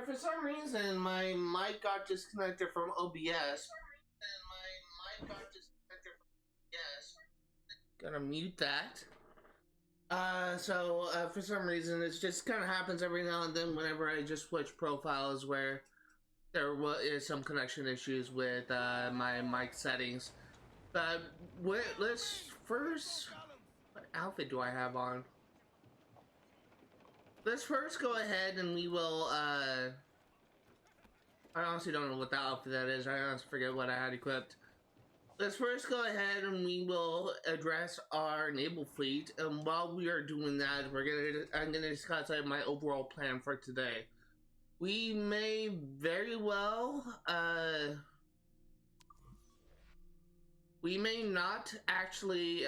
for some reason, my mic got disconnected from OBS. Gonna mute that. For some reason, it just kind of happens every now and then whenever I just switch profiles where there is some connection issues with my mic settings. But let's first, what outfit do I have on? Let's first go ahead and we will, I honestly don't know what that outfit that is. I honestly forget what I had equipped. Let's first go ahead and we will address our naval fleet. And while we are doing that, I'm gonna discuss my overall plan for today. We may very well, we may not actually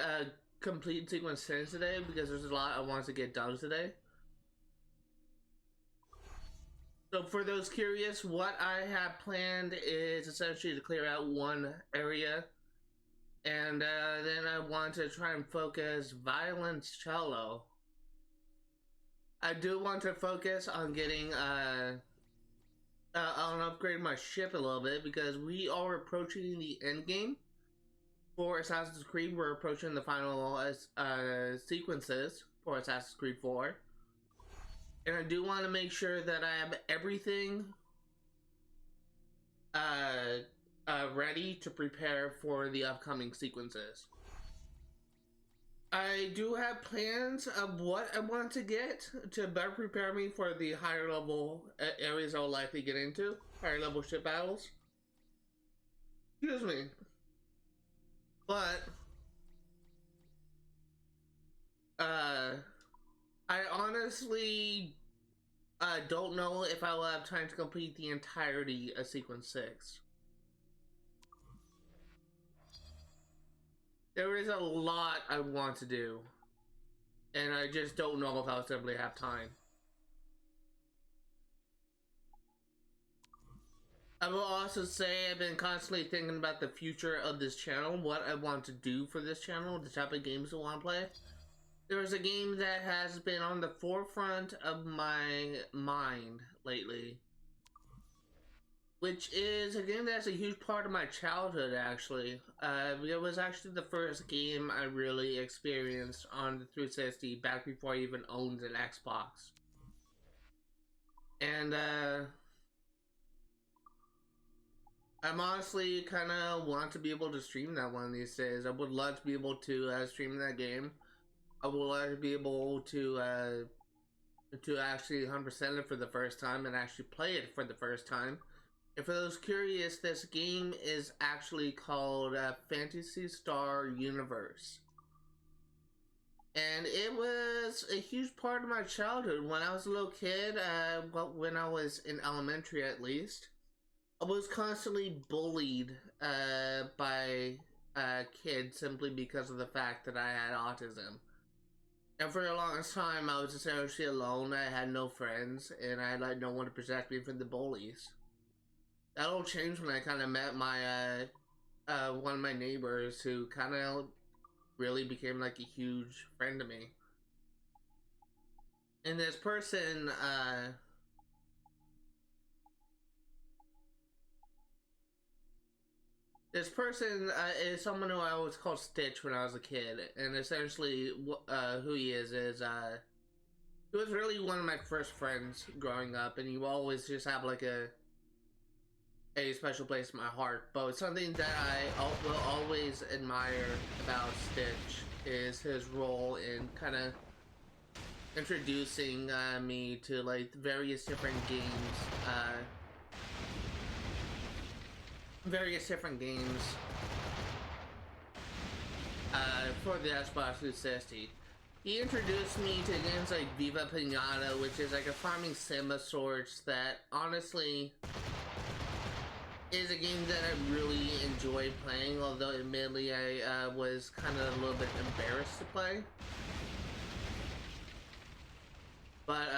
complete sequence 10 today because there's a lot I want to get done today. So for those curious, what I have planned is essentially to clear out one area. And then I want to try and focus Violoncello. I do want to focus on getting, on upgrading my ship a little bit because we are approaching the end game for Assassin's Creed. We're approaching the final sequences for Assassin's Creed 4. And I do want to make sure that I have everything ready to prepare for the upcoming sequences. I do have plans of what I want to get to better prepare me for the higher level areas I'll likely get into, higher level ship battles. Excuse me. But I honestly don't know if I will have time to complete the entirety of Sequence 6. There is a lot I want to do, and I just don't know if I'll simply have time. I will also say I've been constantly thinking about the future of this channel, what I want to do for this channel, the type of games I want to play. There is a game that has been on the forefront of my mind lately, which is a game that's a huge part of my childhood, actually. It was actually the first game I really experienced on the 360 back before I even owned an Xbox. And I'm honestly kind of want to be able to stream that one of these days. I would love to be able to stream that game. I would love to be able to actually 100% it for the first time and actually play it for the first time. And for those curious, this game is actually called Phantasy Star Universe. And it was a huge part of my childhood. When I was a little kid, when I was in elementary at least, I was constantly bullied by kids simply because of the fact that I had autism. And for the longest time, I was essentially alone. I had no friends, and I had like no one to protect me from the bullies. That all changed when I kind of met my one of my neighbors, who kind of really became like a huge friend to me. And this person, is someone who I always called Stitch when I was a kid, and essentially who he is he was really one of my first friends growing up, and he will always just have like a special place in my heart. But something that I will always admire about Stitch is his role in kind of introducing me to like various different games, for the Xbox 360. He introduced me to games like Viva Pinata, which is like a farming sim of sorts that honestly is a game that I really enjoy playing, although admittedly I was kind of a little bit embarrassed to play. But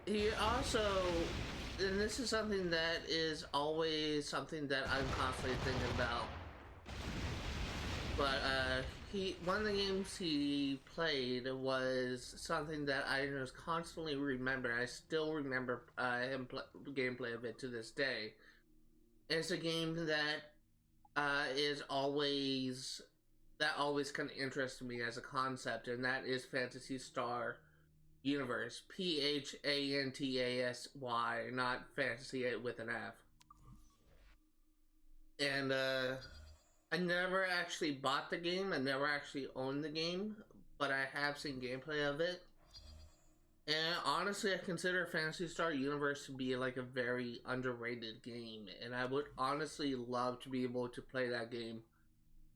he also, and this is something that is always something that I'm constantly thinking about, but one of the games he played was something that I just constantly remember. I still remember gameplay of it to this day. It's a game that is always kind of interests me as a concept, and that is Phantasy Star Universe. Phantasy, not fantasy with an F. And I never actually bought the game. I never actually owned the game, but I have seen gameplay of it. And honestly, I consider Phantasy Star Universe to be like a very underrated game, and I would honestly love to be able to play that game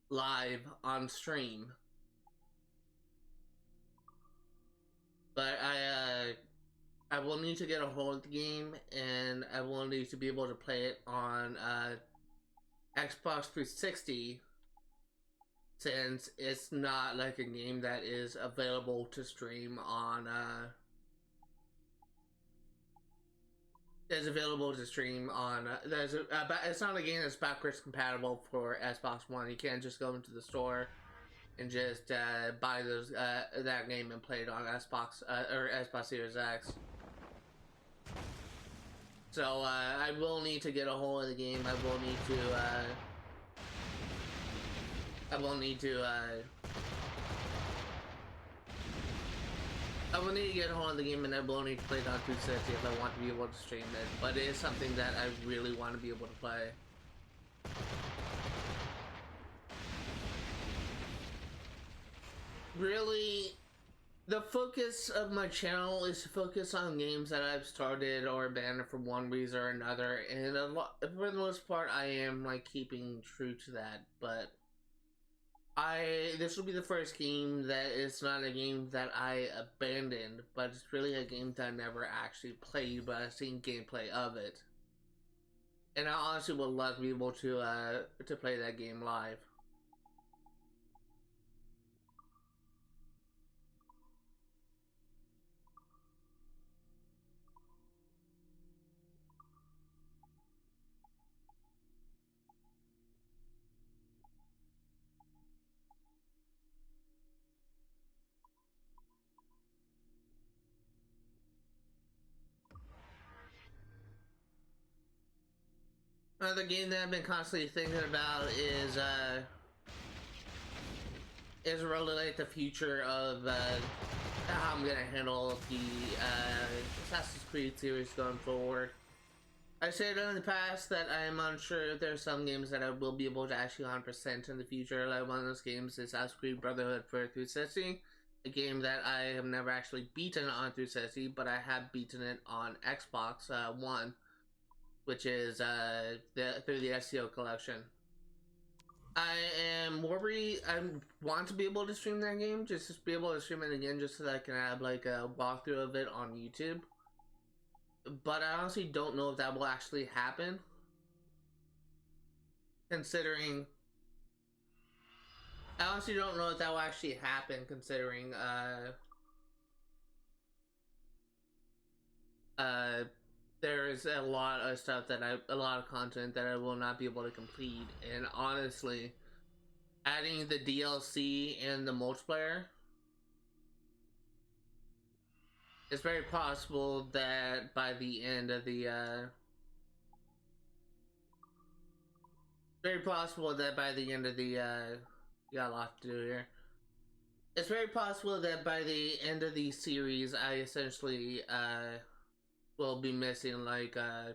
live on stream. But I will need to get a hold of the game, and I will need to be able to play it on Xbox 360, since it's not like a game that is available to stream on it's not a game that's backwards compatible for Xbox One. You can't just go into the store and just buy that game and play it on Xbox or Xbox Series X. So I will need to get a hold of the game. I will need to get a hold of the game, and I will need to play it on 260 if I want to be able to stream it. But it is something that I really want to be able to play. Really, the focus of my channel is to focus on games that I've started or abandoned for one reason or another, and for the most part, I am like keeping true to that. But this will be the first game that is not a game that I abandoned, but it's really a game that I never actually played, but I've seen gameplay of it, and I honestly would love to be able to play that game live. Another game that I've been constantly thinking about is really like the future of how I'm gonna handle the Assassin's Creed series going forward. I said in the past that I am unsure if there's some games that I will be able to actually 100% in the future. Like one of those games is Assassin's Creed Brotherhood for 360, a game that I have never actually beaten on 360, but I have beaten it on Xbox One, which is through the SEO collection. I am worried. I want to be able to stream that game, just to be able to stream it again, just so that I can have like a walkthrough of it on YouTube. But I honestly don't know if that will actually happen, considering there is a lot of stuff a lot of content that I will not be able to complete, and honestly, adding the DLC and the multiplayer, it's very possible that by the end of the got a lot to do here. It's very possible that by the end of the series, I essentially will be missing like I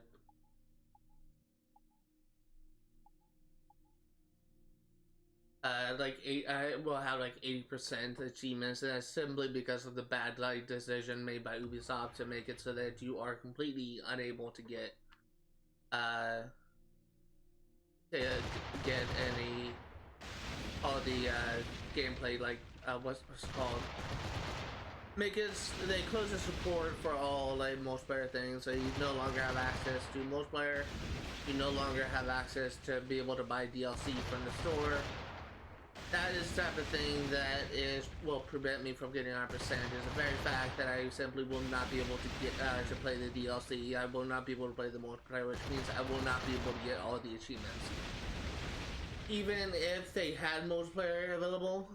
will have like 80% achievements, and that's simply because of the bad like decision made by Ubisoft to make it so that you are completely unable to get any all the gameplay, like what's it called, they close the support for all like multiplayer things, so you no longer have access to multiplayer, you no longer have access to be able to buy DLC from the store. That is the type of thing that will prevent me from getting 100%. Is the very fact that I simply will not be able to get to play the DLC. I will not be able to play the multiplayer, which means I will not be able to get all the achievements. even if they had multiplayer available,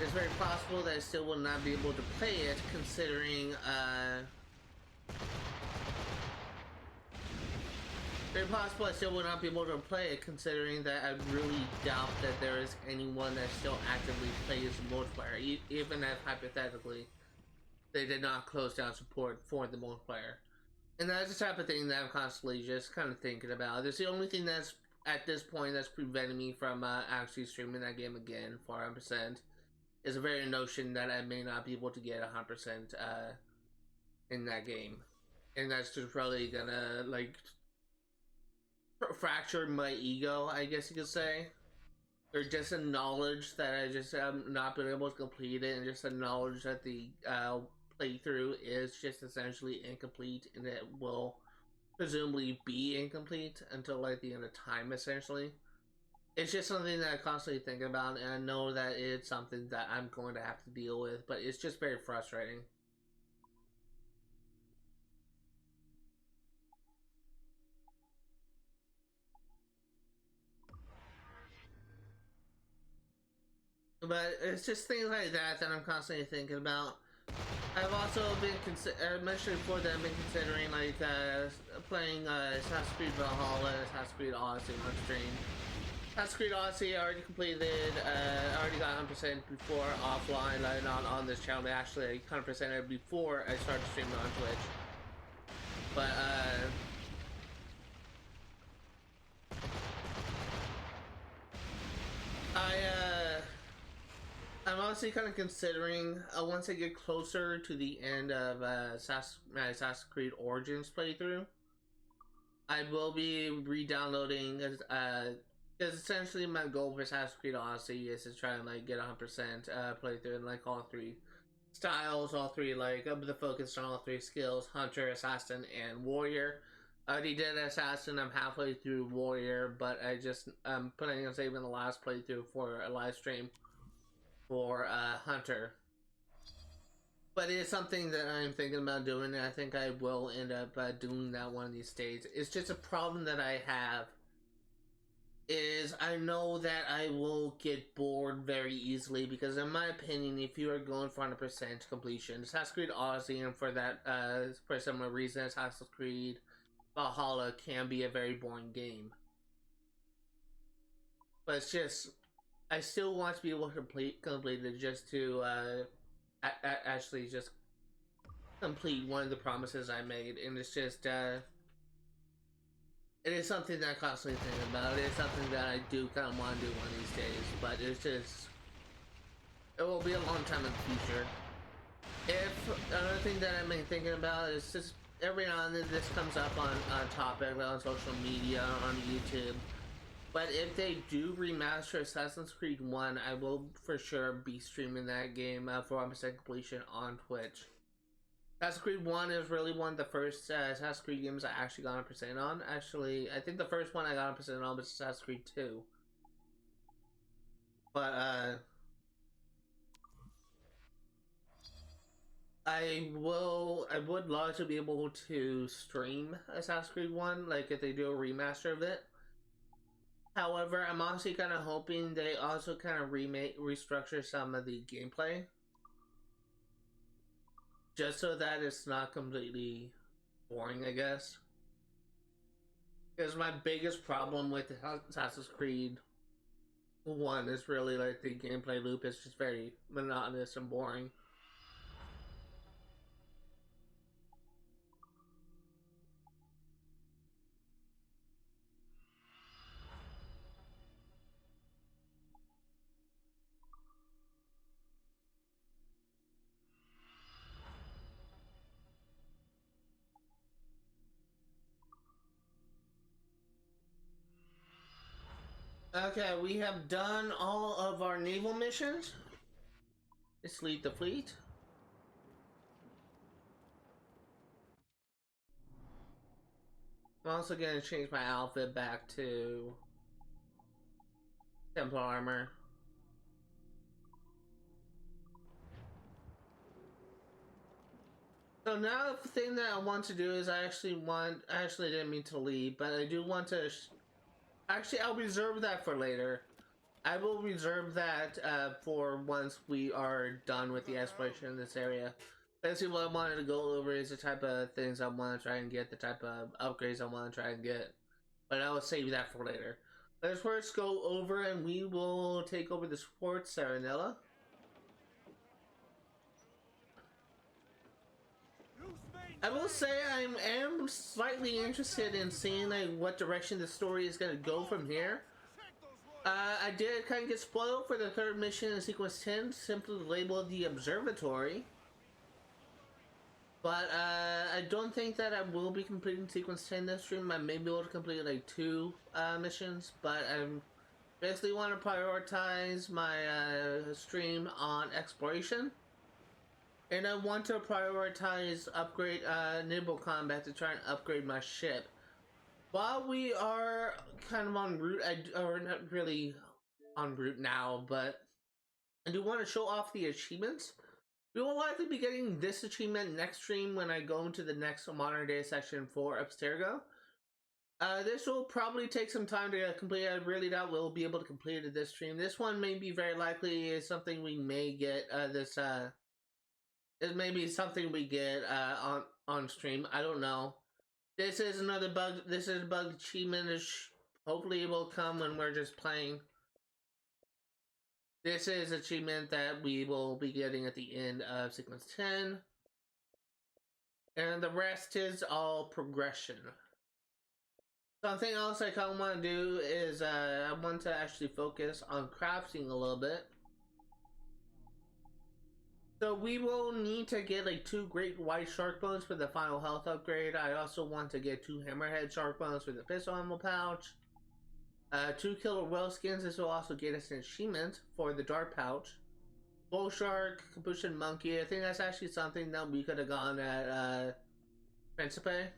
it's very possible that I still will not be able to play it, considering very possible I still will not be able to play it, considering that I really doubt that there is anyone that still actively plays multiplayer, even if hypothetically they did not close down support for the multiplayer. And that's the type of thing that I'm constantly just kind of thinking about. It's the only thing that's at this point that's preventing me from actually streaming that game again for 100%. Is a very notion that I may not be able to get 100% in that game, and that's just probably gonna like fracture my ego, I guess you could say, or just a knowledge that I just not been able to complete it, and just a knowledge that the playthrough is just essentially incomplete, and it will presumably be incomplete until like the end of time, essentially. It's just something that I constantly think about, and I know that it's something that I'm going to have to deal with, but it's just very frustrating. But it's just things like that that I'm constantly thinking about. I've also been I mentioned before that I've been considering like playing Assassin's Creed Valhalla and Assassin's Creed Odyssey on stream. Assassin's Creed Odyssey I already completed. I already got 100% before offline, like not on this channel. But actually, 100% before I started streaming on Twitch. But I'm honestly kind of considering once I get closer to the end of Assassin's Creed Origins playthrough, I will be re-downloading because essentially my goal for Assassin's Creed Odyssey is to try and like get 100% playthrough in like all three styles, all three like the focus on all three skills: Hunter, Assassin, and Warrior. I already did Assassin. I'm halfway through Warrior, but I'm planning on saving the last playthrough for a live stream for Hunter. But it's something that I'm thinking about doing, and I think I will end up doing that one of these days. It's just a problem that I have is I know that I will get bored very easily, because in my opinion, if you are going for 100% completion, Assassin's Creed Odyssey, and for that for a similar reason, Assassin's Creed Valhalla can be a very boring game. But it's just, I still want to be able to complete it just to actually just complete one of the promises I made, and it's just it is something that I constantly think about. It is something that I do kind of want to do one of these days, but it's just, it will be a long time in the future. If another thing that I've been thinking about is just every now and then this comes up on topic on social media, on YouTube. But if they do remaster Assassin's Creed 1, I will for sure be streaming that game for 100% completion on Twitch. Assassin's Creed 1 is really one of the first Assassin's Creed games I actually got 100% on. Actually, I think the first one I got 100% on was Assassin's Creed 2. But, I would love to be able to stream Assassin's Creed 1, like if they do a remaster of it. However, I'm honestly kind of hoping they also kind of restructure some of the gameplay, just so that it's not completely boring, I guess. Because my biggest problem with Assassin's Creed 1 is really like the gameplay loop is just very monotonous and boring. Okay, we have done all of our naval missions. Let's lead the fleet. I'm also going to change my outfit back to Templar armor. So now the thing that I want to do is I actually didn't mean to leave, but I do want to, actually I'll reserve that for later. I will reserve that for once we are done with the exploration in this area. Basically, what I wanted to go over is the type of things I want to try and get, the type of upgrades I want to try and get. But I will save that for later. Let's first go over and we will take over the sport, Seranilla. I will say I am slightly interested in seeing like what direction the story is going to go from here. I did kind of get spoiled for the third mission in Sequence 10, simply labeled the Observatory. But I don't think that I will be completing Sequence 10 this stream. I may be able to complete like 2 missions, but I basically want to prioritize my stream on exploration. And I want to prioritize upgrade naval combat to try and upgrade my ship. While we are kind of en route, or not really en route now, but I do want to show off the achievements. We will likely be getting this achievement next stream when I go into the next modern day section for Abstergo. This will probably take some time to complete. I really doubt we'll be able to complete it this stream. This one may be very likely is something we may get it may be something we get on stream. I don't know. This is another bug. This is a bug achievement. Hopefully it will come when we're just playing. This is achievement that we will be getting at the end of Sequence 10. And the rest is all progression. Something else I kind of want to do is I want to actually focus on crafting a little bit. So we will need to get like 2 great white shark bones for the final health upgrade. I also want to get 2 hammerhead shark bones for the pistol ammo pouch. 2 killer whale skins. This will also get us an achievement for the dart pouch. Bull shark, capuchin monkey. I think that's actually something that we could have gone at Principe.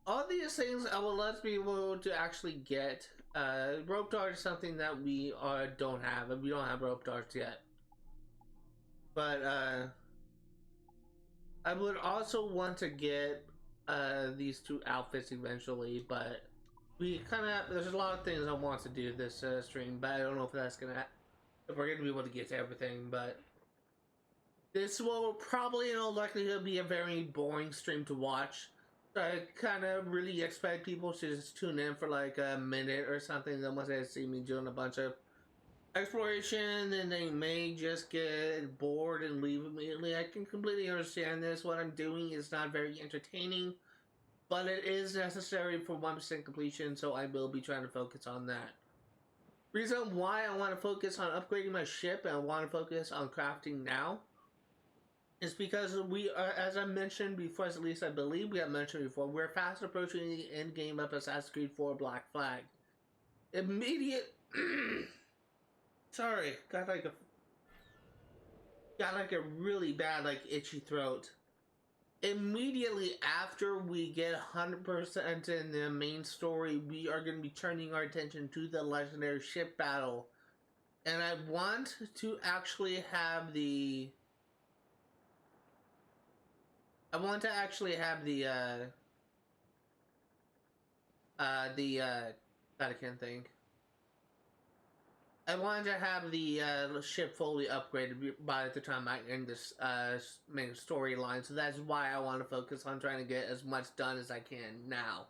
All these things I will let us be able to actually get. Rope dart is something that we don't have, and we don't have rope darts yet. But I would also want to get these 2 outfits eventually, but there's a lot of things I want to do this stream, but I don't know if we're gonna be able to get to everything. But this will probably in all likelihood be a very boring stream to watch. So I kind of really expect people to just tune in for like a minute or something. Then once they see me doing a bunch of exploration, and they may just get bored and leave immediately. I can completely understand this. What I'm doing is not very entertaining, but it is necessary for 1% completion, so I will be trying to focus on that. Reason why I want to focus on upgrading my ship and I want to focus on crafting now is because we are, as I mentioned before, at least I believe we have mentioned before, we're fast approaching the end game of Assassin's Creed 4 Black Flag. Immediate sorry, got like a really bad like itchy throat. Immediately after we get 100% in the main story, we are going to be turning our attention to the legendary ship battle. And I want to actually have the God, I can't think. I wanted to have the ship fully upgraded by the time I end this main storyline, so that's why I want to focus on trying to get as much done as I can now.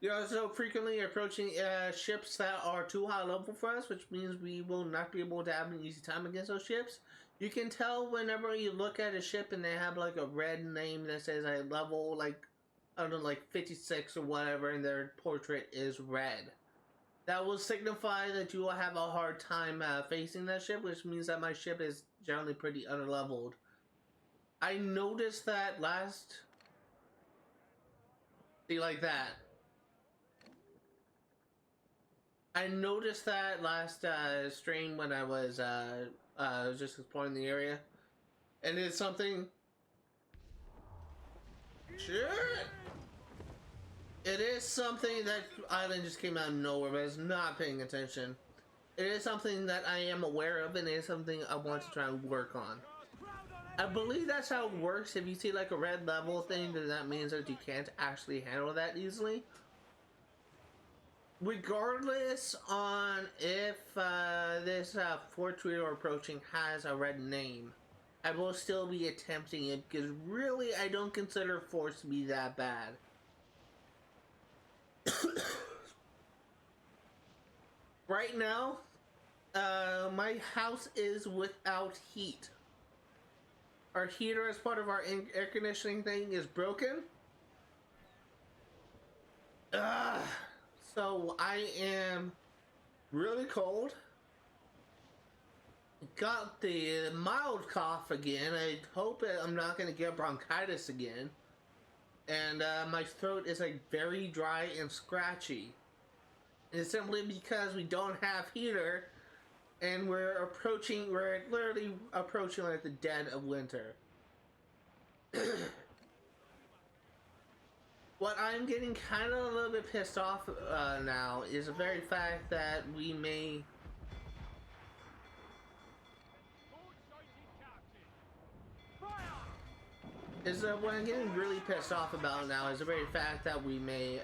You're also frequently approaching ships that are too high level for us, which means we will not be able to have an easy time against those ships. You can tell whenever you look at a ship and they have like a red name that says I level like, I don't know, like 56 or whatever, and their portrait is red. That will signify that you will have a hard time facing that ship, which means that my ship is generally pretty underleveled. I noticed that last... See, like that. I noticed that last stream when I was just exploring the area. And it's something... Shit! It is something that island just came out of nowhere, but it's not paying attention. It is something that I am aware of, and it is something I want to try and work on. I believe that's how it works. If you see like a red level thing, then that means that you can't actually handle that easily. regardless on if this fort we are approaching has a red name, I will still be attempting it because really I don't consider forts to be that bad. Right now, my house is without heat. Our heater as part of our air conditioning thing is broken. So I am really cold. Got the mild cough again. I hope I'm not going to get bronchitis again. And my throat is like very dry and scratchy. And it's simply because we don't have heater and we're literally approaching like the dead of winter. What I'm getting kind of a little bit pissed off now is the very fact that we may... what I'm getting really pissed off about now is the very fact that we may...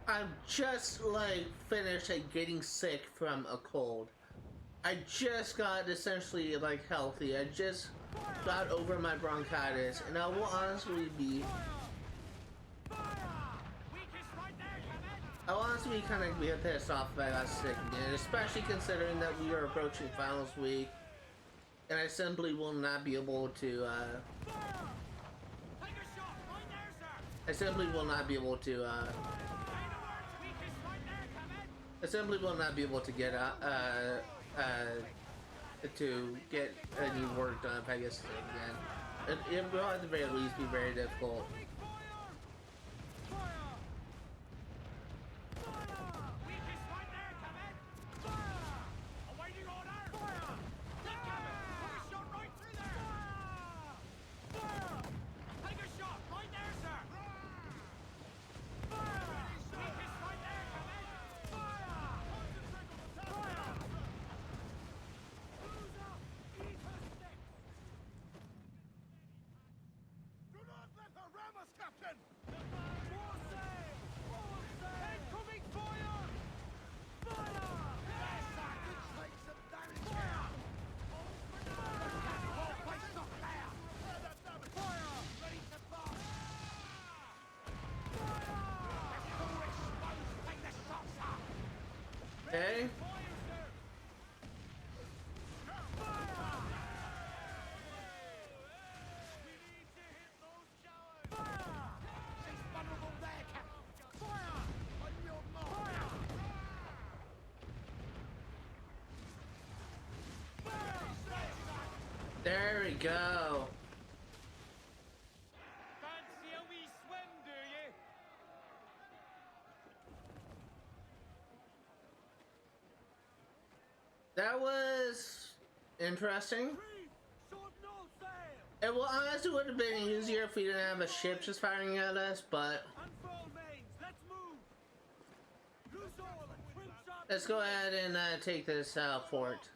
I'm just like finished like getting sick from a cold. I just got essentially like healthy. I just got over my bronchitis, and I will honestly be kind of be pissed off if I got sick again, especially considering that we are approaching finals week, and I simply will not be able to I simply will not be able to get to get any work done if I get sick again. It will at the very least be very difficult. Okay. There we go. Fancy a wee swim, do you? That was interesting. It will honestly would have been easier if we didn't have a ship just firing at us, but let's go ahead and take this fort.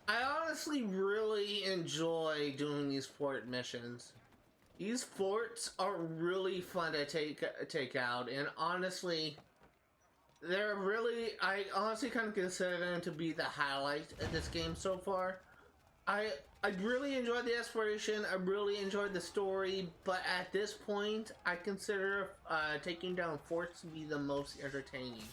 I honestly really enjoy doing these fort missions. These forts are really fun to take out, and honestly, I honestly kind of consider them to be the highlight of this game so far. I really enjoyed the exploration, I really enjoyed the story, but at this point, I consider taking down forts to be the most entertaining.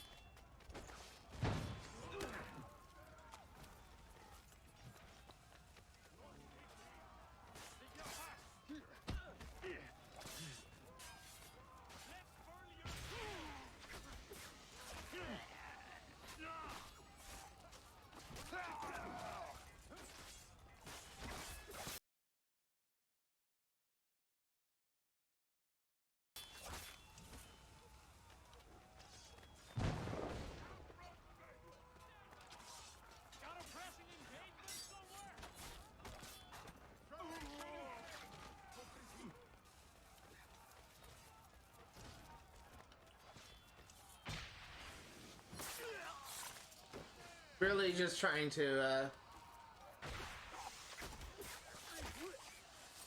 Really just trying to,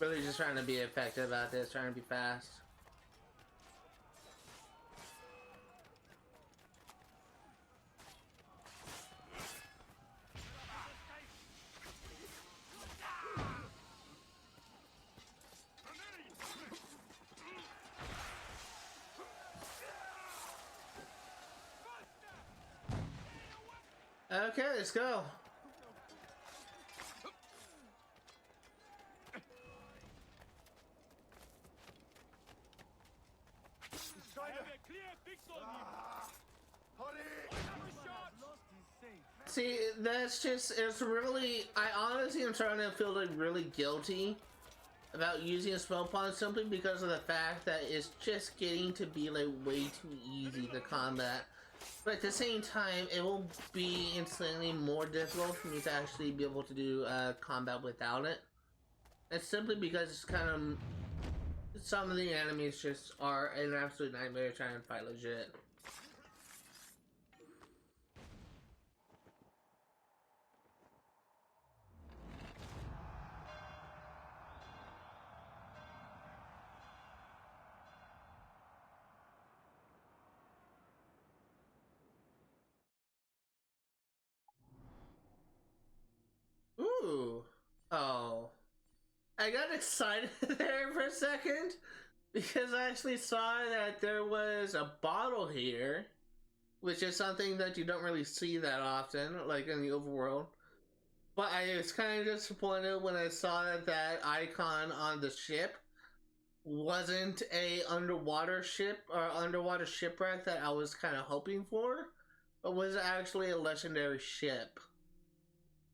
really just trying to be effective at this, trying to be fast. Okay, let's go. See, that's just, it's really, I honestly am starting to feel like really guilty about using a spell pod simply because of the fact that it's just getting to be like way too easy to combat. But at the same time, it will be instantly more difficult for me to actually be able to do combat without it. It's simply because it's kind of, some of the enemies just are an absolute nightmare trying to fight legit. Ooh. Oh. I got excited there for a second because I actually saw that there was a bottle here, which is something that you don't really see that often, like in the overworld. But I was kind of disappointed when I saw that that icon on the ship wasn't a underwater ship or underwater shipwreck that I was kind of hoping for, but was actually a legendary ship.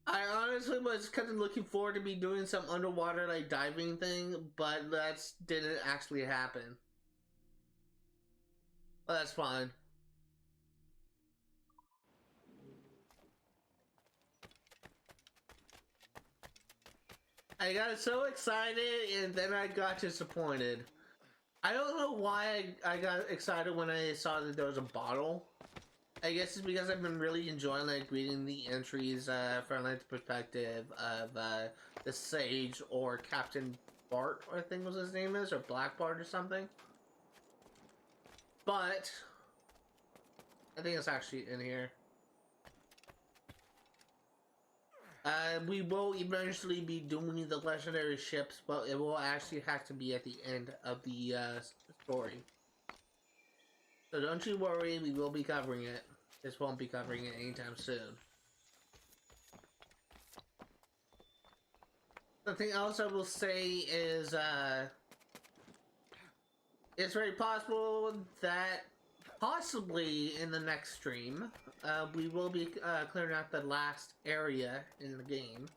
I honestly was kind of looking forward to be doing some underwater like diving thing, but that didn't actually happen. But that's fine. I got so excited and then I got disappointed. I don't know why I got excited when I saw that there was a bottle. I guess it's because I've been really enjoying like reading the entries from like the perspective of the Sage or Captain Bart, I think was his name is, or Black Bart or something. But I think it's actually in here. We will eventually be doing the legendary ships, but it will actually have to be at the end of the story. So don't you worry, we will be covering it. Just won't be covering it anytime soon. Something else I will say is, it's very possible that possibly in the next stream, we will be clearing out the last area in the game.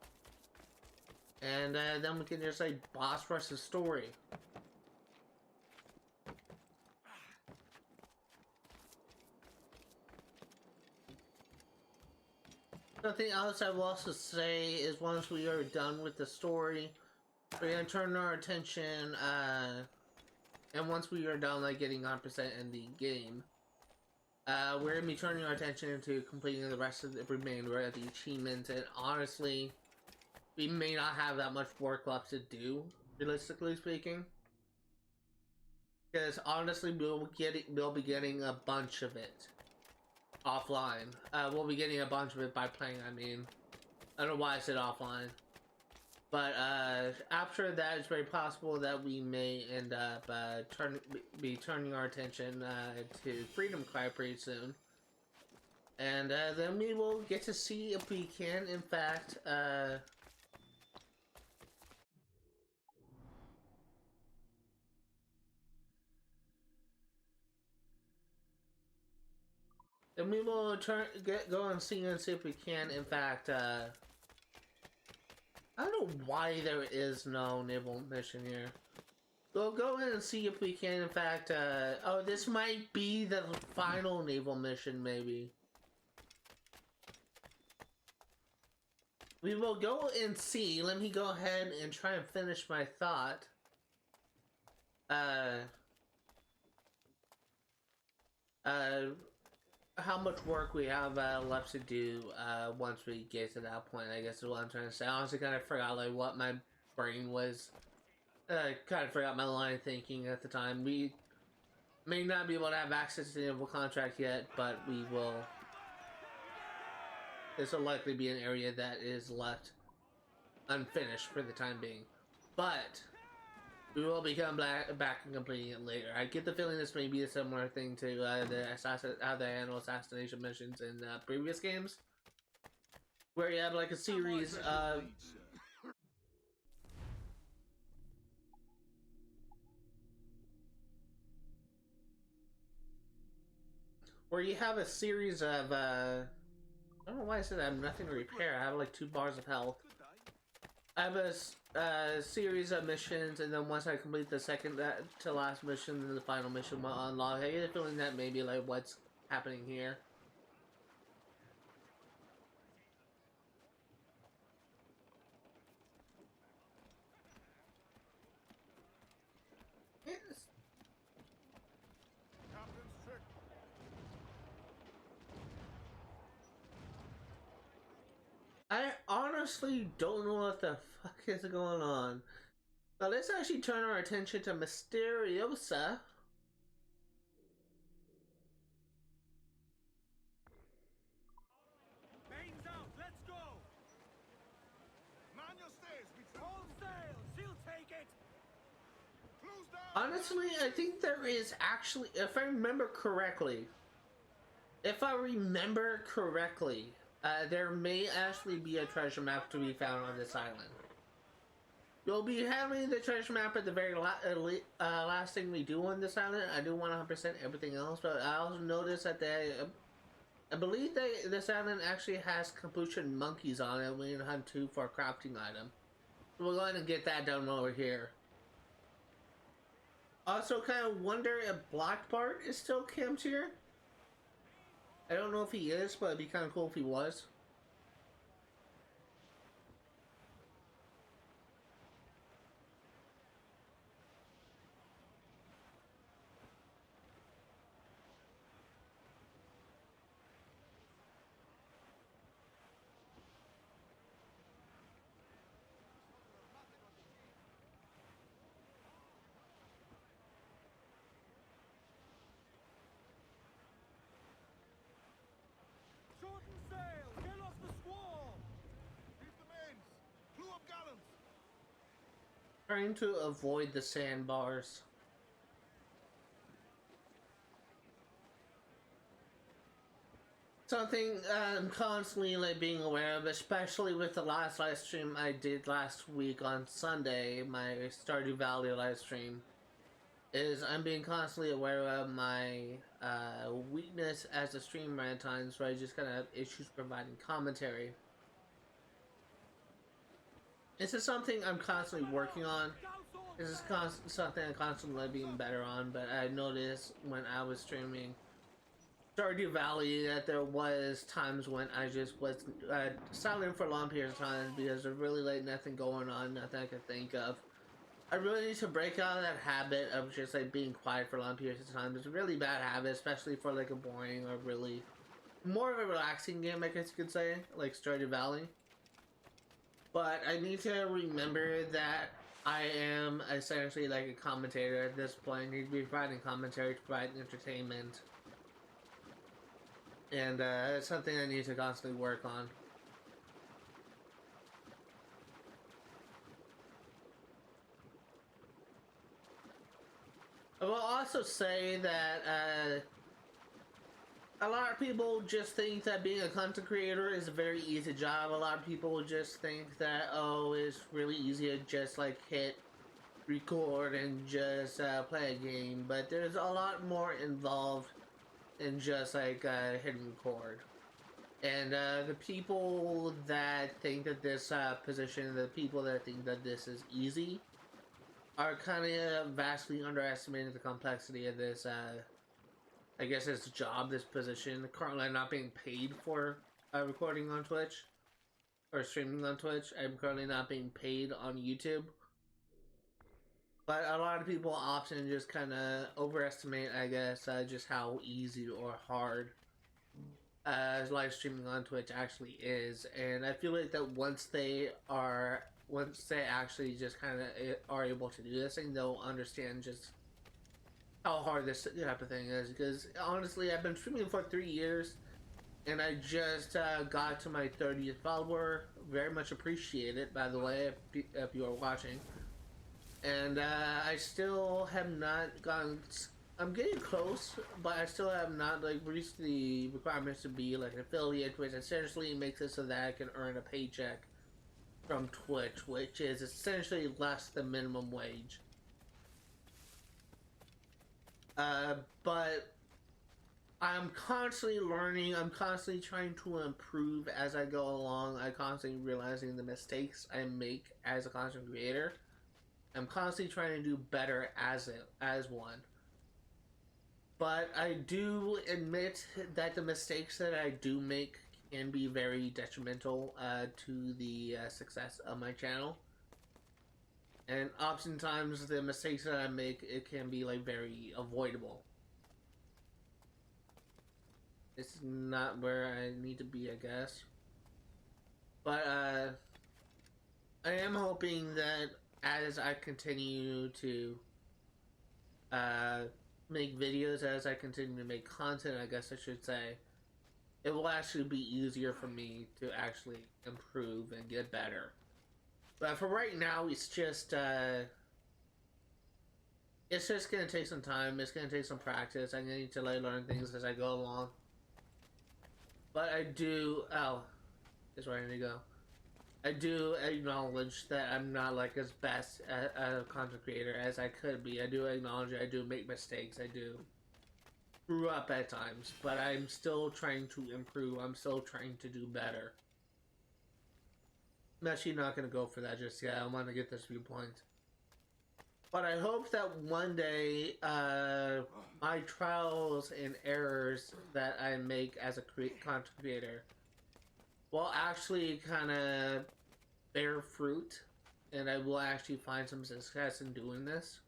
And then we can just like boss rush the story. Something else I will also say is once we are done with the story, we're going to turn our attention, and once we are done like getting 100% in the game, we're going to be turning our attention into completing the rest of the remainder of the achievements, and honestly, we may not have that much work left to do, realistically speaking. Because honestly, we'll be getting a bunch of it offline. We'll be getting a bunch of it by playing, I mean. I don't know why I said offline. But after that, it's very possible that we may end up be turning our attention to Freedom Cry pretty soon. And then we will get to see if we can, in fact, then we will go and see if we can, in fact, I don't know why there is no naval mission here. We'll go ahead and see if we can, in fact, oh, this might be the final naval mission, maybe. We will go and see. Let me go ahead and try and finish my thought. how much work we have left to do once we get to that point, I guess is what I'm trying to say. I honestly kind of forgot like what my brain was. Kind of forgot my line of thinking at the time. We may not be able to have access to the Naval contract yet, but we will. This will likely be an area that is left unfinished for the time being. But we will become back and completing it later. I get the feeling this may be a similar thing to the animal assassination missions in previous games, where you have like a series of I don't know why I said I have nothing to repair. I have like 2 bars of health. I have a series of missions, and then once I complete the second to last mission, then the final mission will unlock. I get a feeling that maybe like what's happening here. Yes. I honestly don't know what the fuck is going on. But let's actually turn our attention to Mysteriosa. Mains out, let's go! Man your stays, we all sail, she'll take it! Close down! Honestly, I think there is actually, if I remember correctly, there may actually be a treasure map to be found on this island. You'll be having the treasure map at the very last thing we do on this island. I do 100% everything else, but I also noticed that I believe this island actually has capuchin monkeys on it. We need to hunt 2 for a crafting item. So we're going to get that done over here. Also, kind of wonder if Bart is still camped here. I don't know if he is, but it'd be kind of cool if he was. Shorten sail, get off the squall! Heave the mains, clew up gallants! Trying to avoid the sandbars. Something I'm constantly like being aware of, especially with the last live stream I did last week on Sunday, my Stardew Valley live stream, is I'm being constantly aware of my weakness as a streamer at times, where I just kind of have issues providing commentary. This is something I'm constantly working on. This is something I'm constantly being better on, but I noticed when I was streaming Stardew Valley that there was times when I just was silent for long periods of time because there's really like nothing going on, nothing I could think of. I really need to break out of that habit of just like being quiet for long periods of time. It's a really bad habit, especially for like a boring or really more of a relaxing game, I guess you could say, like Stardew Valley. But I need to remember that I am essentially like a commentator at this point. I need to be providing commentary to provide entertainment. And it's something I need to constantly work on. I will also say that a lot of people just think that being a content creator is a very easy job. A lot of people just think that, oh, it's really easy to just like hit record and just play a game. But there's a lot more involved than just like hit record. And the people that think that this position, the people that think that this is easy, are kind of vastly underestimating the complexity of this, I guess, this job, this position. Currently, I'm not being paid for recording on Twitch or streaming on Twitch. I'm currently not being paid on YouTube. But a lot of people often just kind of overestimate, I guess, just how easy or hard live streaming on Twitch actually is, and I feel like that once they actually just kind of are able to do this thing, they'll understand just how hard this type of thing is. Because honestly, I've been streaming for 3 years, and I just got to my 30th follower. Very much appreciate it, by the way, if you are watching. And I still have not gotten. I'm getting close, but I still have not like reached the requirements to be like an affiliate, which essentially makes it so that I can earn a paycheck from Twitch, which is essentially less than minimum wage. But I'm constantly learning. I'm constantly trying to improve as I go along. I'm constantly realizing the mistakes I make as a content creator. I'm constantly trying to do better as one. But I do admit that the mistakes that I do make can be very detrimental to the success of my channel. And oftentimes the mistakes that I make, it can be like very avoidable. It's not where I need to be, I guess. But I am hoping that as I continue to make videos, as I continue to make content, I guess I should say, it will actually be easier for me to actually improve and get better. But for right now, it's just gonna take some time. It's gonna take some practice. I need to like learn things as I go along. But I do. Oh, that's where I need to go. I do acknowledge that I'm not like as best a content creator as I could be. I do acknowledge I do make mistakes. I do screw up at times, but I'm still trying to improve. I'm still trying to do better. I'm actually not going to go for that just yet. I want to get this viewpoint. But I hope that one day my trials and errors that I make as a content creator will actually kind of bear fruit, and I will actually find some success in doing this.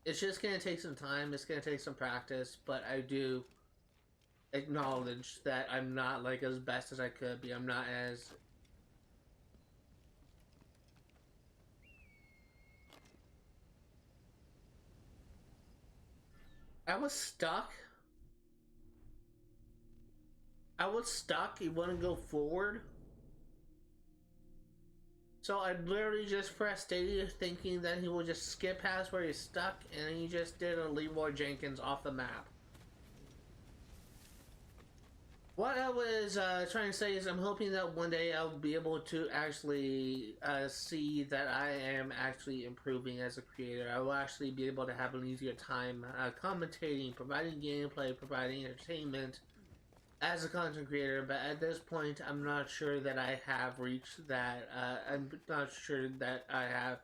It's just going to take some time. It's going to take some practice, but I do acknowledge that I'm not like as best as I could be. I'm not as I was stuck. You want to go forward? So I literally just pressed Stadia thinking that he would just skip past where he's stuck, and he just did a Leroy Jenkins off the map. What I was trying to say is I'm hoping that one day I'll be able to actually see that I am actually improving as a creator. I will actually be able to have an easier time commentating, providing gameplay, providing entertainment as a content creator, but at this point I'm not sure that I have reached that. I'm not sure that I have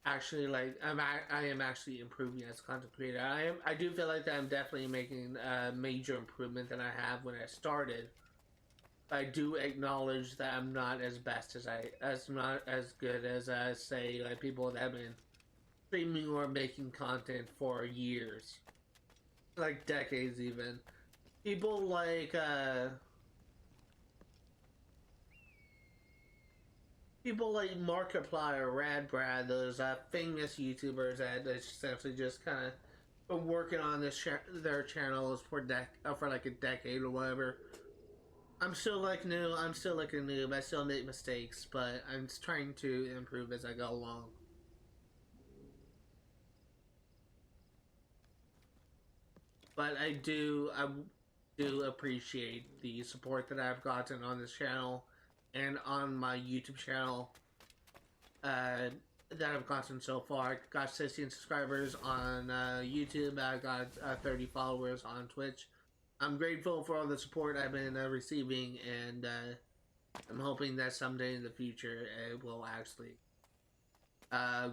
actually like I am actually improving as a content creator. I do feel like that I'm definitely making a major improvement than I have when I started. I do acknowledge that I'm not as best as not as good as say like people that have been streaming or making content for years, like decades even. People like Markiplier or Rad Brad, those famous YouTubers that essentially just kind of been working on their channels for like a decade or whatever. I'm still like new. I'm still like a noob. I still make mistakes, but I'm trying to improve as I go along. But I do appreciate the support that I've gotten on this channel and on my YouTube channel that I've gotten so far. I got 16 subscribers on YouTube. I got 30 followers on Twitch. I'm grateful for all the support I've been receiving, and I'm hoping that someday in the future it will actually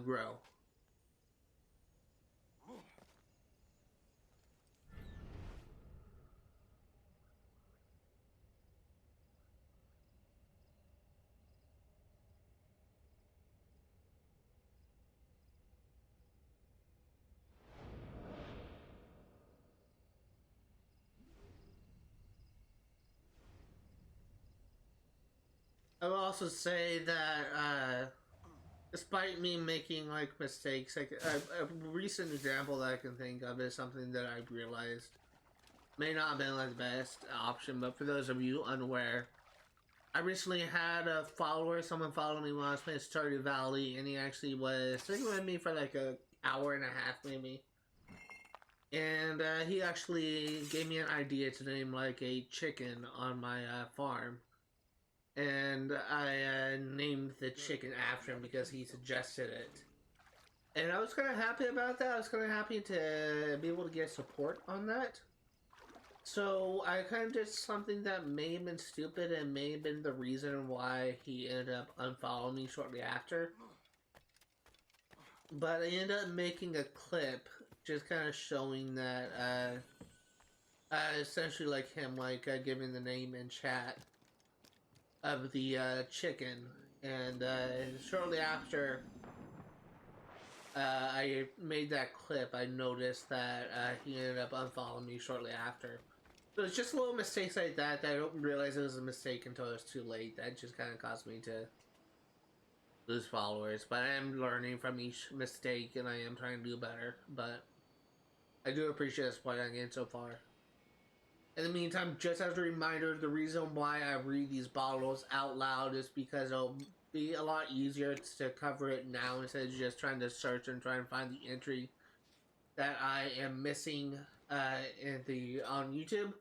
grow. I will also say that despite me making like mistakes, like a recent example that I can think of is something that I realized may not have been like the best option, but for those of you unaware, I recently had a follower, someone followed me when I was playing Stardew Valley, and he actually was sitting with me for like an hour and a half maybe. And he actually gave me an idea to name like a chicken on my farm. And I named the chicken after him because he suggested it. And I was kind of happy about that. I was kind of happy to be able to get support on that. So I kind of did something that may have been stupid and may have been the reason why he ended up unfollowing me shortly after. But I ended up making a clip just kind of showing that essentially like him like giving the name in chat of the chicken, and shortly after I made that clip, I noticed that he ended up unfollowing me shortly after. So it's just little mistakes like that I don't realize it was a mistake until it was too late. That just kind of caused me to lose followers. But I am learning from each mistake, and I am trying to do better. But I do appreciate the support I'm getting so far. In the meantime, just as a reminder, the reason why I read these bottles out loud is because it'll be a lot easier to cover it now instead of just trying to search and try and find the entry that I am missing on YouTube.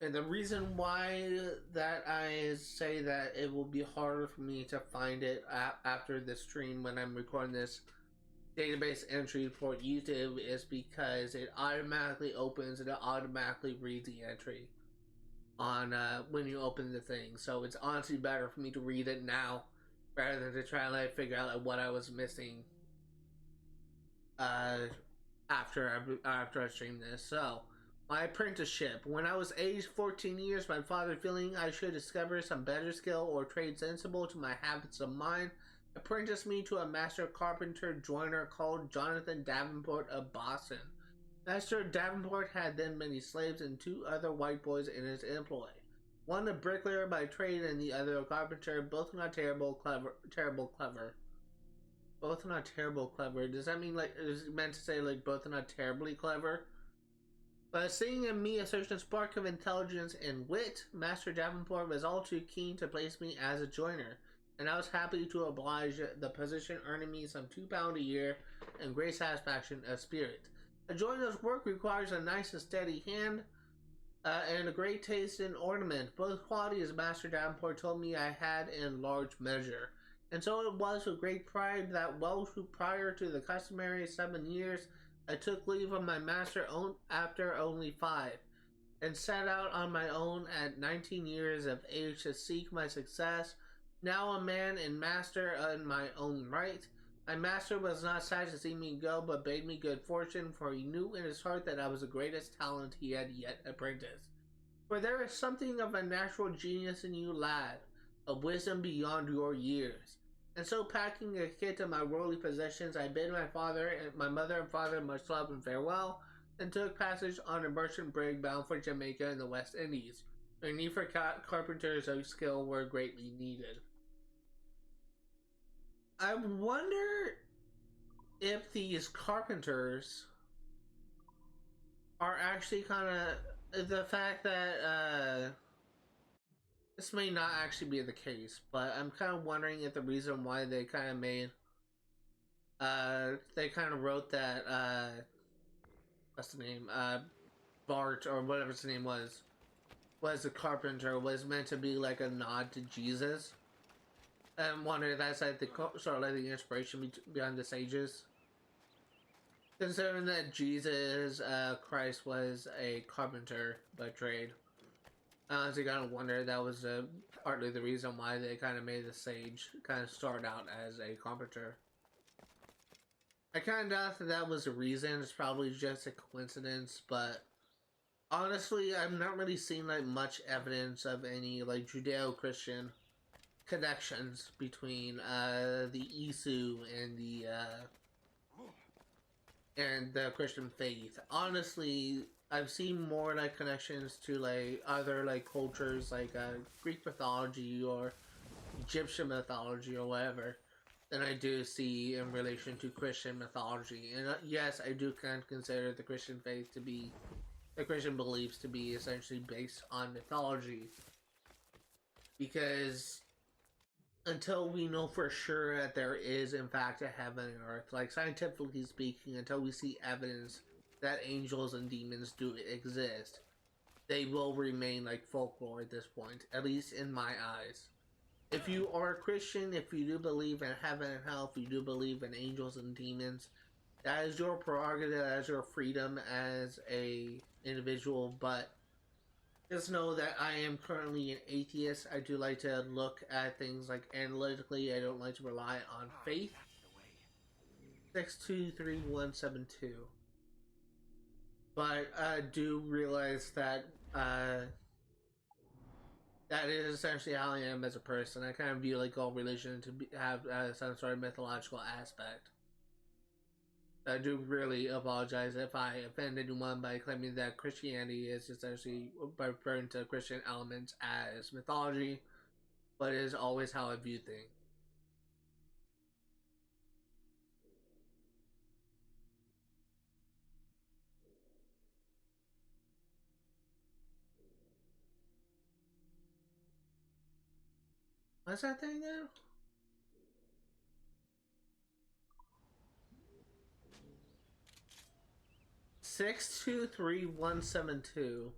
And the reason why that I say that it will be harder for me to find it after the stream when I'm recording this database entry for YouTube is because it automatically opens and it automatically reads the entry on when you open the thing. So it's honestly better for me to read it now rather than to try and like figure out like what I was missing after I streamed this. So my apprenticeship. When I was aged 14 years, my father feeling I should discover some better skill or trade sensible to my habits of mind apprenticed me to a master carpenter joiner called Jonathan Davenport of Boston. Master Davenport had then many slaves and two other white boys in his employ. One a bricklayer by trade and the other a carpenter, both not terrible clever. Both not terrible clever. Does that mean like is it meant to say like both not terribly clever? But seeing in me a certain spark of intelligence and wit, Master Davenport was all too keen to place me as a joiner, and I was happy to oblige, the position earning me some £2 a year and great satisfaction of spirit. A joiner's work requires a nice and steady hand and a great taste in ornament, both qualities Master Davenport told me I had in large measure. And so it was with great pride that well prior to the customary 7 years, I took leave of my master after only 5, and set out on my own at 19 years of age to seek my success. Now a man and master in my own right, my master was not sad to see me go, but bade me good fortune, for he knew in his heart that I was the greatest talent he had yet apprenticed. For there is something of a natural genius in you, lad, of wisdom beyond your years. And so, packing a kit of my worldly possessions, I bid my mother and father much love and farewell, and took passage on a merchant brig bound for Jamaica and the West Indies, where need for carpenters of skill were greatly needed. I wonder if these carpenters are actually kind of the fact that this may not actually be the case, but I'm kind of wondering if the reason why they kind of made they kind of wrote that what's the name, Bart or whatever his name was the carpenter was meant to be like a nod to Jesus. And wonder if that's like the sort of like the inspiration behind the sages, considering that Jesus Christ was a carpenter by trade. I honestly kind of wonder if that was partly the reason why they kind of made the sage kind of start out as a carpenter. I kind of doubt that that was the reason. It's probably just a coincidence, but honestly, I'm not really seeing like much evidence of any like Judeo-Christian connections between the Isu and the Christian faith. Honestly, I've seen more like connections to like other like cultures like Greek mythology or Egyptian mythology or whatever than I do see in relation to Christian mythology. And yes, I do kind of consider the Christian faith to be, the Christian beliefs to be essentially based on mythology. Because until we know for sure that there is in fact a heaven and earth, like scientifically speaking, until we see evidence that angels and demons do exist, they will remain like folklore at this point, at least in my eyes. If you are a Christian, if you do believe in heaven and hell, if you do believe in angels and demons, that is your prerogative, that is your freedom as a individual, but just know that I am currently an atheist. I do like to look at things like analytically. I don't like to rely on faith. 623172. But I do realize that that is essentially how I am as a person. I kind of view like all religion to have some sort of mythological aspect. I do really apologize if I offend anyone by claiming that Christianity is essentially by referring to Christian elements as mythology, but it is always how I view things. What's that thing now? Six two three one seven two.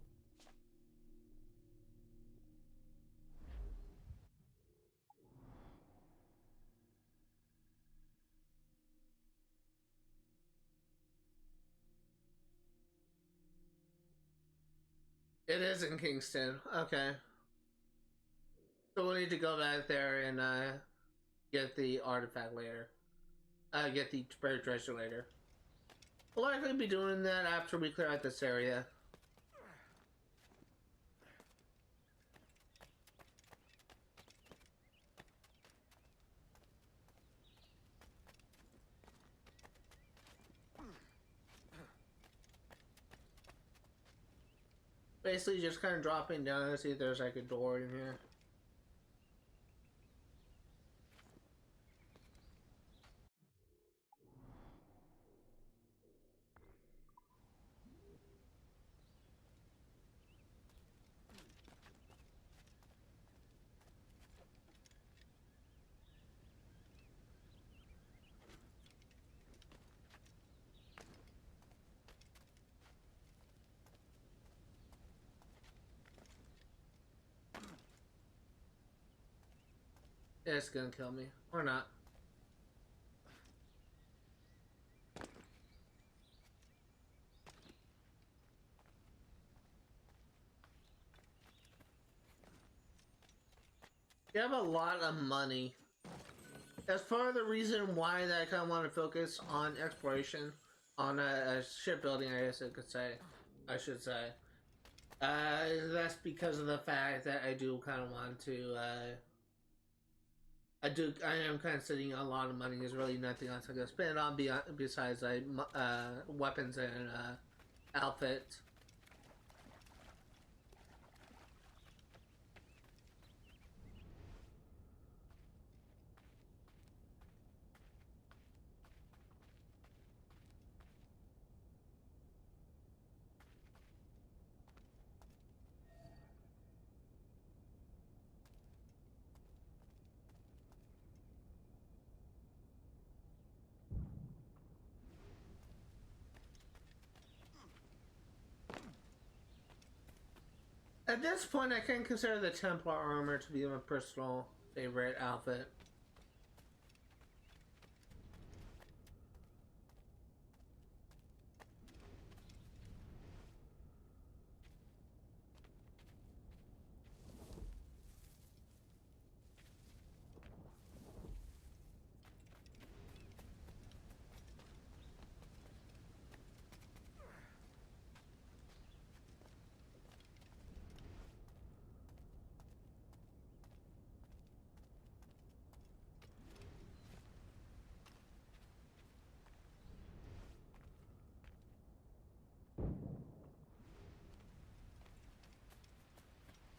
It is in Kingston. Okay. So we'll need to go back there and get the artifact later. Get the buried treasure later. We'll likely be doing that after we clear out this area. Basically just kind of dropping down to see if there's like a door in here. Yeah, it's gonna kill me. Or not. You have a lot of money. That's part of the reason why that I kind of want to focus on exploration, on shipbuilding, I guess I could say. I should say. That's because of the fact that I do kind of want to, I am kind of sitting on a lot of money. There's really nothing else I can spend it on besides like weapons and outfits. At this point, I can consider the Templar armor to be my personal favorite outfit.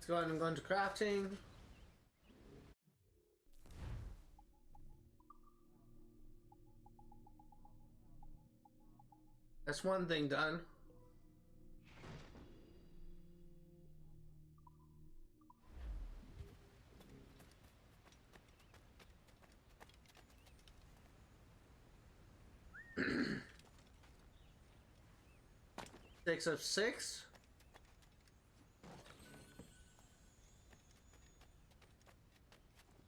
Let's go ahead and go into crafting. That's one thing done. Six of six.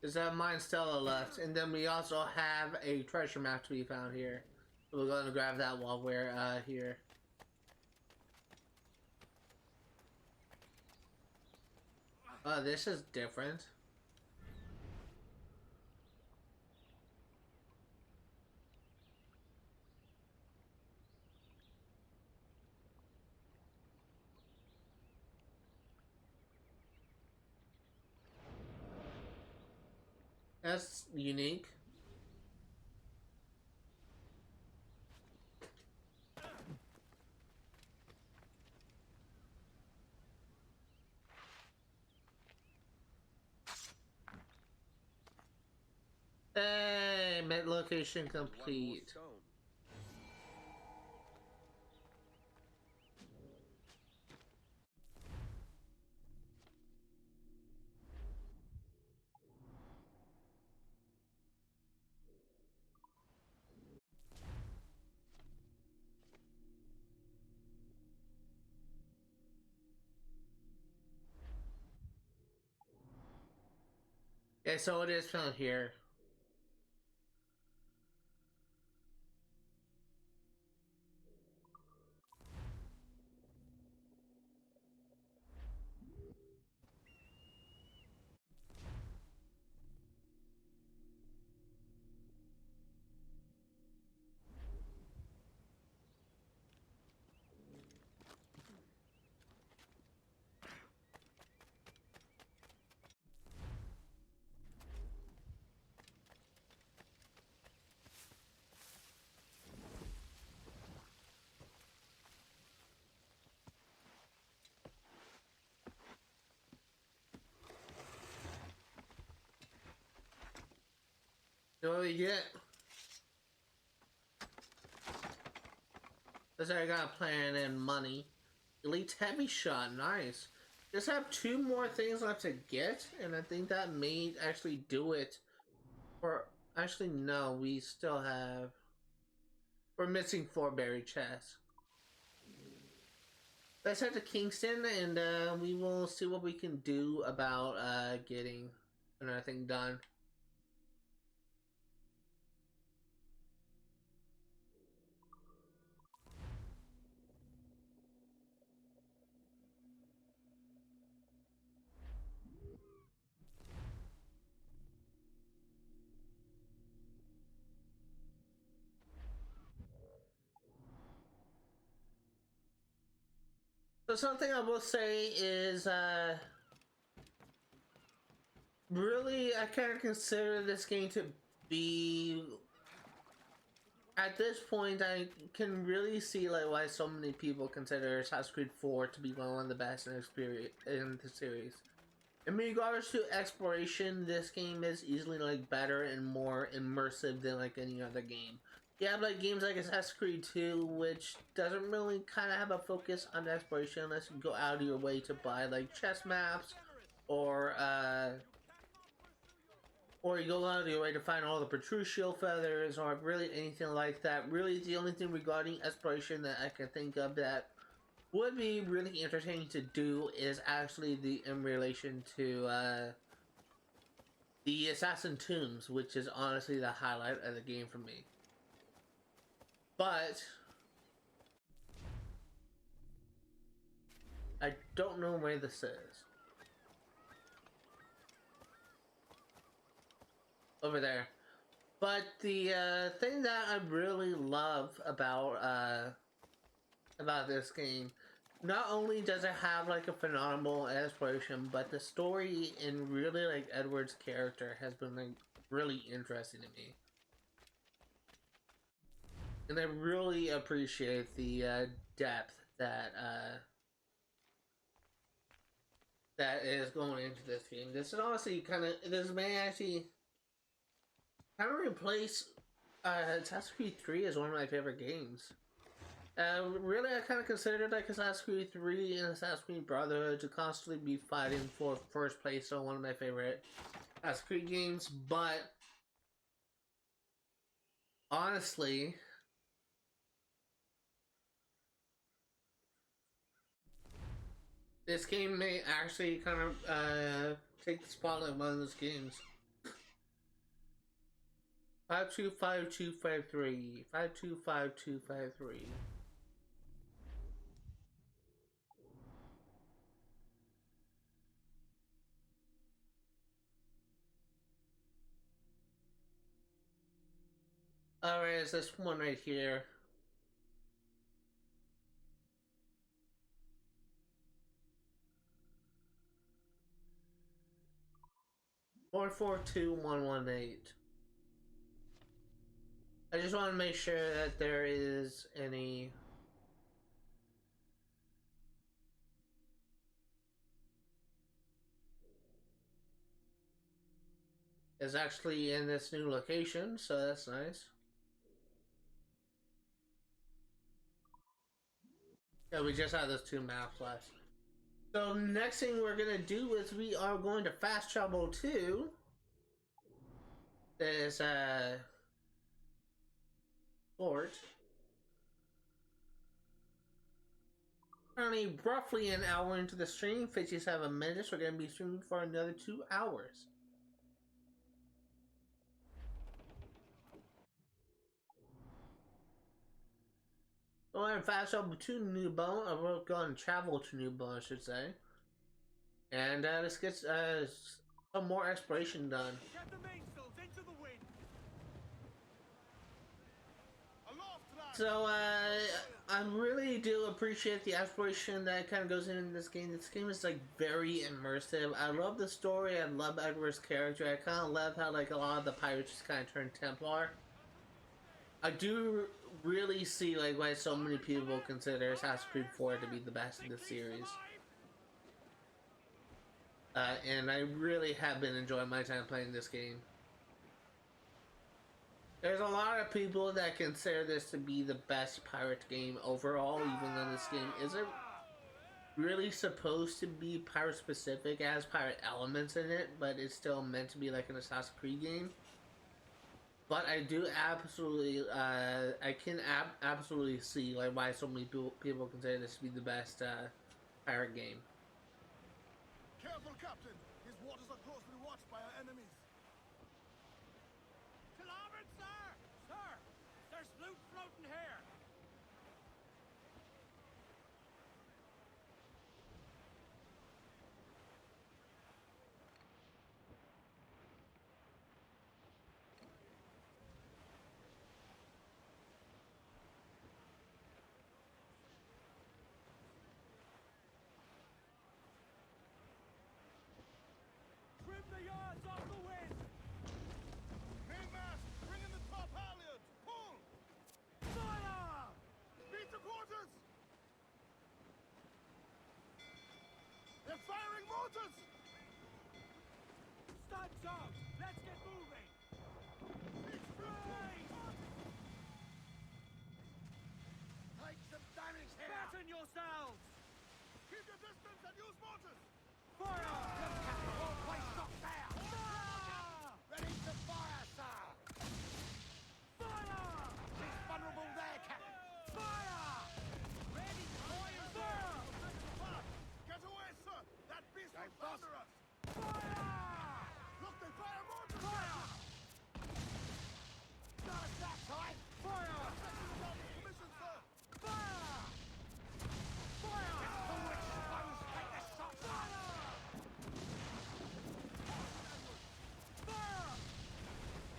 Is that Mayan Stelae left? And then we also have a treasure map to be found here. So we're going to grab that while we're here. This is different. That's unique. Hey, mid location complete. Yeah, so it is found here. So what do we get? Looks like I got a plan and money. Elite heavy shot, nice. Just have two more things left to get, and I think that may actually do it. Or actually, no, we still have. We're missing 4 berry chests. Let's head to Kingston, and we will see what we can do about getting another thing done. So something I will say is, really, I kind of consider this game to be, at this point, I can really see like why so many people consider Assassin's Creed 4 to be one of the best in the series. In regards to exploration, this game is easily like better and more immersive than like any other game. You have like games like Assassin's Creed 2, which doesn't really kind of have a focus on exploration unless you go out of your way to buy like chest maps, or you go out of your way to find all the Petruchio feathers, or really anything like that. Really, the only thing regarding exploration that I can think of that would be really entertaining to do is actually in relation to the Assassin Tombs, which is honestly the highlight of the game for me. But I don't know where this is. Over there. But the thing that I really love about this game, not only does it have like a phenomenal exploration, but the story and really like Edward's character has been like really interesting to me. And I really appreciate the depth that that is going into this game. This is honestly this may actually kind of replace Assassin's Creed 3 as one of my favorite games. Really, I kind of considered like Assassin's Creed 3 and Assassin's Creed Brotherhood to constantly be fighting for first place on one of my favorite Assassin's Creed games, but honestly, this game may actually kind of take the spotlight on one of those games. 525253. 525253. Alright, it's this one right here. Four four two one one eight. I just want to make sure that there is any is actually in this new location, so that's nice. Yeah, we just have those two maps left. So next thing we're gonna do is we are going to fast travel to this fort. Currently roughly an hour into the stream, 57 minutes. We're gonna be streaming for another 2 hours. So we're gonna fast travel to New Bone, or we're gonna travel to New Bone, I should say. And let's get some more exploration done. Get the mainsails into the wind. Aloft, lads. So I really do appreciate the exploration that kind of goes into this game. This game is like very immersive. I love the story. I love Edward's character. I kind of love how like a lot of the pirates just kind of turn Templar. I do really see like why so many people consider Assassin's Creed 4 to be the best in the series. And I really have been enjoying my time playing this game. There's a lot of people that consider this to be the best pirate game overall, even though this game isn't really supposed to be pirate specific. It has pirate elements in it, but it's still meant to be like an Assassin's Creed game. But I do absolutely, I can absolutely see like why so many people consider this to be the best pirate game. Careful, Captain. His waters are closely watched by our enemies. To larboard, sir! Sir! There's loot floating here! Trim the yards off the wind! Mainmast! Bring in the top halyards! Pull! Fire! Beat the quarters! They're firing mortars! Studs out! Let's get moving! Straight! Take some damage here! Batten yourselves! Keep your distance and use mortars! Fire! All place knocked down! Fire! Ready to fire, sir! Fire! He's vulnerable there, Captain! Fire! Ready to fire, sir! Get away, sir! That beast will thunder us! Fire! Look, they fire mortars! Fire! Not at that time! Fire! Commission, sir! Fire! Fire! Forward, suppose, take the shot! Fire! Fire!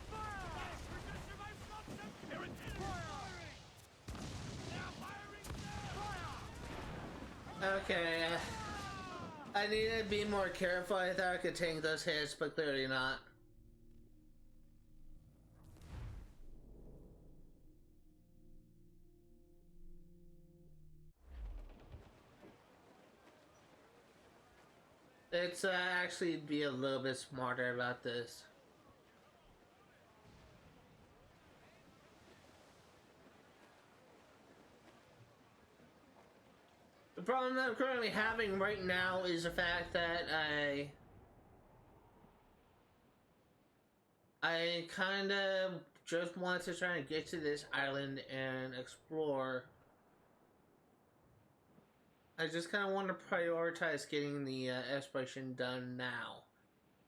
Fire! Resist, stop them! Here it is! Firing! Now firing, sir! Fire! Okay, I need to be more careful. I thought I could tank those hits, but clearly not. Let's actually be a little bit smarter about this. problem that I'm currently having right now is the fact that I kind of just want to try and get to this island and explore. I just kind of want to prioritize getting the exploration done now.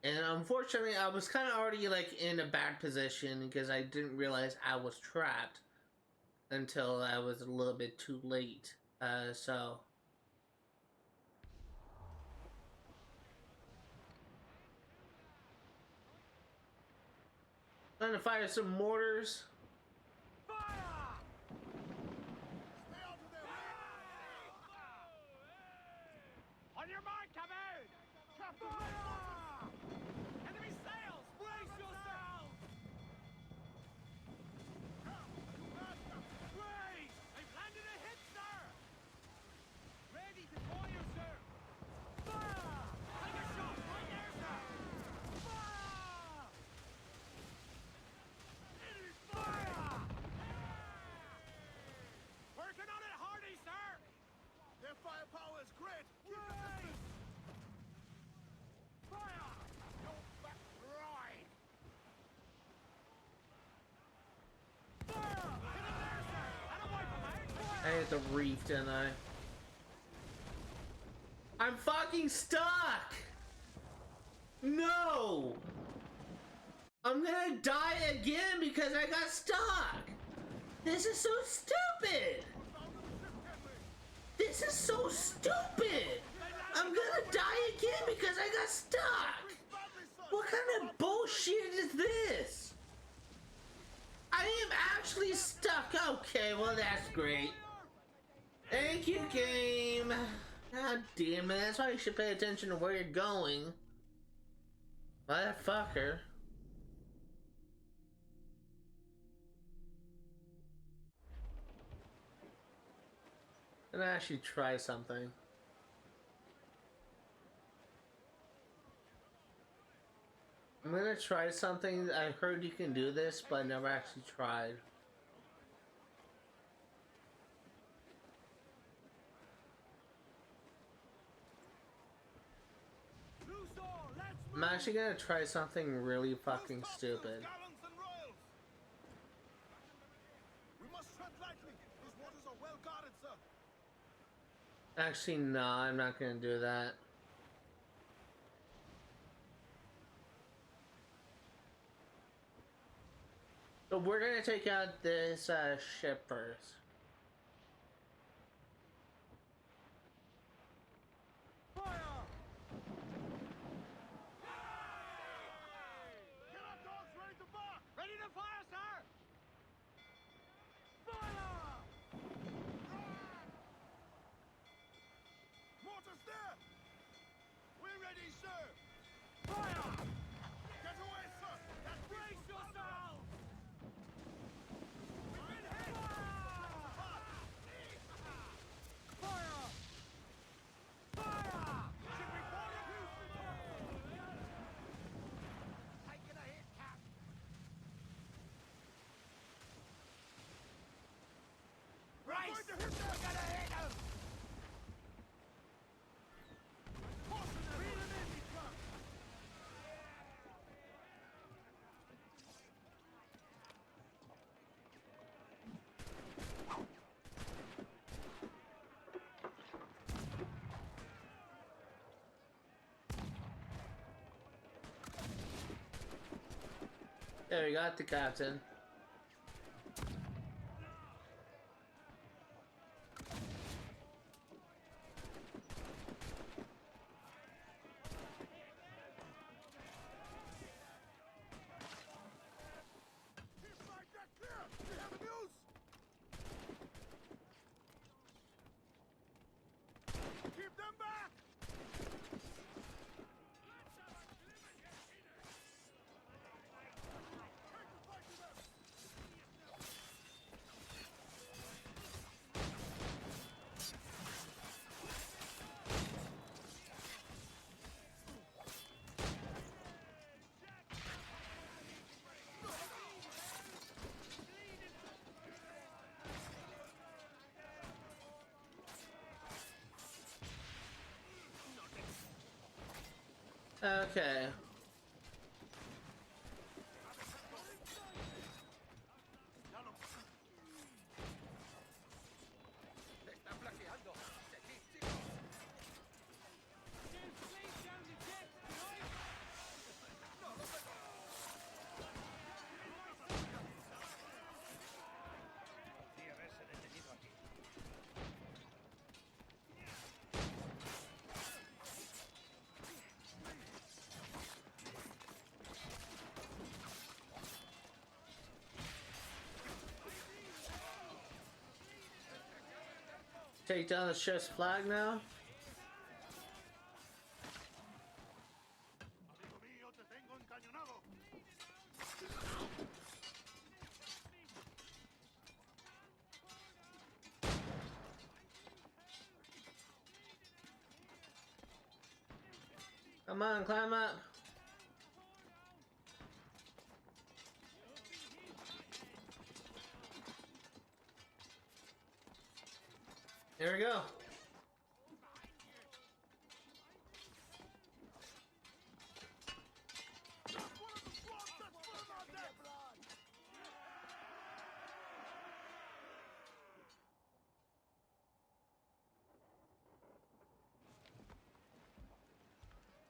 And unfortunately, I was kind of already like in a bad position because I didn't realize I was trapped until I was a little bit too late. So I'm gonna fire some mortars. On your mark, Taverns! Fire! Enemy sails! Brace yourselves! Brace! They've landed a hit, sir! Ready to fire, sir! Fire! Take a shot right there, sir! Fire! Fire! Working on it hardy, sir! Their firepower is great! Keep the distance! Fire! Don't back right! Fire! Hit him there, sir! And away from me! I hit the reef, didn't I? I'm fucking stuck! No! I'm gonna die again because I got stuck! This is so stupid! This is so stupid! I'm gonna die again because I got stuck! What kind of bullshit is this? I am actually stuck! Okay, well that's great. Thank you, game! God damn it, that's why you should pay attention to where you're going. Motherfucker. I'm gonna actually try something. I'm gonna try something. I heard you can do this, but I never actually tried. I'm actually gonna try something really fucking stupid. We must tread lightly. These waters are well guarded, sir. Actually, no, I'm not gonna do that. So we're gonna take out this ship first. Fire! Get our dogs ready to bark! Ready to fire, sir! Fire! Mortars there! We're ready, sir! Fire! Get away, sir! Brace yourselves! We've been hit! Fire! Fire! Should we board up? Taking a hit, Cap! Brace! We're gonna hit him! Reel him in, me truck! There, we got the captain. Keep right that clear! We have news! Keep them back! Take the fight to them! Okay. Take down the ship's flag now. Amigo mío, te tengo encañonado. Come on, climb up. There we go.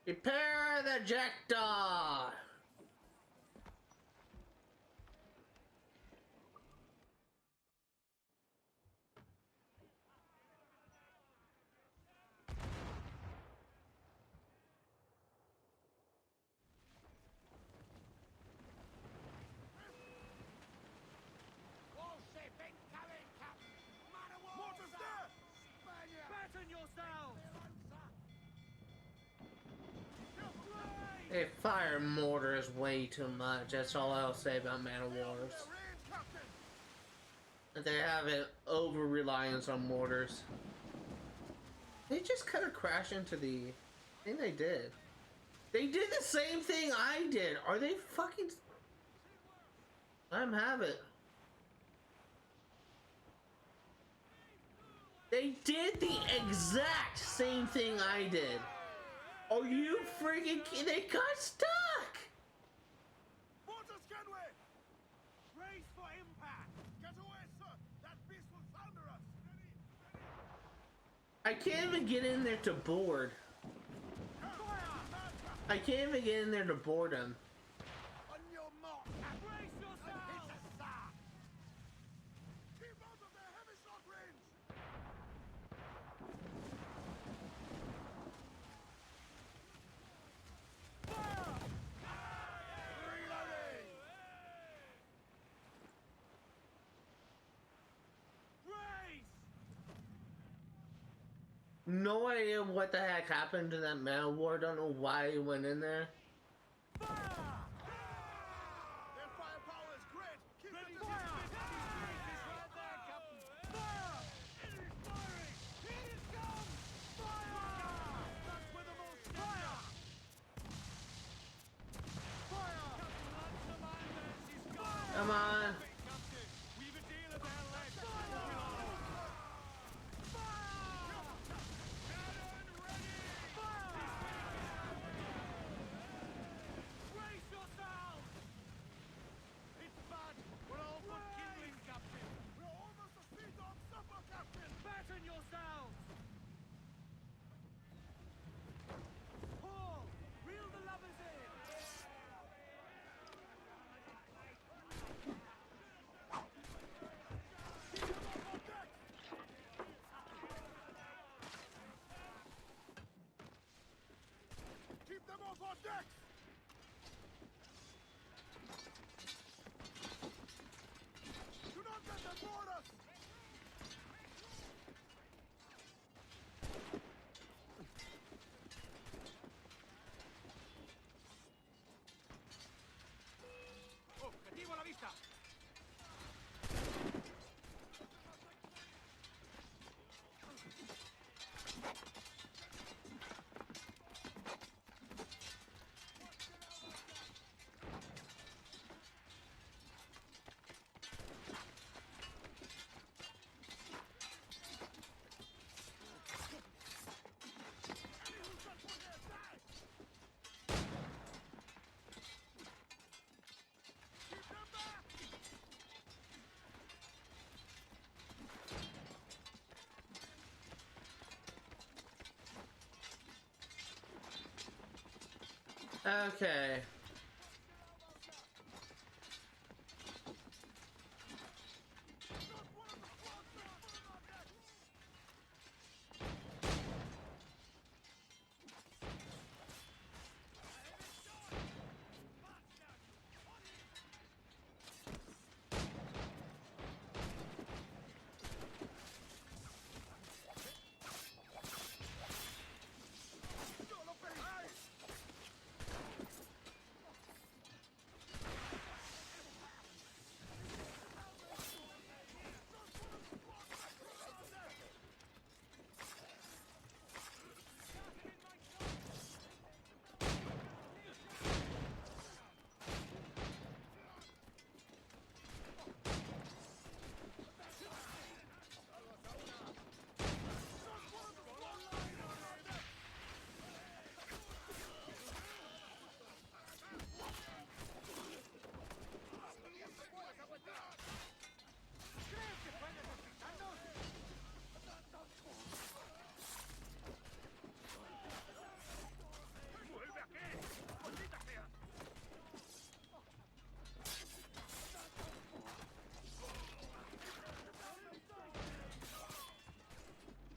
Repair the ejector. A fire mortar is way too much. That's all I'll say about Man of Wars. They have an over reliance on mortars. They just kind of crash into the. I think they did. They did the same thing I did. Are they fucking? Let them have it. They did the exact same thing I did. Are you freaking kidding? They got stuck! Race for impact! Get away, sir! That beast will founder us! I can't even get in there to board. I can't even get in there to board him. On your mark! Brace yourself! Keep out of their heavy shot range! No idea what the heck happened to that Man of War. Don't know why he went in there. Their firepower is great! Keep it to fire! Right there, Captain! Fire! It is firing! Here it comes! Fire! That's where the most fire! Fire! Captain, launch the landers! He's gone! Come on. Captain, we've a deal of their legs! Fire! Keep them off on deck! Do not let them board us! Objetivo a la vista! Okay.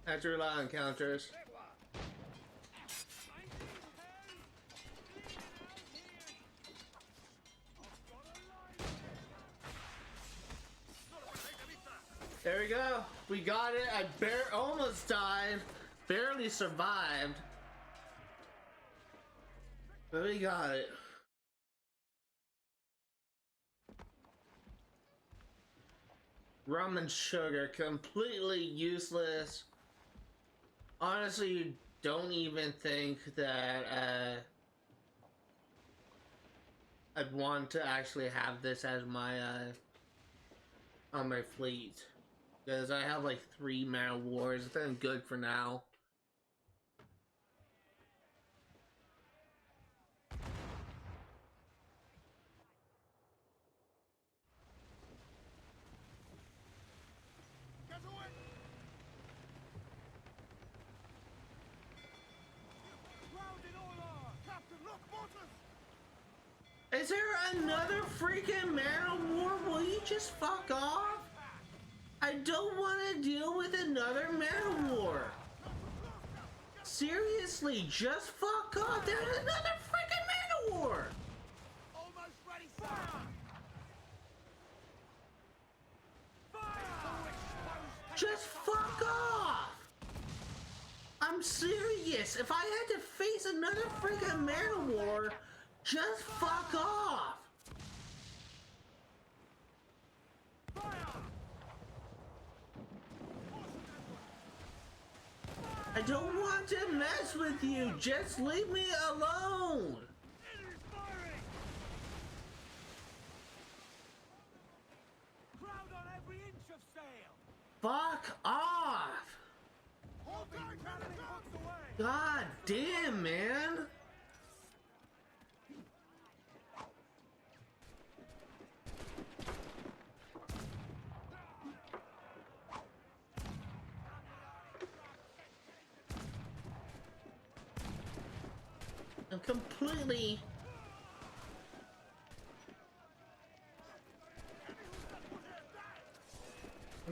Had to rely on counters. There we go. We got it. I almost died. Barely survived. But we got it. Rum and sugar, completely useless. Honestly, you don't even think that I'd want to actually have this as my on my fleet, because I have like 3 Man Wars. It's been good for now. Is there another freaking Man War? Will you just fuck off? I don't want to deal with another Man War. Seriously, just fuck off. There's another freaking Man War. Almost ready, fire! Fire! Just fuck off. I'm serious. If I had to face another freaking Man War, just fuck off! I don't want to mess with you. Just leave me alone. Crowd on every inch of sail. Fuck off! God damn, man. I'm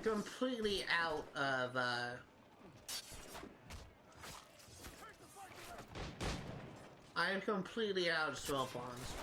completely out of I am completely out of swell ponds.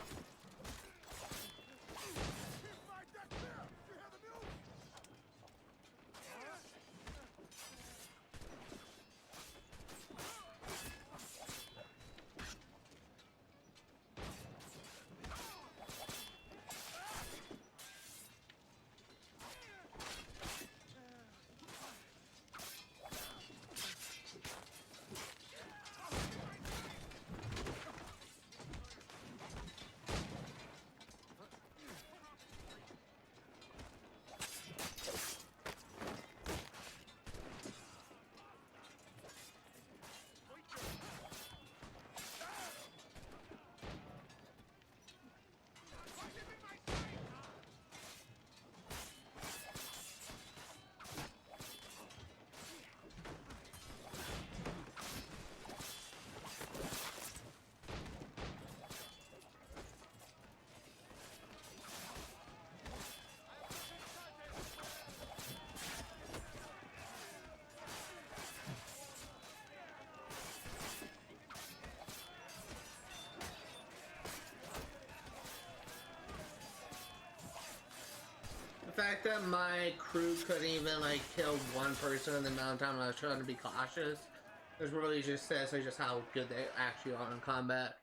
fact that my crew couldn't even like kill one person in the amount of time I was trying to be cautious is really just says like just how good they actually are in combat.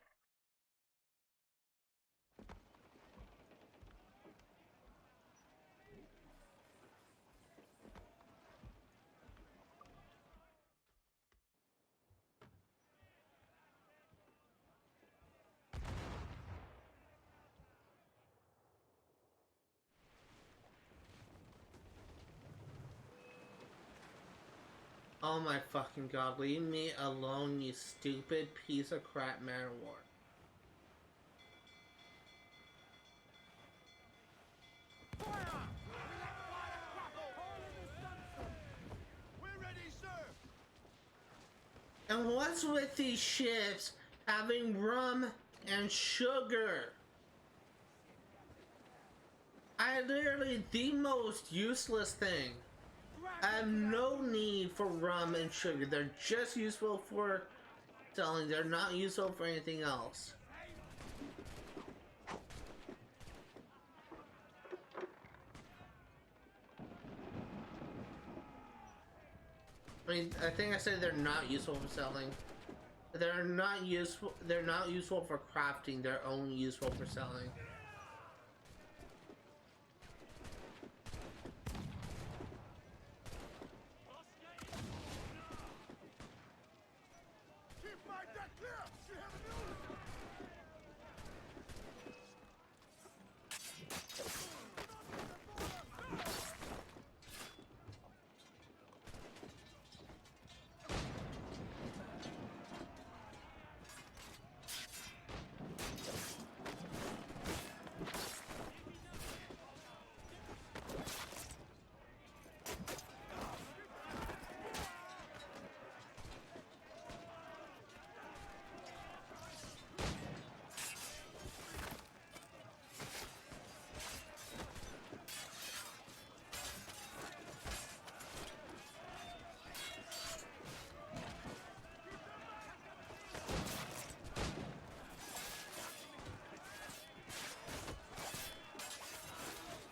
Oh my fucking god, leave me alone, you stupid piece of crap man of war. Fire! We let fire crackle! All in the sun! We're ready, sir! And what's with these ships having rum and sugar? I literally the most useless thing. I have no need for rum and sugar. They're just useful for selling. They're not useful for anything else. I mean, I think I said they're not useful for selling. They're not useful. They're not useful for crafting. They're only useful for selling. Keep my deck clear! She have a news!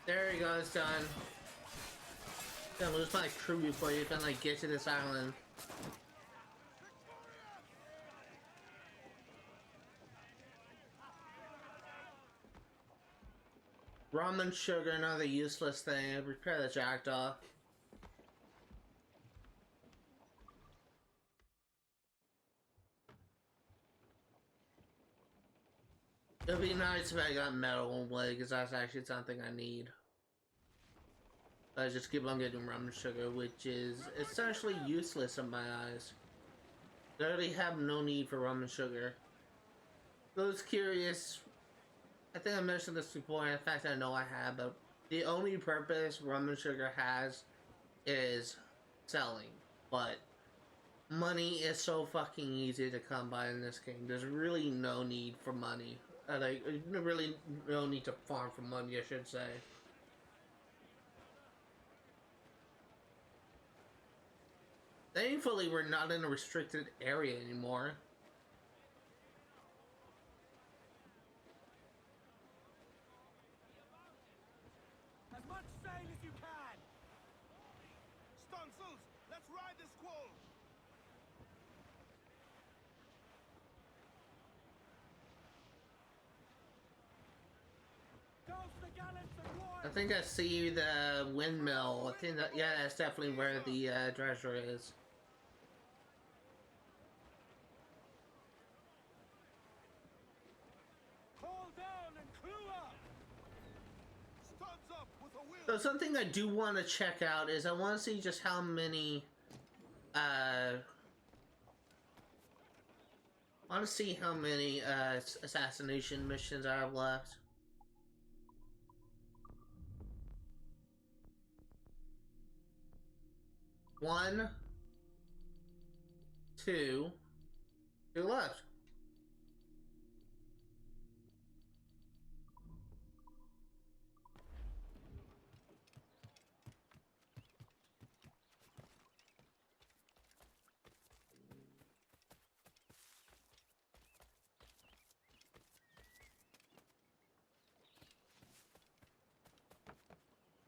There you go, it's done. Gonna lose my crew before you can like get to this island. Rum and sugar, another useless thing. Repair the jackdaw. It'd be nice if I got metal and wood, because that's actually something I need. I just keep on getting rum and sugar, which is essentially useless in my eyes. I already have no need for rum and sugar. Those curious, I think I mentioned this before, in fact I know I have, but the only purpose rum and sugar has is selling. But money is so fucking easy to come by in this game. There's really no need for money. Like, really no need to farm for money, I should say. Thankfully, we're not in a restricted area anymore. As much sail as you can! Stonsels, let's ride this squall! Go for the gallants and war! I think I see the windmill. I think that, yeah, that's definitely where the treasure is. Call down and crew up! Studs up with a will! So something I do want to check out is I want to see just how many, I want to see how many assassination missions I have left. One, two left.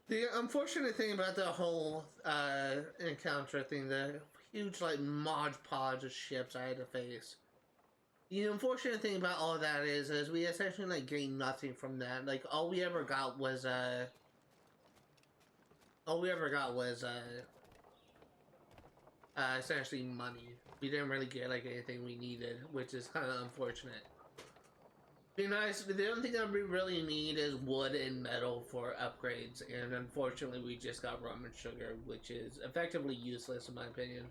The unfortunate thing about the whole encounter thing, the huge like Mod Podge of ships I had to face. The unfortunate thing about all of that is we essentially like gained nothing from that. Like all we ever got was essentially money. We didn't really get like anything we needed, which is kind of unfortunate. Be nice. The only thing that we really need is wood and metal for upgrades, and unfortunately, we just got rum and sugar, which is effectively useless in my opinion.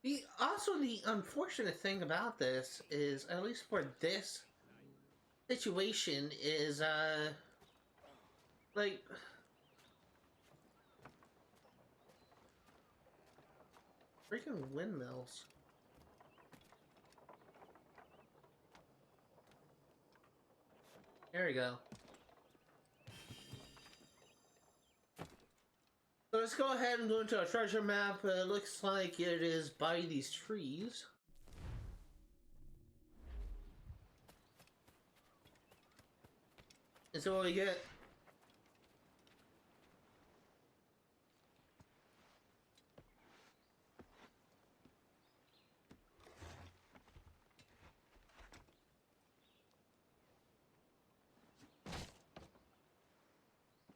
The unfortunate thing about this is, at least for this situation, is like. Freaking windmills. There we go. So let's go ahead and go into our treasure map. It looks like it is by these trees. And so what we get.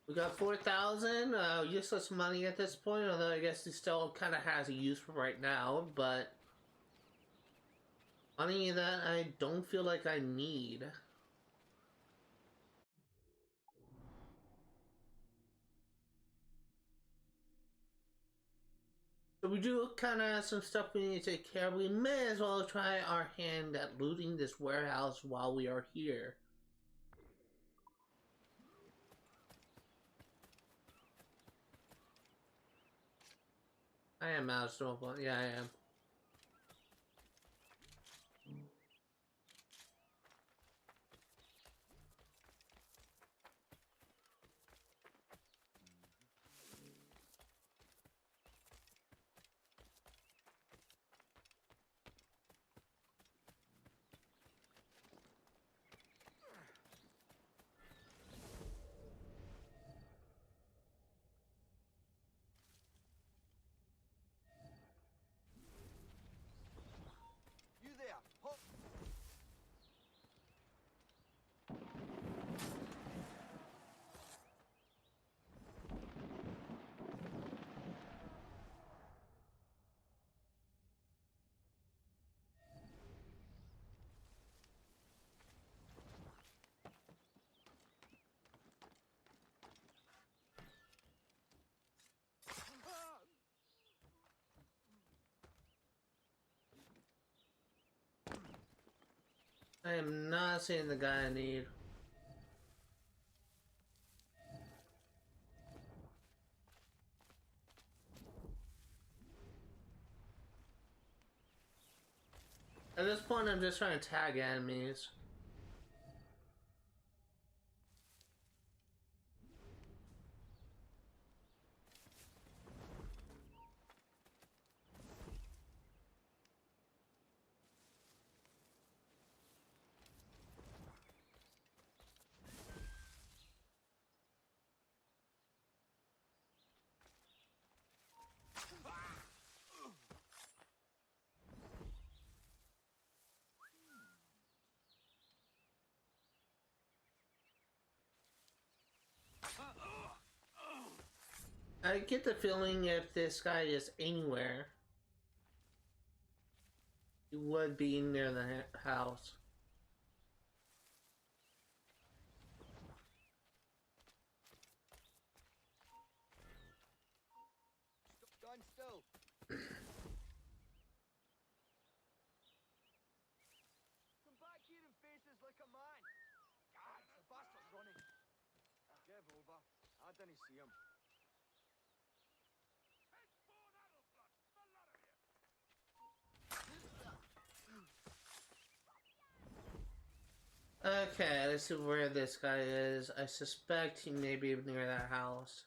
We got 4,000 useless money at this point, although I guess he still kind of has a use for right now, but money that I don't feel like I need. So we do kind of have some stuff we need to take care of. We may as well try our hand at looting this warehouse while we are here. I am out of smoke. Yeah, I am. You there? Hold. I am not seeing the guy I need. At this point, I'm just trying to tag enemies. I get the feeling if this guy is anywhere, he would be near the house. Stand still. Come back here and face us like a man. God, the bastard's running. Give over. I didn't see him. Okay, let's see where this guy is. I suspect he may be near that house.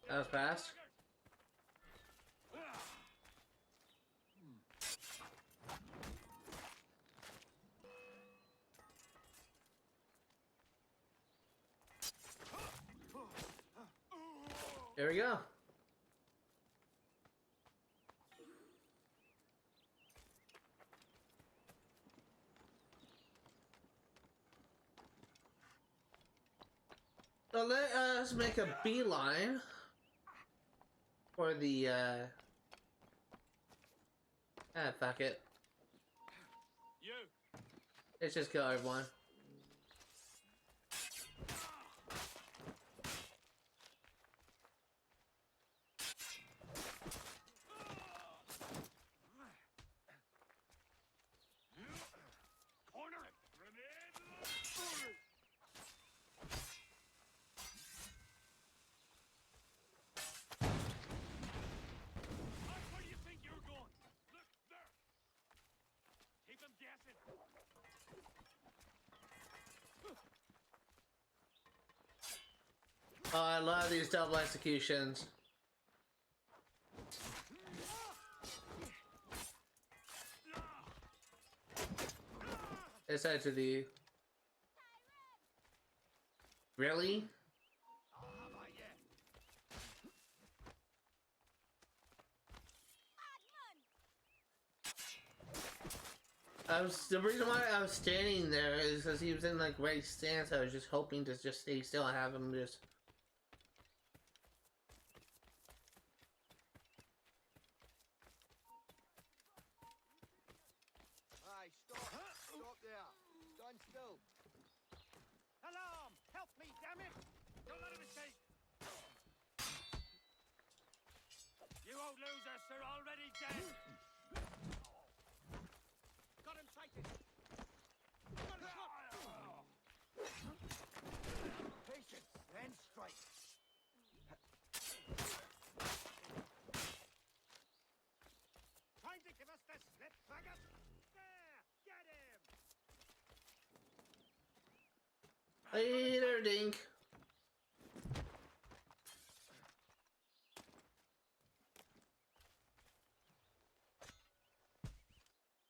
That was fast. Here we go. So let us make a beeline for the fuck it. You. Let's just kill everyone. Corner him. Where do you think you're going? Look there. Keep him guessing. Oh, I love these double executions. It's actually really. The reason why I was standing there is because he was in like right stance. I was just hoping to just stay still and have him just. Hey, stop! Stop there! Stand still! Alarm! Help me, damn it! Don't let him escape! You old losers are already dead! Got him sighted! Got him shot! Patience, then strike! Trying to give us the slip, faggot! There! Get him! Later, Dink.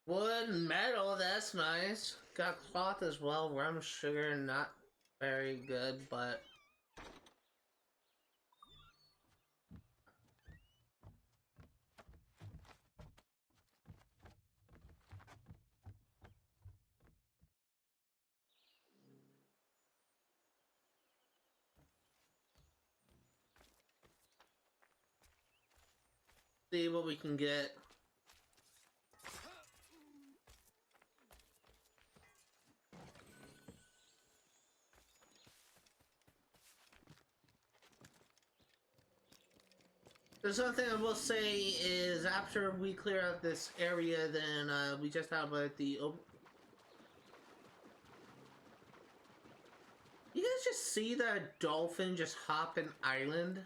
Wood and metal, that's nice. Got cloth as well. Rum, sugar, not very good, but. See what we can get. There's something I will say is after we clear out this area, then we just have the. You guys just see that dolphin just hop an island?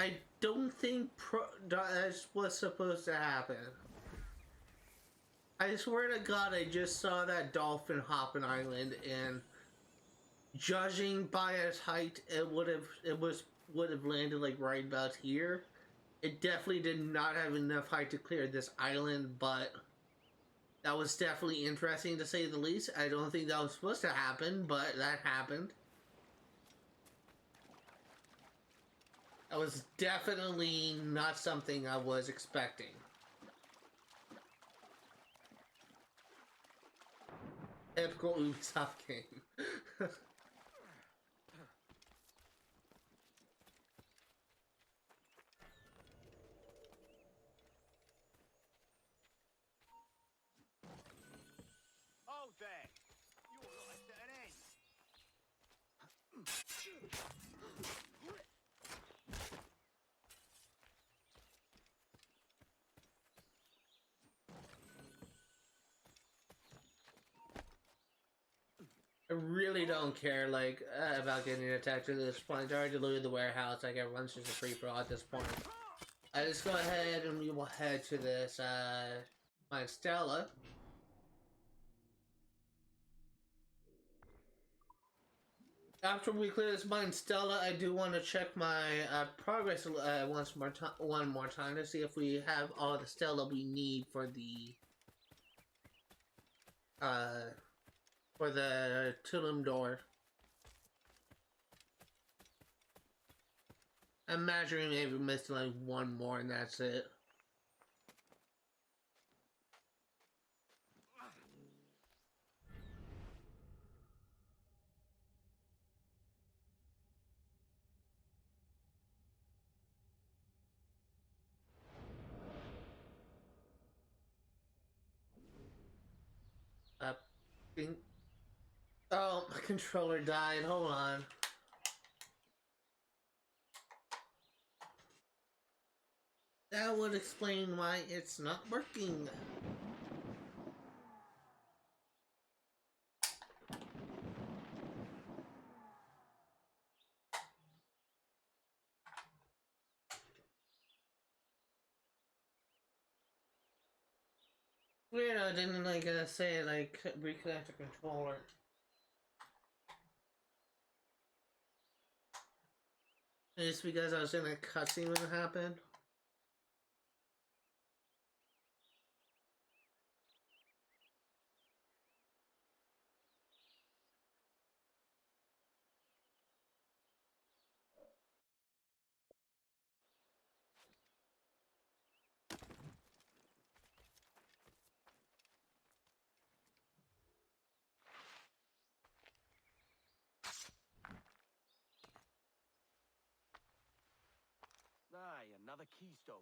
I don't think that's what's supposed to happen. I swear to God, I just saw that dolphin hop an island, and judging by its height, it would have landed like right about here. It definitely did not have enough height to clear this island, but that was definitely interesting to say the least. I don't think that was supposed to happen, but that happened. That was definitely not something I was expecting. Typical Ubisoft game. Oh, there! You're right at an end! I really don't care, like, about getting attacked at this point. I already looted the warehouse, like, everyone's just a free-for-all at this point. I just go ahead and we will head to this, Mayan Stelae. After we clear this Mayan Stelae, I do want to check my progress one more time to see if we have all the Stella we need uh, for the Tulum door. I'm imagining maybe missing like one more and that's it. Uh, oh, my controller died. Hold on. That would explain why it's not working. Weird, I didn't say like reconnect the controller. Just because I was in a cutscene when it happened. Aye, another keystone.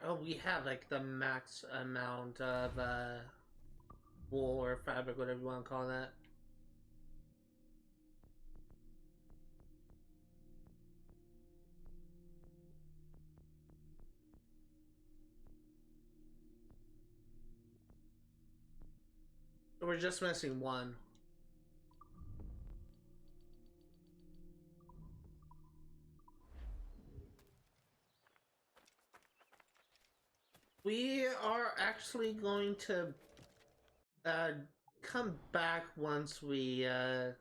Oh, we have like the max amount of wool or fabric, whatever you want to call that. So we're just missing one. We are actually going to come back once we're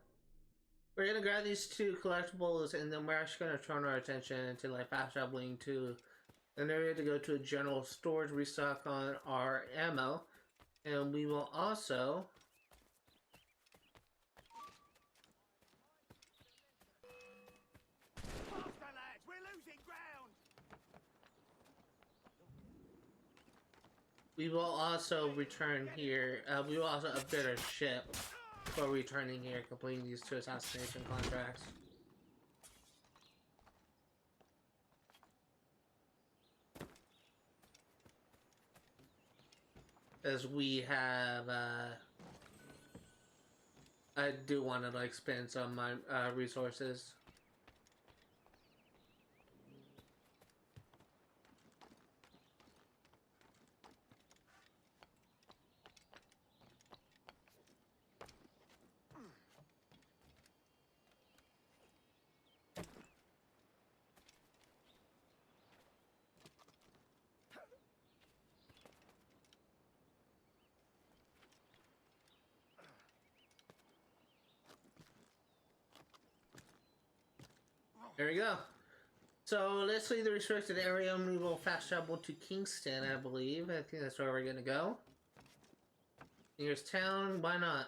gonna grab these two collectibles and then we're actually gonna turn our attention to like fast traveling to an area to go to a general store to restock on our ammo, and we will also Faster, lads! We're losing ground! return here. We will also upgrade our ship before returning here, completing these two assassination contracts. As we have, I do want to like spend some of my resources. There we go. So let's leave the restricted area and we will fast travel to Kingston, I believe. I think that's where we're gonna go. Here's town, why not?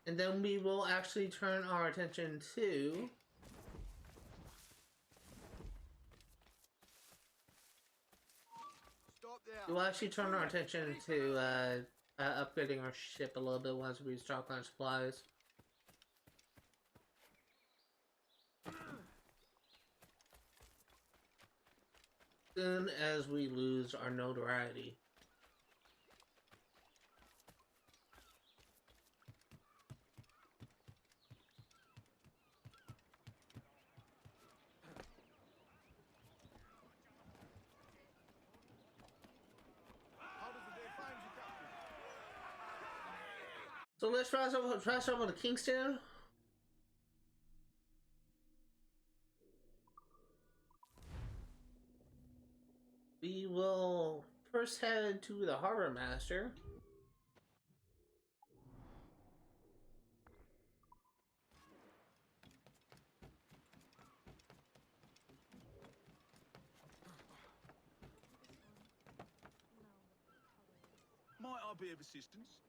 And then we will actually turn our attention to Stop there. we'll actually turn our attention to upgrading our ship a little bit once we stock on supplies. Soon as we lose our notoriety. How does the day find you, Captain? So let's fast over to Kingston. We will first head to the Harbor Master. I'll be of assistance.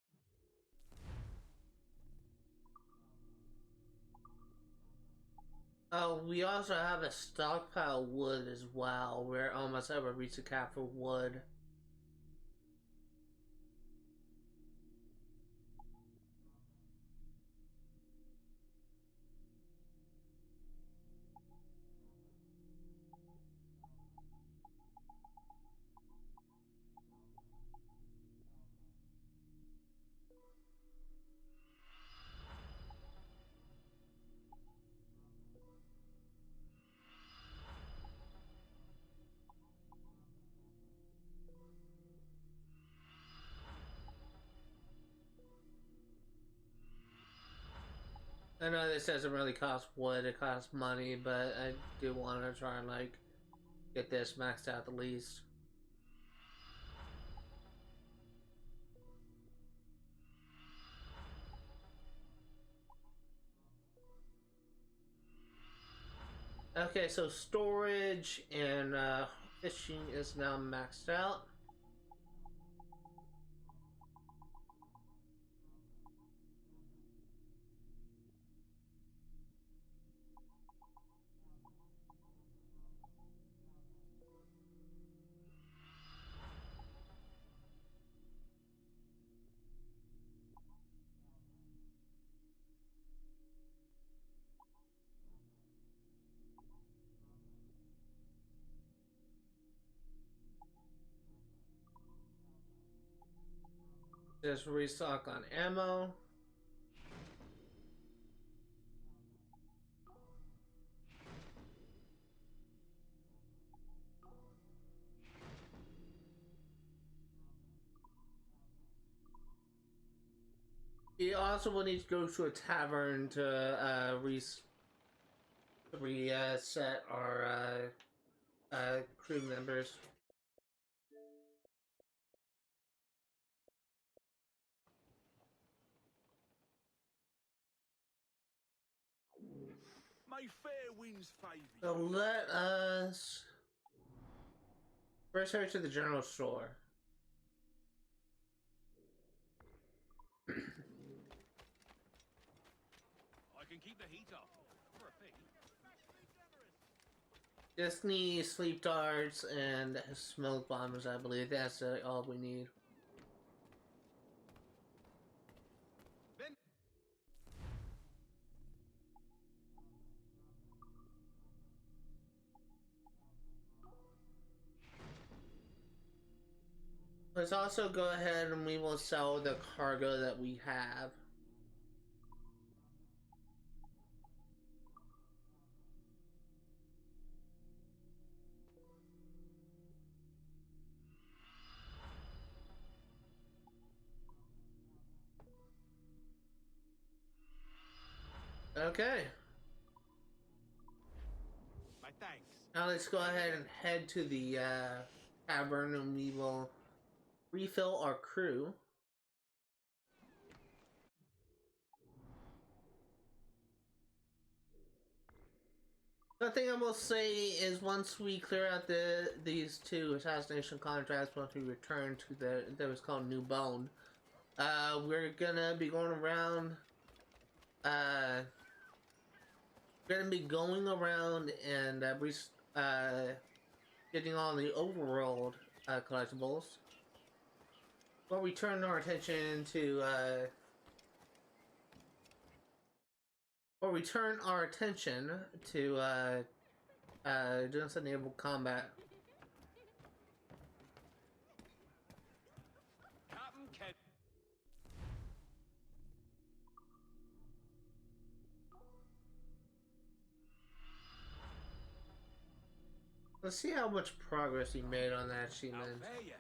Oh, we also have a stockpile of wood as well. We're almost ever reach a cap for wood. I know this doesn't really cost wood, it costs money, but I do want to try and like get this maxed out at least. Okay, so storage and fishing is now maxed out. Just restock on ammo. We also will need to go to a tavern to reset our crew members. May fair winds favour So you. let us first head to the general store. I can keep the heat up for a fee. Just need sleep darts and smoke bombs, I believe. That's all we need. Let's also go ahead and we will sell the cargo that we have. Okay. My thanks. Now let's go ahead and head to the tavern and we will refill our crew. The thing I will say is once we clear out these two assassination contracts, once we return to that was called New Bone, we're gonna be going around. We're gonna be going around and getting all the overworld collectibles. We'll return our attention to doing some naval combat. Captain Ked. Let's see how much progress you made on that achievement. How fare ya?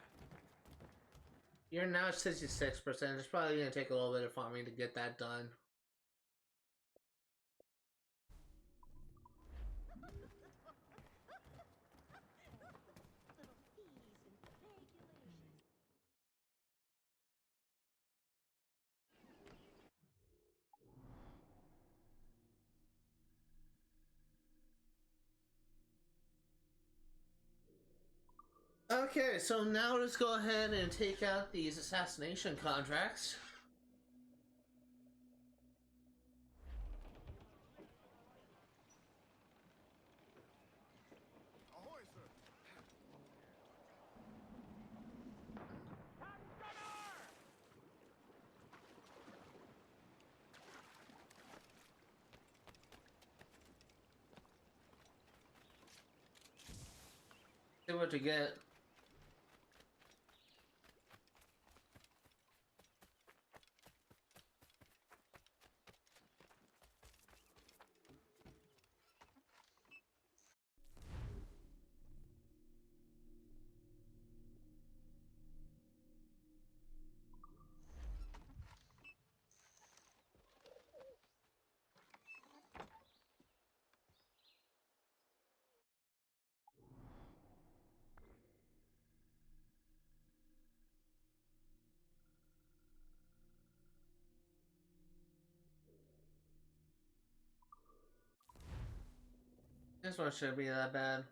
You're now 66%. It's probably gonna take a little bit of farming to get that done. Okay, so now let's go ahead and take out these assassination contracts. Ahoy, sir. See what you get. This one shouldn't be that bad.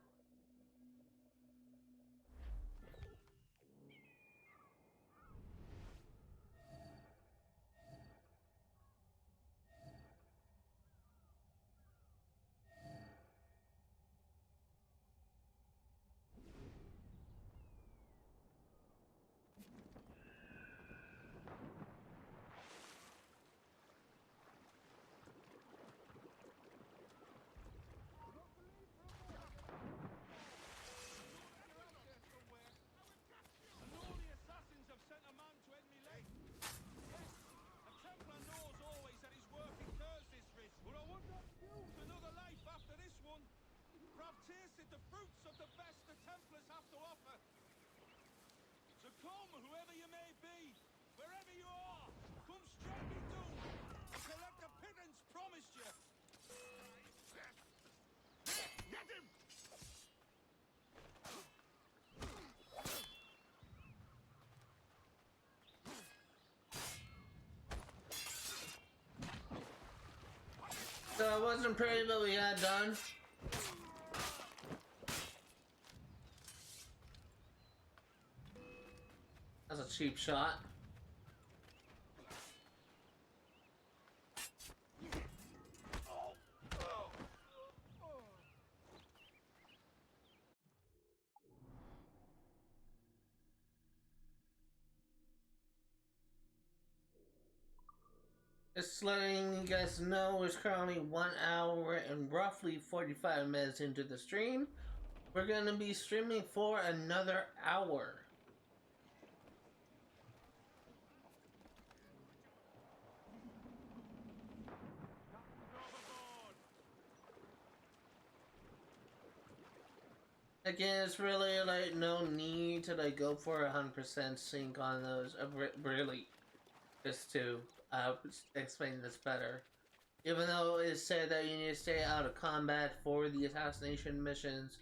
Tasted the fruits of the best the Templars have to offer. So come, whoever you may be, wherever you are, come striking down and collect the pittance promised you. Get him! So it wasn't pretty, but we got done. That's a cheap shot. Just letting you guys know, it's currently 1 hour and roughly 45 minutes into the stream. We're going to be streaming for another hour. Again, it's really like no need to like go for 100% sync on those. Really, just to explain this better. Even though it said that you need to stay out of combat for the assassination missions,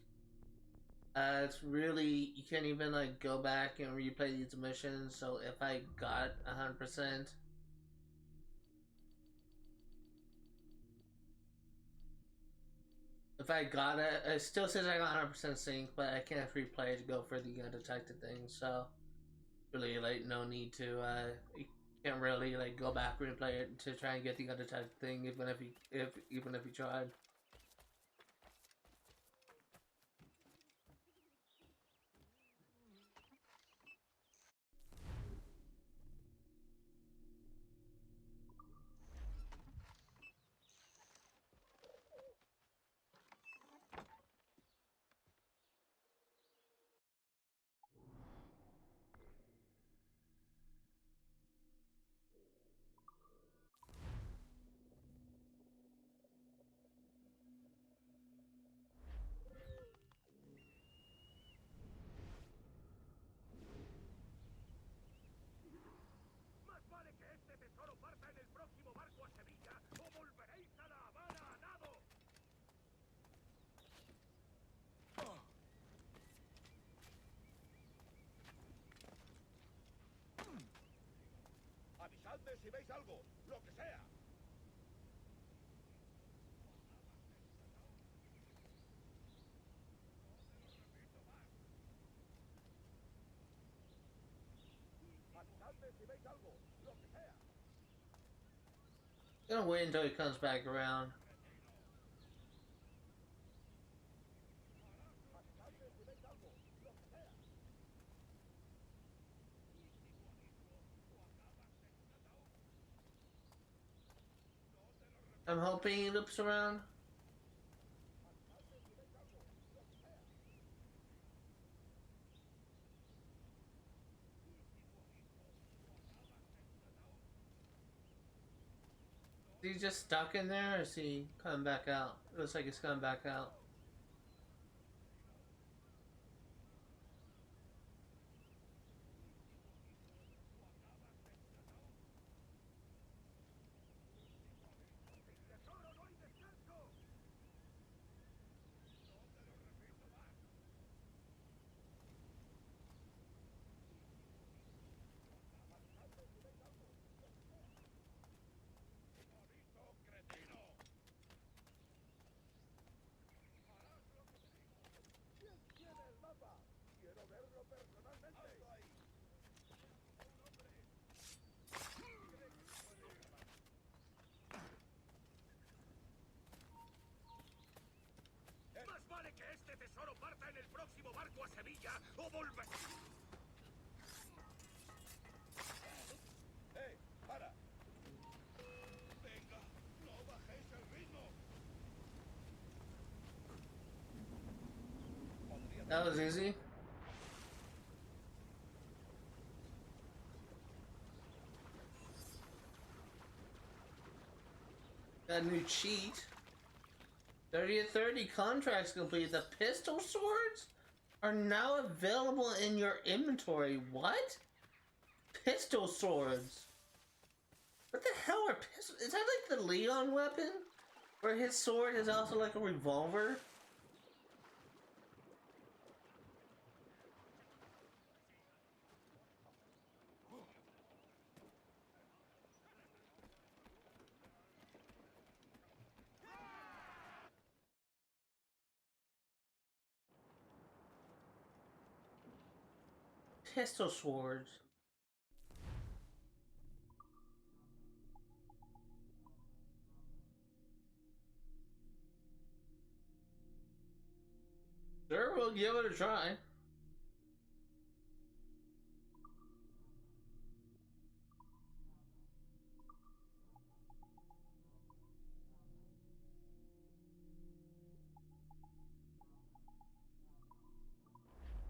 it's really, you can't even like go back and replay these missions. So if I got 100%, if I got it, it still says I got 100% sync, but I can't replay to go for the undetected thing. So really, like, no need to. You can't really like go back and replay it to try and get the undetected thing, even if you tried. Más vale que este tesoro parta en el próximo barco a Sevilla o volveréis a La Habana a nado. Avisadme si veis algo, lo que sea. Gonna wait until he comes back around. I'm hoping he loops around. Is he just stuck in there, or is he coming back out? It looks like he's coming back out. Más vale que este tesoro parta en el próximo barco a Sevilla o volver. ¡Hey! ¡Para! Venga, no bajéis el ritmo. That was easy. Got a new cheat. 30 of 30 contracts complete. The pistol swords are now available in your inventory. What? Pistol swords? What the hell are pistols? Is that like the Leon weapon? Where his sword is also like a revolver? Pistol swords. Sure, we'll give it a try.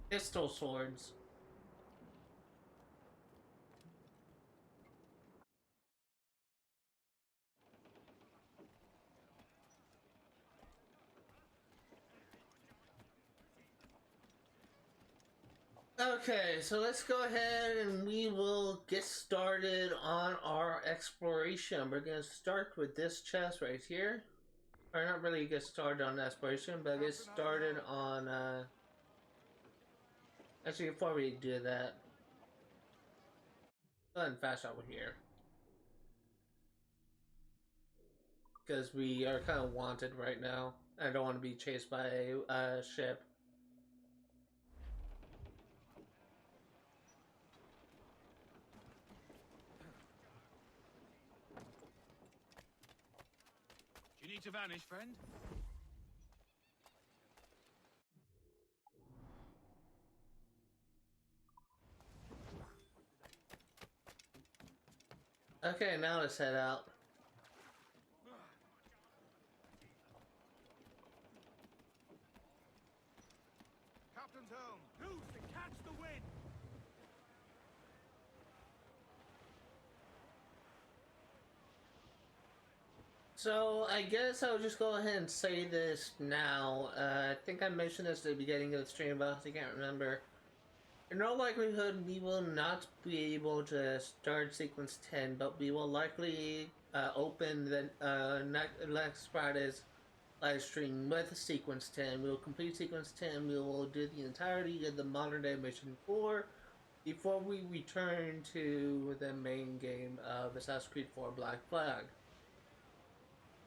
Pistol swords. Okay, so let's go ahead and we will get started on our exploration. We're going to start with this chest right here. Or not really get started on exploration, but get started on, actually, before we do that, go ahead and fast over here. Because we are kind of wanted right now. I don't want to be chased by a ship. You need to vanish, friend? Okay, now let's head out. Captain's helm, loose and catch the wind! So, I guess I'll just go ahead and say this now. I think I mentioned this at the beginning of the stream, but I can't remember. In all likelihood, we will not be able to start Sequence 10, but we will likely open the next Friday's live stream with Sequence 10. We will complete Sequence 10, we will do the entirety of the Modern Day Mission 4 before we return to the main game of Assassin's Creed 4 Black Flag.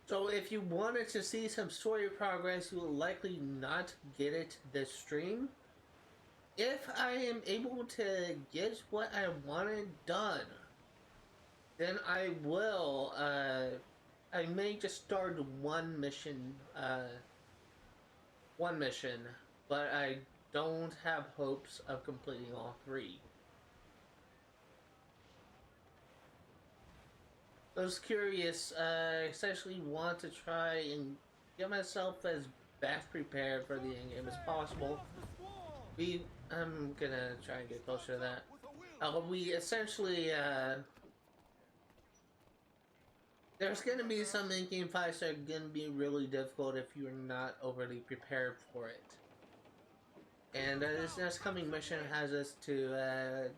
So if you wanted to see some story progress, you will likely not get it this stream. if I am able to get what I wanted done, then I will, I may just start one mission, but I don't have hopes of completing all three. I was curious, I essentially want to try and get myself as best prepared for the end game as possible. I'm gonna try and get closer to that. We essentially, there's gonna be some in-game fights that are gonna be really difficult if you're not overly prepared for it. And this next coming mission has us to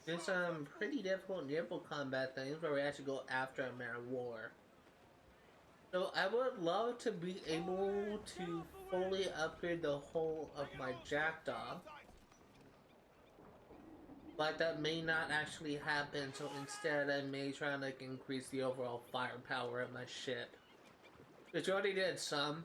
do some pretty difficult naval combat things where we actually go after a man of war. So I would love to be able to fully upgrade the whole of my jackdaw, but that may not actually happen, so instead I may try and like increase the overall firepower of my ship, which already did some.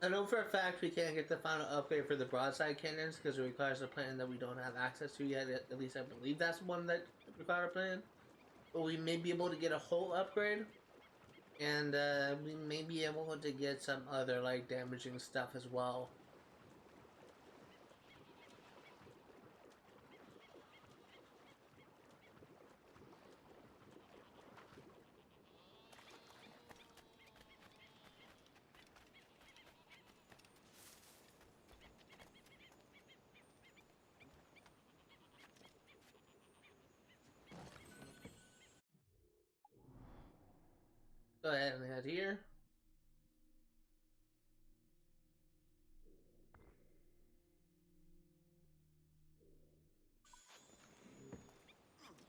I know for a fact we can't get the final upgrade for the broadside cannons because it requires a plan that we don't have access to yet. At least I believe that's one that requires a plan. But we may be able to get a whole upgrade, and we may be able to get some other like damaging stuff as well. Go ahead and head here.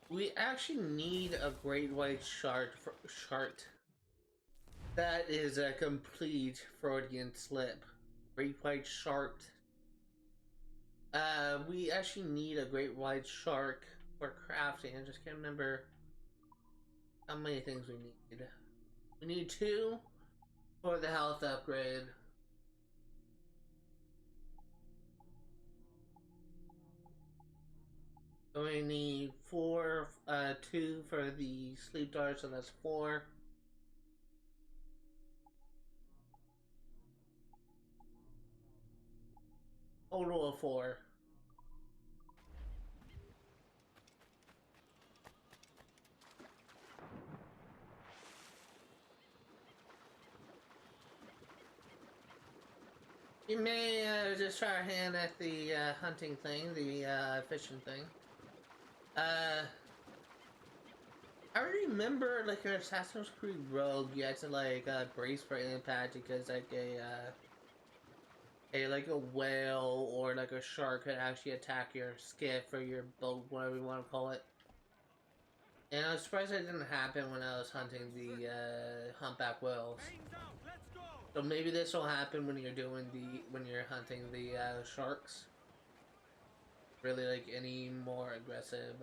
We actually need a great white shark. That is a complete Freudian slip. Great white shark. We actually need a great white shark for crafting. I just can't remember how many things we need. We need 2 for the health upgrade. We need 4, 2 for the sleep dart, so that's 4. Total of 4. You may just try our hand at the hunting thing, the fishing thing. I remember like in Assassin's Creed Rogue, you had to like brace for impact because like a whale or like a shark could actually attack your skiff or your boat, whatever you want to call it. And I was surprised that didn't happen when I was hunting the humpback whales. So maybe this will happen when you're hunting the sharks. Really like any more aggressive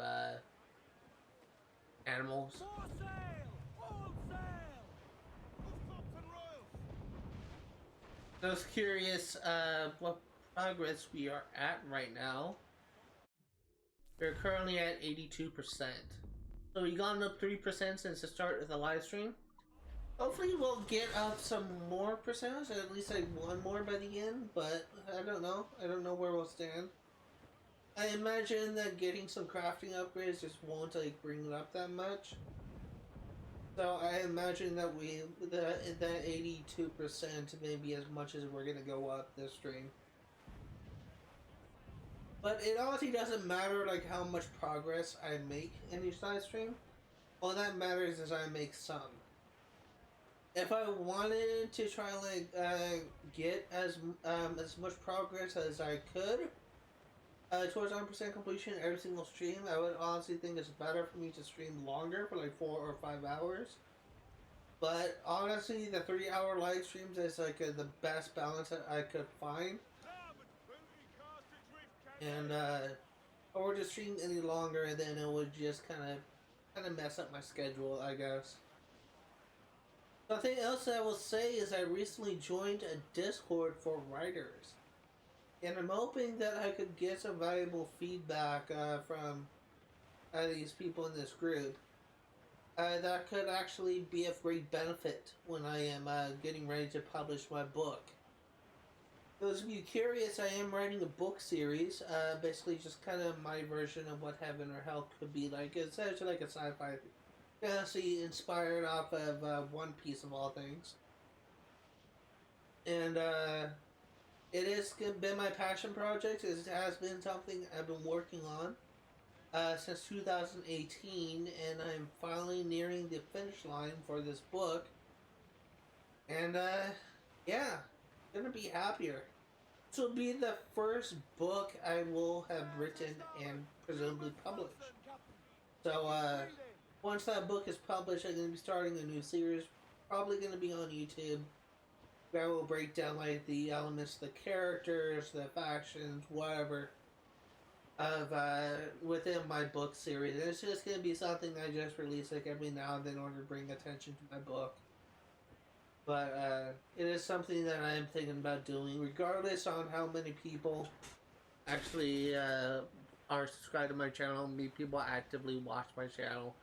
animals. I was curious what progress we are at right now. We're currently at 82%. So we've gone up 3% since the start of the live stream. Hopefully we'll get up some more percentage, at least like 1 more by the end, but I don't know. I don't know where we'll stand. I imagine that getting some crafting upgrades just won't like bring it up that much. So I imagine that that 82% may be as much as we're gonna go up this stream. But it honestly doesn't matter like how much progress I make in each live stream. All that matters is I make some. If I wanted to try like get as much progress as I could towards 100% completion every single stream, I would honestly think it's better for me to stream longer for like 4 or 5 hours. But honestly, the 3-hour live streams is like the best balance that I could find. And if I were to stream any longer, then it would just kind of mess up my schedule, I guess. Something else that I will say is I recently joined a Discord for writers. And I'm hoping that I could get some valuable feedback from these people in this group. That could actually be of great benefit when I am getting ready to publish my book. Those of you curious, I am writing a book series, basically just kind of my version of what Heaven or Hell could be like. It's actually like a sci-fi fantasy inspired off of One Piece of all things. And it has been my passion project. It has been something I've been working on since 2018, and I'm finally nearing the finish line for this book. And yeah, gonna be happier. This will be the first book I will have written and presumably published. So once that book is published, I'm gonna be starting a new series, probably gonna be on YouTube. I will break down like the elements, the characters, the factions, whatever of within my book series. And it's just gonna be something I just release like every now and then in order to bring attention to my book. But it is something that I am thinking about doing, regardless on how many people actually are subscribed to my channel, how many people actively watch my channel.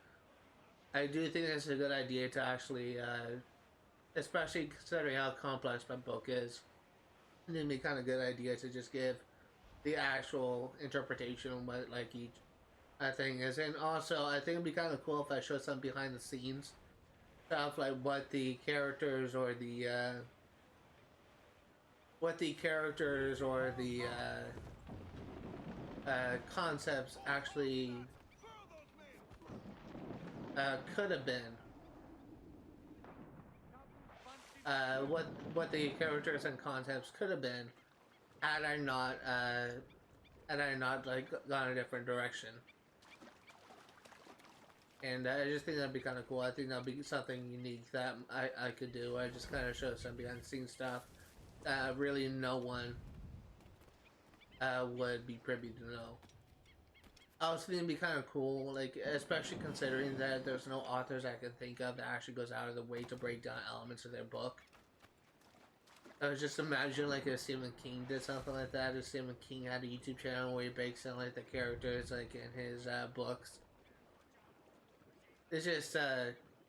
I do think it's a good idea to actually, especially considering how complex my book is, it'd be kind of good idea to just give the actual interpretation of what like each thing is. And also, I think it'd be kind of cool if I showed some behind the scenes stuff, like what the characters or the concepts actually could have been. What the characters and concepts could have been had I not like gone a different direction. And I just think that'd be kind of cool. I think that'd be something unique that I could do. I just kind of show some behind the scenes stuff that really no one would be privy to know. I also think it'd be kind of cool, like, especially considering that there's no authors I can think of that actually goes out of the way to break down elements of their book. I was just imagine like if Stephen King did something like that, if Stephen King had a YouTube channel where he breaks down like the characters like in his books. It's just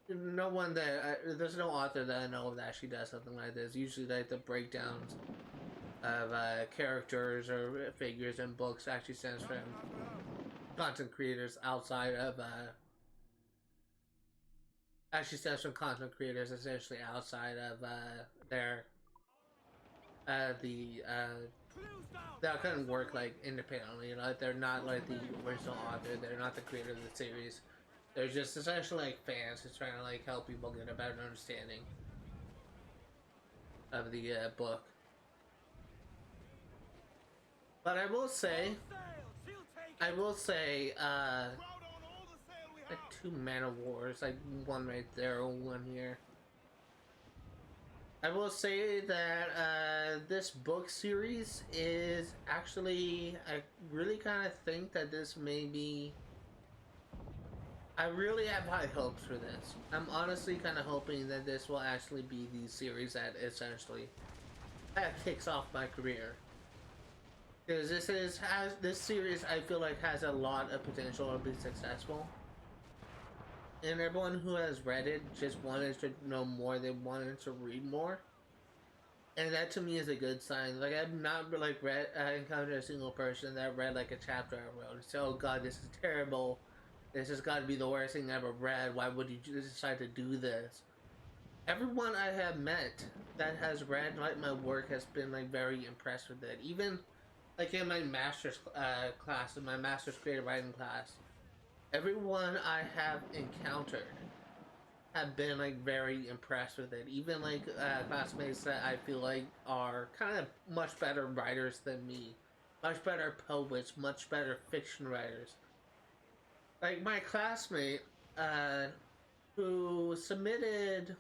no one that there's no author that I know of that actually does something like this. Usually like the breakdowns of characters or figures in books actually stems from content creators outside of essentially outside of their that couldn't work like independently, you know, they're not like the original author, they're not the creator of the series. They're just essentially like fans who's trying to like help people get a better understanding of the book. But I will say, like 2 Man of Wars, like one right there, one here. I will say that this book series is actually, I really kind of think that this may be, I really have high hopes for this. I'm honestly kind of hoping that this will actually be the series that essentially kicks off my career. Because this series I feel like has a lot of potential to be successful. And everyone who has read it just wanted to know more, they wanted to read more. And that to me is a good sign. Like I've not like encountered a single person that read like a chapter I wrote and said, oh god, this is terrible. This has got to be the worst thing I ever read. Why would you decide to do this? Everyone I have met that has read like my work has been like very impressed with it. Even like in my master's class, in my master's creative writing class, everyone I have encountered have been like very impressed with it. Even like classmates that I feel like are kind of much better writers than me, much better poets, much better fiction writers. Like my classmate who submitted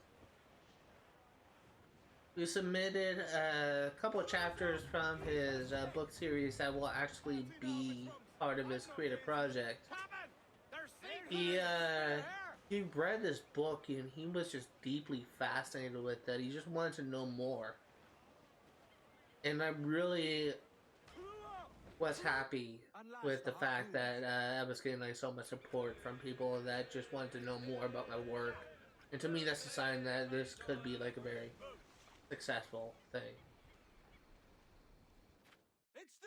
a couple chapters from his book series that will actually be part of his creative project. He read this book and he was just deeply fascinated with it. He just wanted to know more. And I really was happy with the fact that I was getting like so much support from people that just wanted to know more about my work, and to me that's a sign that this could be like a very successful thing. It's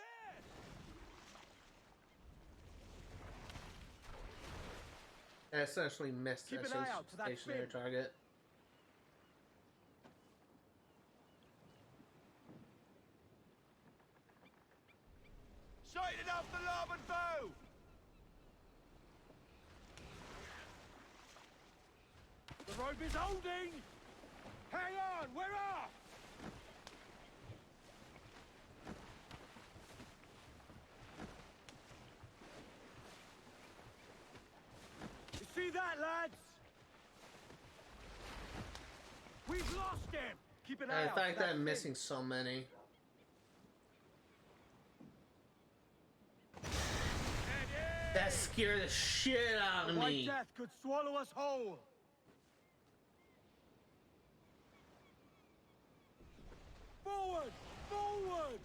there! I essentially missed Keep a an eye out for that stationary fin. target. Sighted off the larboard bow! The rope is holding! Hang on, we're off! You see that, lads? We've lost him! Keep an eye In out fact, for that I'm fin. missing so many. That scared the shit out of White me. death could swallow us whole. Forward! Forward!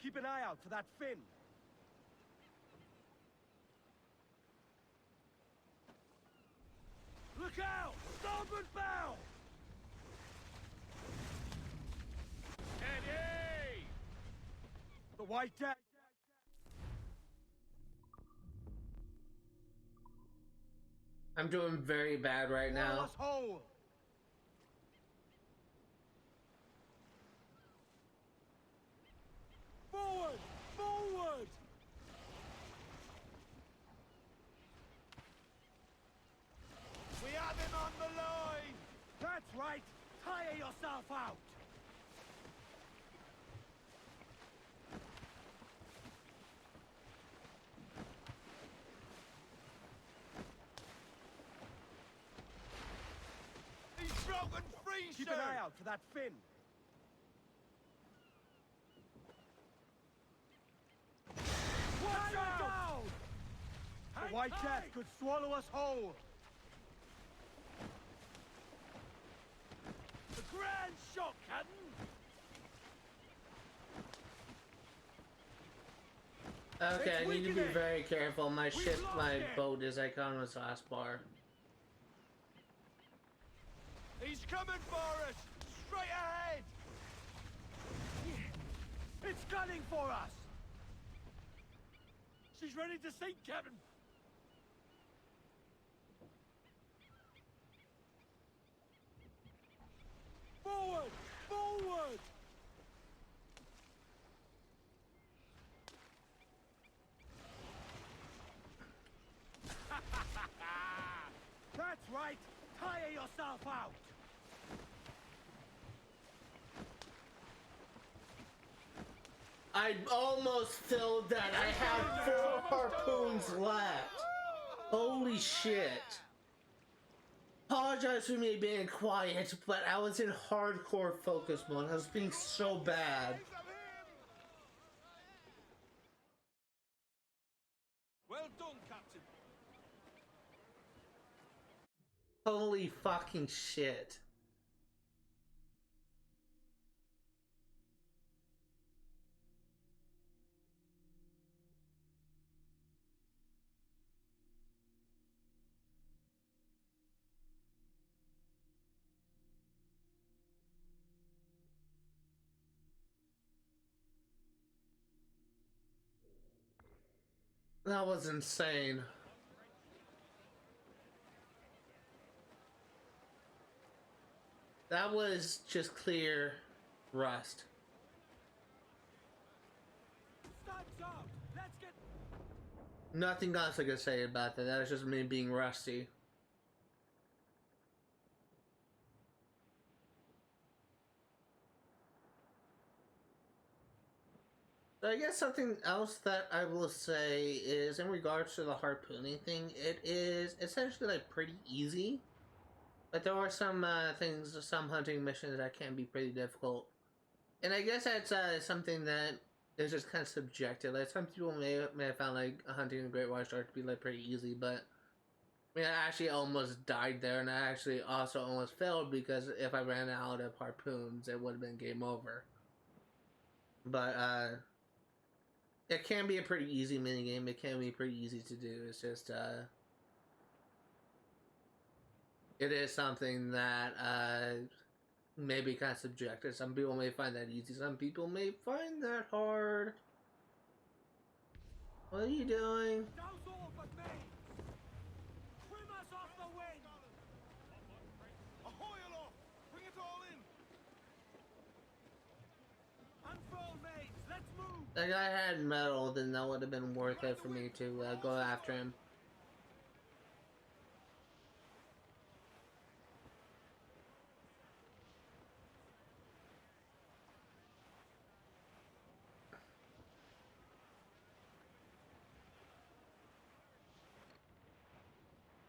Keep an eye out for that fin. Look out! Starboard bow! Steady! The white deck. I'm doing very bad right Swallow now. us whole. Forward! Forward! We have him on the line! That's right! Tire yourself out! He's broken free, Keep an eye out for that fin. Watch out! The white death could swallow us whole. The grand shot, Captain! Okay, I need to be weakening. very careful. My ship, lost my him. boat is like on the last bar. He's coming for us! Straight ahead! It's gunning for us! She's ready to sink, Captain! Forward! Forward! That's right! Tire yourself out! I almost filled that. I have 4 harpoons left. Holy shit. Apologize for me being quiet, but I was in hardcore focus mode. I was being so bad. Well done, Captain. Holy fucking shit. That was insane. That was just clear rust. Time's up. Let's get. Nothing else I could say about that. That was just me being rusty. So I guess something else that I will say is in regards to the harpooning thing, it is essentially like pretty easy. But there are some things, some hunting missions that can be pretty difficult. And I guess that's something that is just kind of subjective. Like some people may have found like hunting a great white shark to be like pretty easy, but I mean, I actually almost died there, and I actually also almost failed because if I ran out of harpoons, it would have been game over. But it can be a pretty easy minigame. It can be pretty easy to do. It's just it is something that may be kind of subjective. Some people may find that easy. Some people may find that hard. What are you doing? Those all but me! Trim us off the wind! Ahoy aloft! Bring it all in! Unfurl mates, let's move! That guy had metal, then that would have been worth it for me to go after him.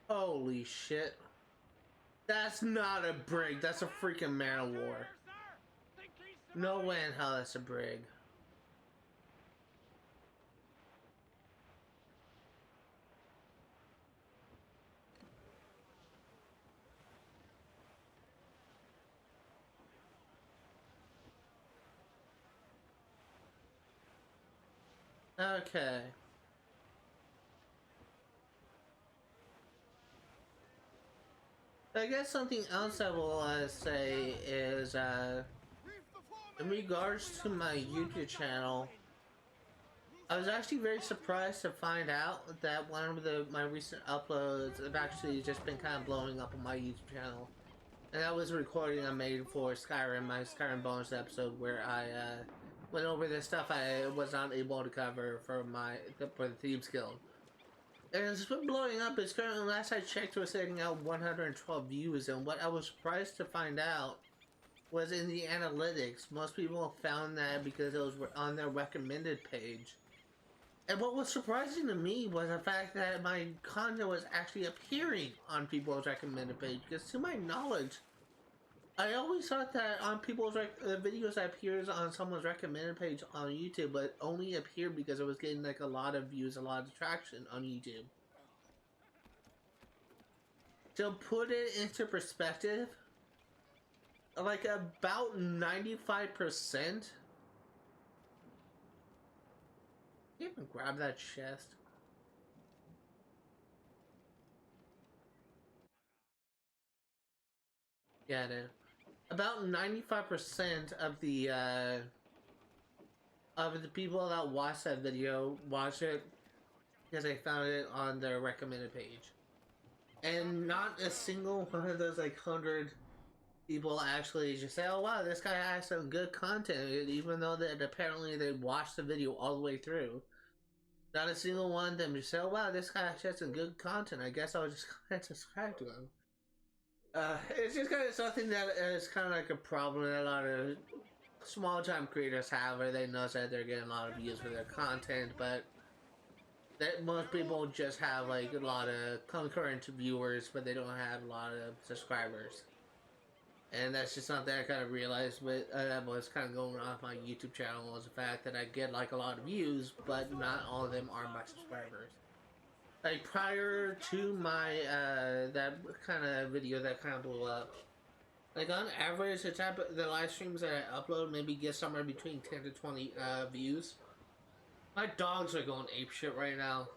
Holy shit. That's not a brig, that's a freaking man of war. No way in hell that's a brig. Okay. I guess something else I will say is, in regards to my YouTube channel, I was actually very surprised to find out that one of my recent uploads have actually just been kind of blowing up on my YouTube channel. And that was a recording I made for Skyrim, my Skyrim bonus episode, where I went over the stuff I was not able to cover for the Thieves Guild. And it's been blowing up. It's currently, last I checked, was setting out 112 views, and what I was surprised to find out was in the analytics, most people found that because it was on their recommended page. And what was surprising to me was the fact that my content was actually appearing on people's recommended page, because to my knowledge, I always thought that on people's videos that appears on someone's recommended page on YouTube, but only appeared because it was getting like a lot of views, a lot of traction on YouTube. To put it into perspective, like about 95%. You even grab that chest. Yeah, dude. About 95% of the people that watch that video watch it because they found it on their recommended page, and not a single one of those like 100 people actually just say, "Oh wow, this guy has some good content," even though that apparently they watched the video all the way through. Not a single one of them just say, "Oh wow, this guy actually has some good content. I guess I'll just kind of subscribe to him." It's just kind of something that is kind of like a problem that a lot of small-time creators have, where they know that they're getting a lot of views for their content, but that most people just have like a lot of concurrent viewers, but they don't have a lot of subscribers. And that's just something I kind of realized with what's kind of going on with my YouTube channel, was the fact that I get like a lot of views, but not all of them are my subscribers. Like prior to my that kind of video that kind of blew up, like on average the live streams that I upload maybe get somewhere between 10 to 20 views. My dogs are going apeshit right now.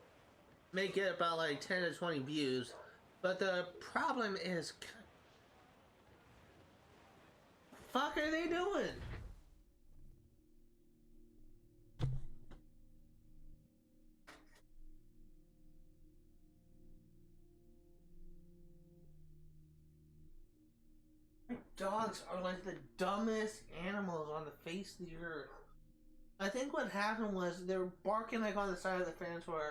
May get about like 10 to 20 views, but the problem is, fuck are they doing? Dogs are like the dumbest animals on the face of the earth. I think what happened was they were barking like on the side of the fence where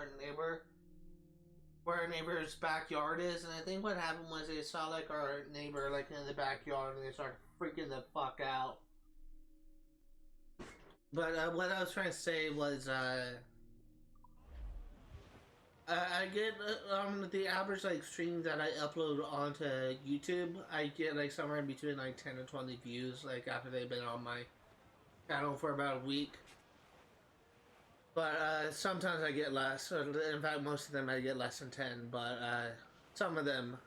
our neighbor's backyard is, and I think what happened was they saw like our neighbor like in the backyard and they started freaking the fuck out. But what I was trying to say was I get the average like stream that I upload onto YouTube, I get like somewhere in between like 10 to 20 views, like after they've been on my channel for about a week. But sometimes I get less. In fact, most of them I get less than 10. But some of them,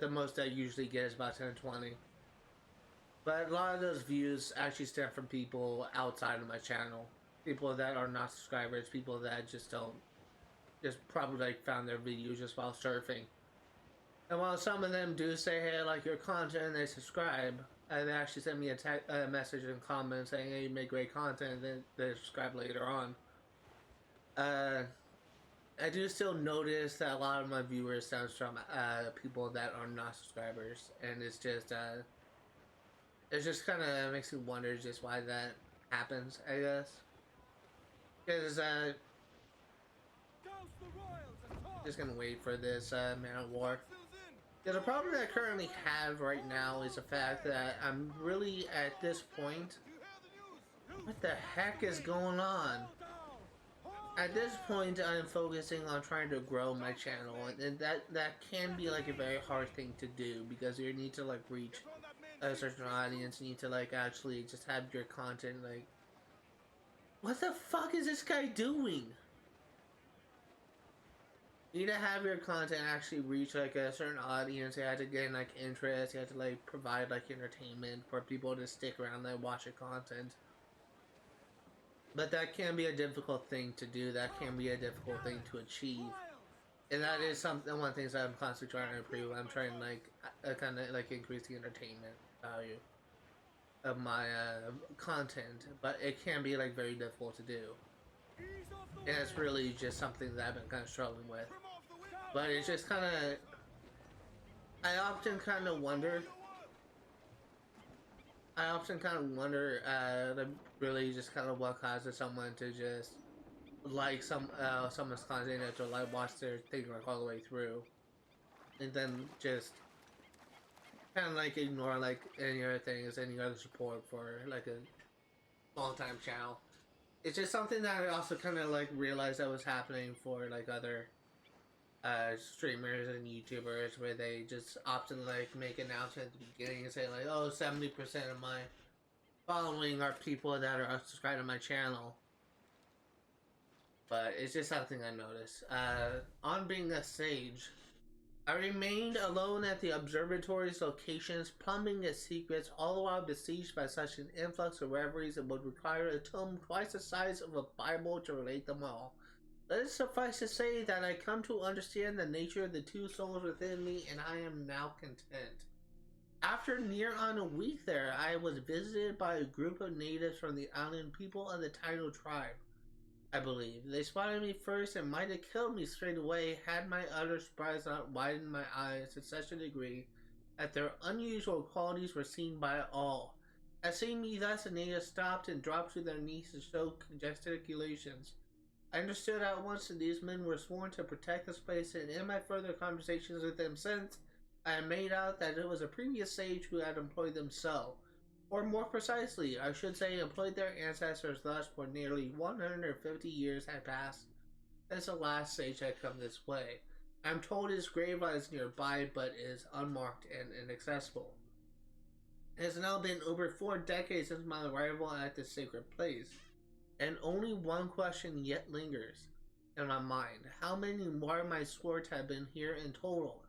the most I usually get is about 10 to 20. But a lot of those views actually stem from people outside of my channel. People that are not subscribers, people that just don't, just probably like found their videos just while surfing. And while some of them do say, hey, I like your content, and they subscribe, and they actually send me a message and comment saying, hey, you make great content, and then they subscribe later on. I do still notice that a lot of my viewers stems from people that are not subscribers, and it's just kind of makes me wonder just why that happens, I guess. Because just gonna wait for this Man of War. Yeah, the problem that I currently have right now is the fact that I'm really at this point. What the heck is going on? At this point, I'm focusing on trying to grow my channel, and that can be like a very hard thing to do because you need to like reach a certain audience. You need to like actually just have your content like. What the fuck is this guy doing? You need to have your content actually reach like a certain audience. You have to gain like interest. You have to like provide like entertainment for people to stick around and watch your content. But that can be a difficult thing to do. That can be a difficult thing to achieve. And that is one of the things that I'm constantly trying to improve. I'm trying to like kind of like increase the entertainment value of my content, but it can be like very difficult to do. And it's really just something that I've been kind of struggling with. But it's just kind of, I often kind of wonder really just kind of what causes someone to just like someone's content and to like watch their thing like all the way through, and then just kind of like ignore like any other things, any other support for like a long time channel. It's just something that I also kind of like realized that was happening for like other streamers and YouTubers, where they just often like make announcements at the beginning and say like, oh, 70% of my following are people that are subscribed to my channel. But it's just something I noticed. On being a sage, I remained alone at the observatory's locations, plumbing its secrets, all the while besieged by such an influx of reveries it would require a tome twice the size of a Bible to relate them all. Let it suffice to say that I come to understand the nature of the two souls within me, and I am now content. After near on a week there, I was visited by a group of natives from the island people of the Taino tribe, I believe. They spotted me first and might have killed me straight away had my utter surprise not widened my eyes to such a degree that their unusual qualities were seen by all. At seeing me thus, the natives stopped and dropped to their knees to show gesticulations. I understood at once that these men were sworn to protect this place, and in my further conversations with them since, I had made out that it was a previous sage who had employed them so. Or more precisely, I should say employed their ancestors thus for nearly 150 years had passed since the last sage had come this way. I am told his grave lies nearby, but is unmarked and inaccessible. It has now been over 4 decades since my arrival at this sacred place, and only one question yet lingers in my mind. How many more of my swords have been here in total?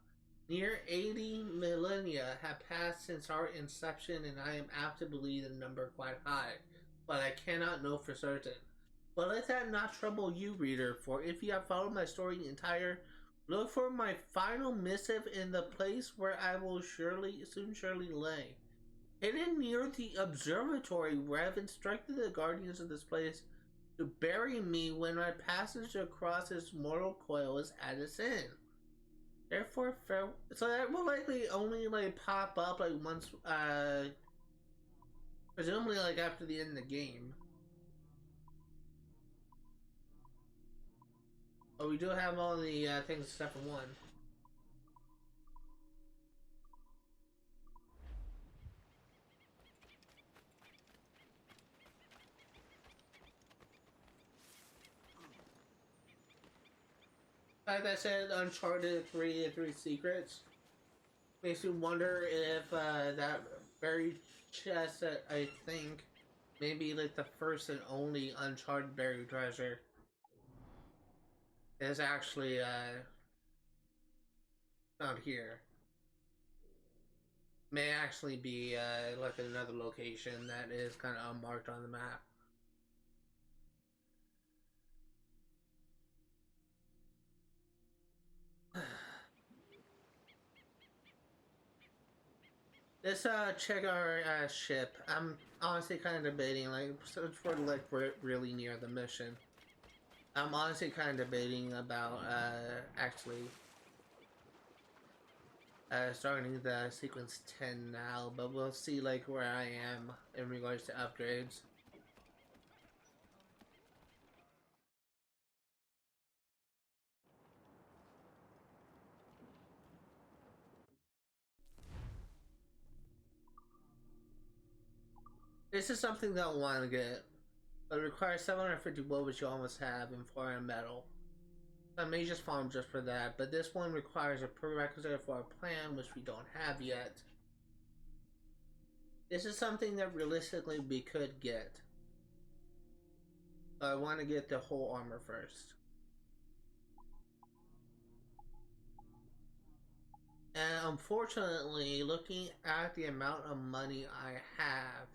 Near 80 millennia have passed since our inception, and I am apt to believe the number quite high, but I cannot know for certain. But let that not trouble you, reader, for if you have followed my story entire, look for my final missive in the place where I will soon surely lay. Hidden near the observatory, where I have instructed the guardians of this place to bury me when my passage across this mortal coil is at its end. Therefore, so that will likely only like pop up like once, presumably like after the end of the game. But we do have all the things except for one. Like I said, Uncharted 3 and 3 Secrets makes me wonder if that buried chest that I think may be like the first and only Uncharted buried treasure is actually Out here. May actually be like another location that is kind of unmarked on the map. Let's check our ship. I'm honestly kind of debating, like, since we're like really near the mission. I'm honestly kind of debating about actually starting the sequence 10 now, but we'll see like where I am in regards to upgrades. This is something that I want to get, but it requires 750 wood, which you almost have, in 400 metal. I may just farm just for that, but this one requires a prerequisite for a plan, which we don't have yet. This is something that realistically we could get. But I want to get the whole armor first. And unfortunately, looking at the amount of money I have,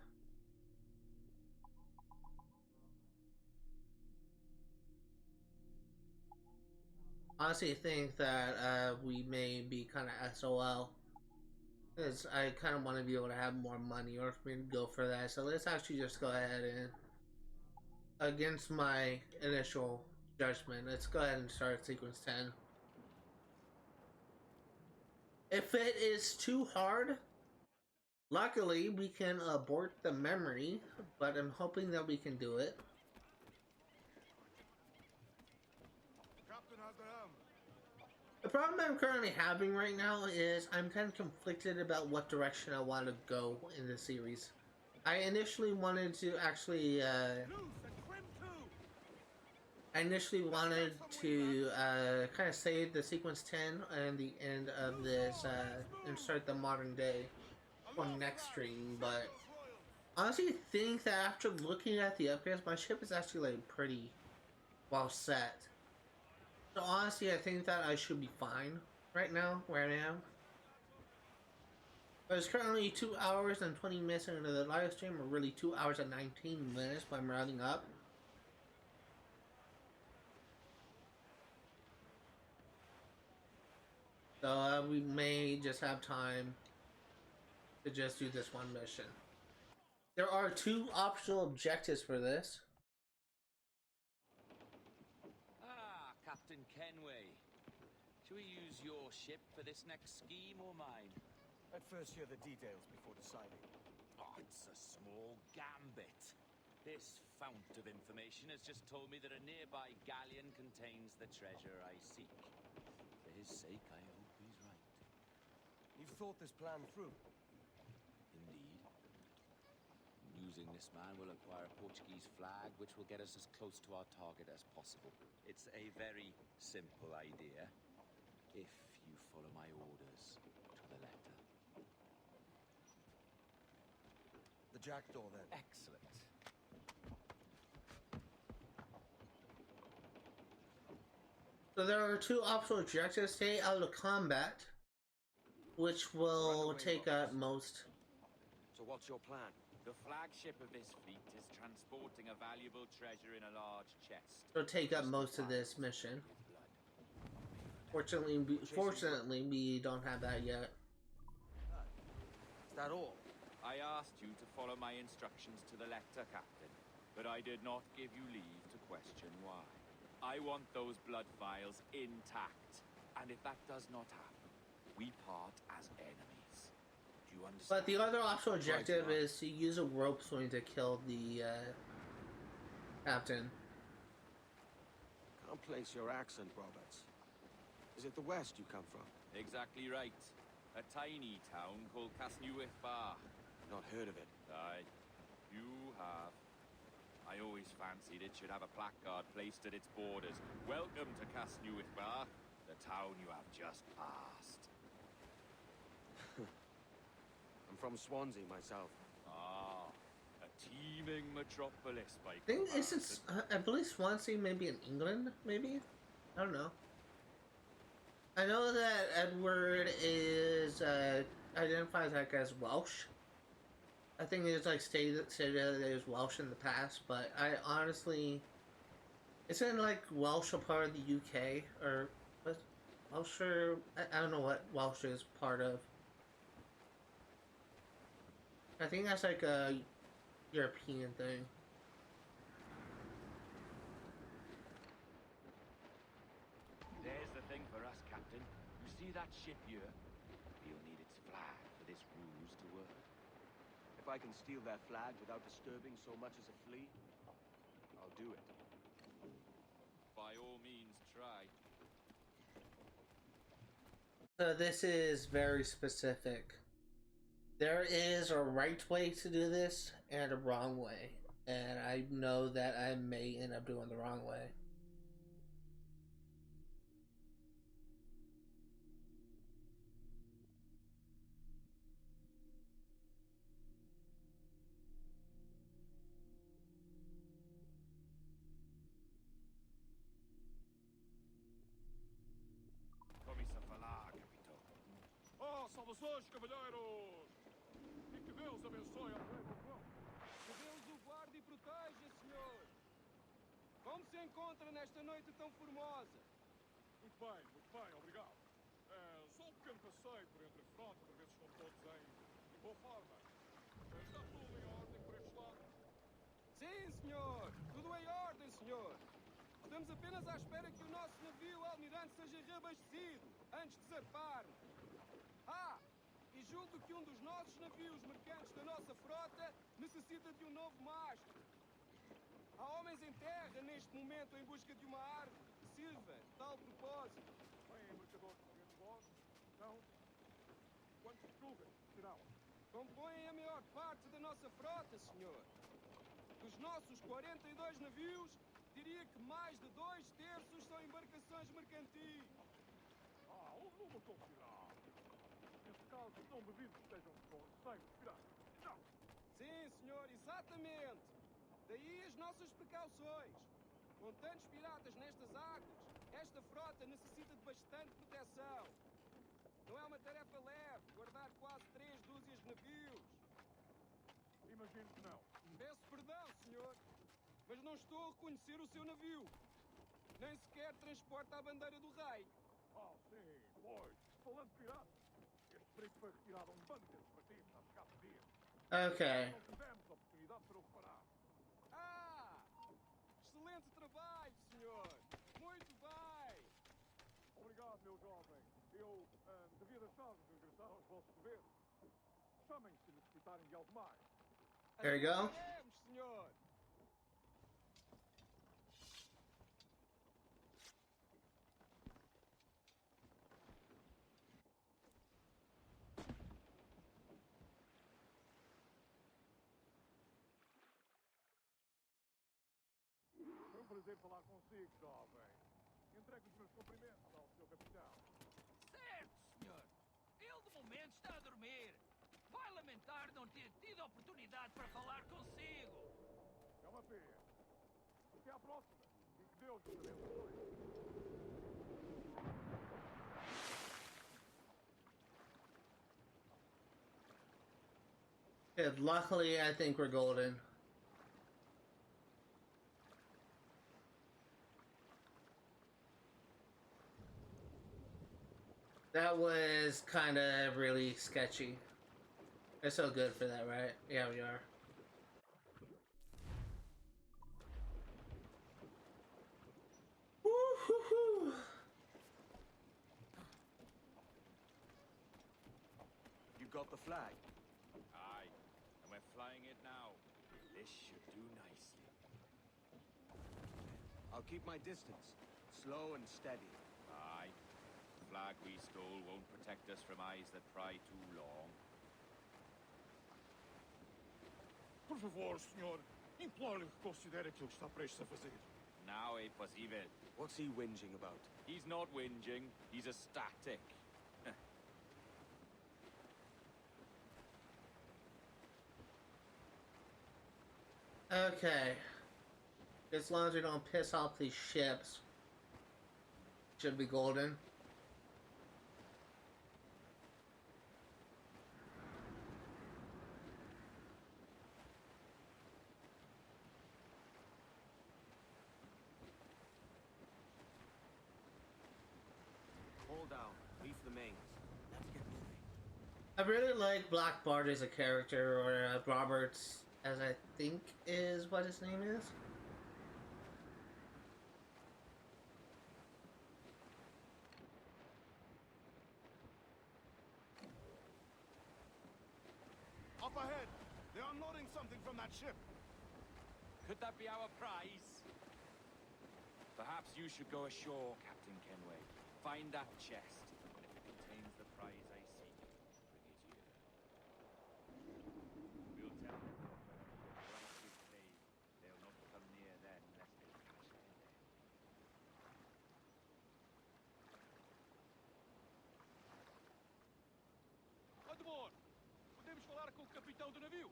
honestly think that we may be kind of SOL. Because I kind of want to be able to have more money or for me to go for that. So let's actually just go ahead and, against my initial judgment, let's go ahead and start sequence 10. If it is too hard, luckily we can abort the memory, but I'm hoping that we can do it. Captain has the helm. The problem I'm currently having right now is I'm kind of conflicted about what direction I want to go in the series. I initially wanted to actually, kind of save the sequence 10 and the end of this and start the modern day for next stream, but honestly think that after looking at the upgrades, my ship is actually like pretty well set. So honestly, I think that I should be fine right now where I am. But it's currently 2 hours and 20 minutes into the live stream, or really 2 hours and 19 minutes by rounding up. So we may just have time to just do this one mission. There are 2 optional objectives for this. Ah, Captain Kenway. Should we use your ship for this next scheme or mine? I'd first hear the details before deciding. Oh, it's a small Gambit. This fount of information has just told me that a nearby galleon contains the treasure I seek. For his sake, I hope he's right. You've thought this plan through? Indeed. Using this man will acquire a Portuguese flag, which will get us as close to our target as possible. It's a very simple idea, if you follow my orders to the letter. The jackdaw, then. Excellent. So there are 2 optional objectives. Stay out of combat, which will take up most. So what's your plan? The flagship of this fleet is transporting a valuable treasure in a large chest. It'll take up most of this mission. Fortunately, we don't have that yet. Is that all? I asked you to follow my instructions to the letter, Captain, but I did not give you leave to question why. I want those blood vials intact, and if that does not happen, we part as enemies. Do you understand? But the other optional objective is to use a rope swing to kill the captain. Can't place your accent, Roberts. Is it the west you come from? Exactly right. A tiny town called Casnewydd Bach. Not heard of it. Aye, you have. I always fancied it should have a placard placed at its borders. Welcome to Casnewydd Bach, the town you have just passed. I'm from Swansea myself. Ah, a teeming metropolis by I believe Swansea maybe in England, maybe? I don't know. I know that Edward is identifies like as Welsh. I think it's like stated that it is Welsh in the past, but I honestly, isn't like Welsh a part of the UK or what? Welsh or I don't know what Welsh is part of. I think that's like a European thing. There's the thing for us, Captain. You see that ship here? We'll need its flag for this ruse to work. If I can steal their flag without disturbing so much as a flea, I'll do it. By all means, try. So this is very specific. There is a right way to do this and a wrong way. And I know that I may end up doing the wrong way. Come a falar, Capitão. Oh, saudações, cavalheiros! E que Deus abençoe a revolução. Que Deus o guarde e proteja, senhor! Como se encontra nesta noite tão formosa? Muito bem, obrigado. Só um pequeno passeio por entre a frota para ver se estão todos em boa forma. Está tudo em ordem por este lado? Sim, senhor! Tudo em ordem, senhor! Estamos apenas à espera que o nosso navio almirante seja reabastecido, antes de zarparmos. Ah! E julgo que um dos nossos navios mercantes da nossa frota necessita de um novo mastro. Há homens em terra neste momento em busca de uma árvore que sirva de tal propósito. Bem, embarcadores de vós, então, quantos plugas serão? Compõem a maior parte da nossa frota, senhor. Dos nossos 42 navios, diria que mais de 2/3 são embarcações mercantis. Um número considerável. Nesse caso, não duvido que estejam com receio de piratas. Não! Sim, senhor, exatamente. Daí as nossas precauções. Com tantos piratas nestas águas, esta frota necessita de bastante proteção. Não é uma tarefa leve guardar quase 3 dúzias de navios. Imagino que não. Peço perdão, senhor, mas não estou a reconhecer o seu navio. Nem sequer transporta a bandeira do rei. Sim, pois. Falando de piratas, este perigo foi retirado a um bando desses partidos há escassos dias. Okay. Não tivemos oportunidade para o reparar. Ah! Excelente trabalho, senhor! Muito bem! Obrigado, meu jovem. Eu devia deixar-vos regressar aos vossos deveres. Chamem se necessitarem de algo mais. There you go. Faremos, senhor! Foi um prazer falar consigo, jovem. Entregue os meus cumprimentos ao seu capitão. Certo, senhor. Ele de momento está a dormir. Vai lamentar não ter tido a oportunidade para falar consigo. É uma pena. Até à próxima. E que Deus vos abençoe. Good. Luckily, I think we're golden. That was kind of really sketchy. They're so good for that, right? Yeah, we are. Woo-hoo-hoo. You got the flag? Aye, and we're flying it now. This should do nicely. I'll keep my distance. Slow and steady. Aye. The flag we stole won't protect us from eyes that pry too long. Por favor, senhor. Imploro-lhe que considere aquilo que está prestes a fazer. Now é possível. What's he whinging about? He's not whinging, he's ecstatic. Okay. As long as we don't piss off these ships, should be golden. all down. Leave the mains. Let's get moving. I really like Black Bart as a character, or Roberts, as I think is what his name is. Up ahead! They're unloading something from that ship. Could that be our prize? Perhaps you should go ashore, Captain Kenway. Find that chest, and if it contains the prize I seek, bring it here. We'll tell them where a bright with plague. They'll not come near then, lest they catch their death. Admor, podemos falar com o capitão do navio?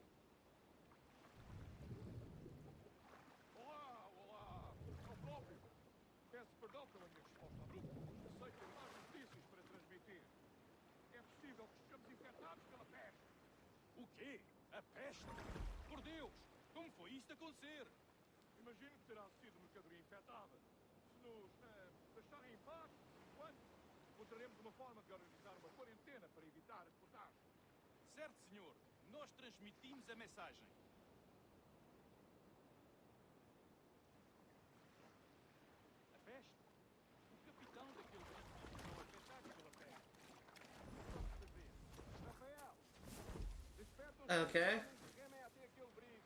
Olá, olá. É o próprio. Peço perdão pela minha resposta abrupta. Sei que tem mais notícias para transmitir. É possível que estejamos infectados pela peste. O quê? A peste? Por Deus! Como foi isto acontecer? Imagino que terá sido mercadoria infectada. Se nos deixarem em paz, por enquanto, encontraremos uma forma de organizar uma quarentena para evitar a portagem. Certo, senhor. Nós transmitimos a mensagem. A peste? O capitão daquele barco ficou afetado pela peste. Vamos fazer. Rafael, despertam-se. Okay. Remem até aquele brilho.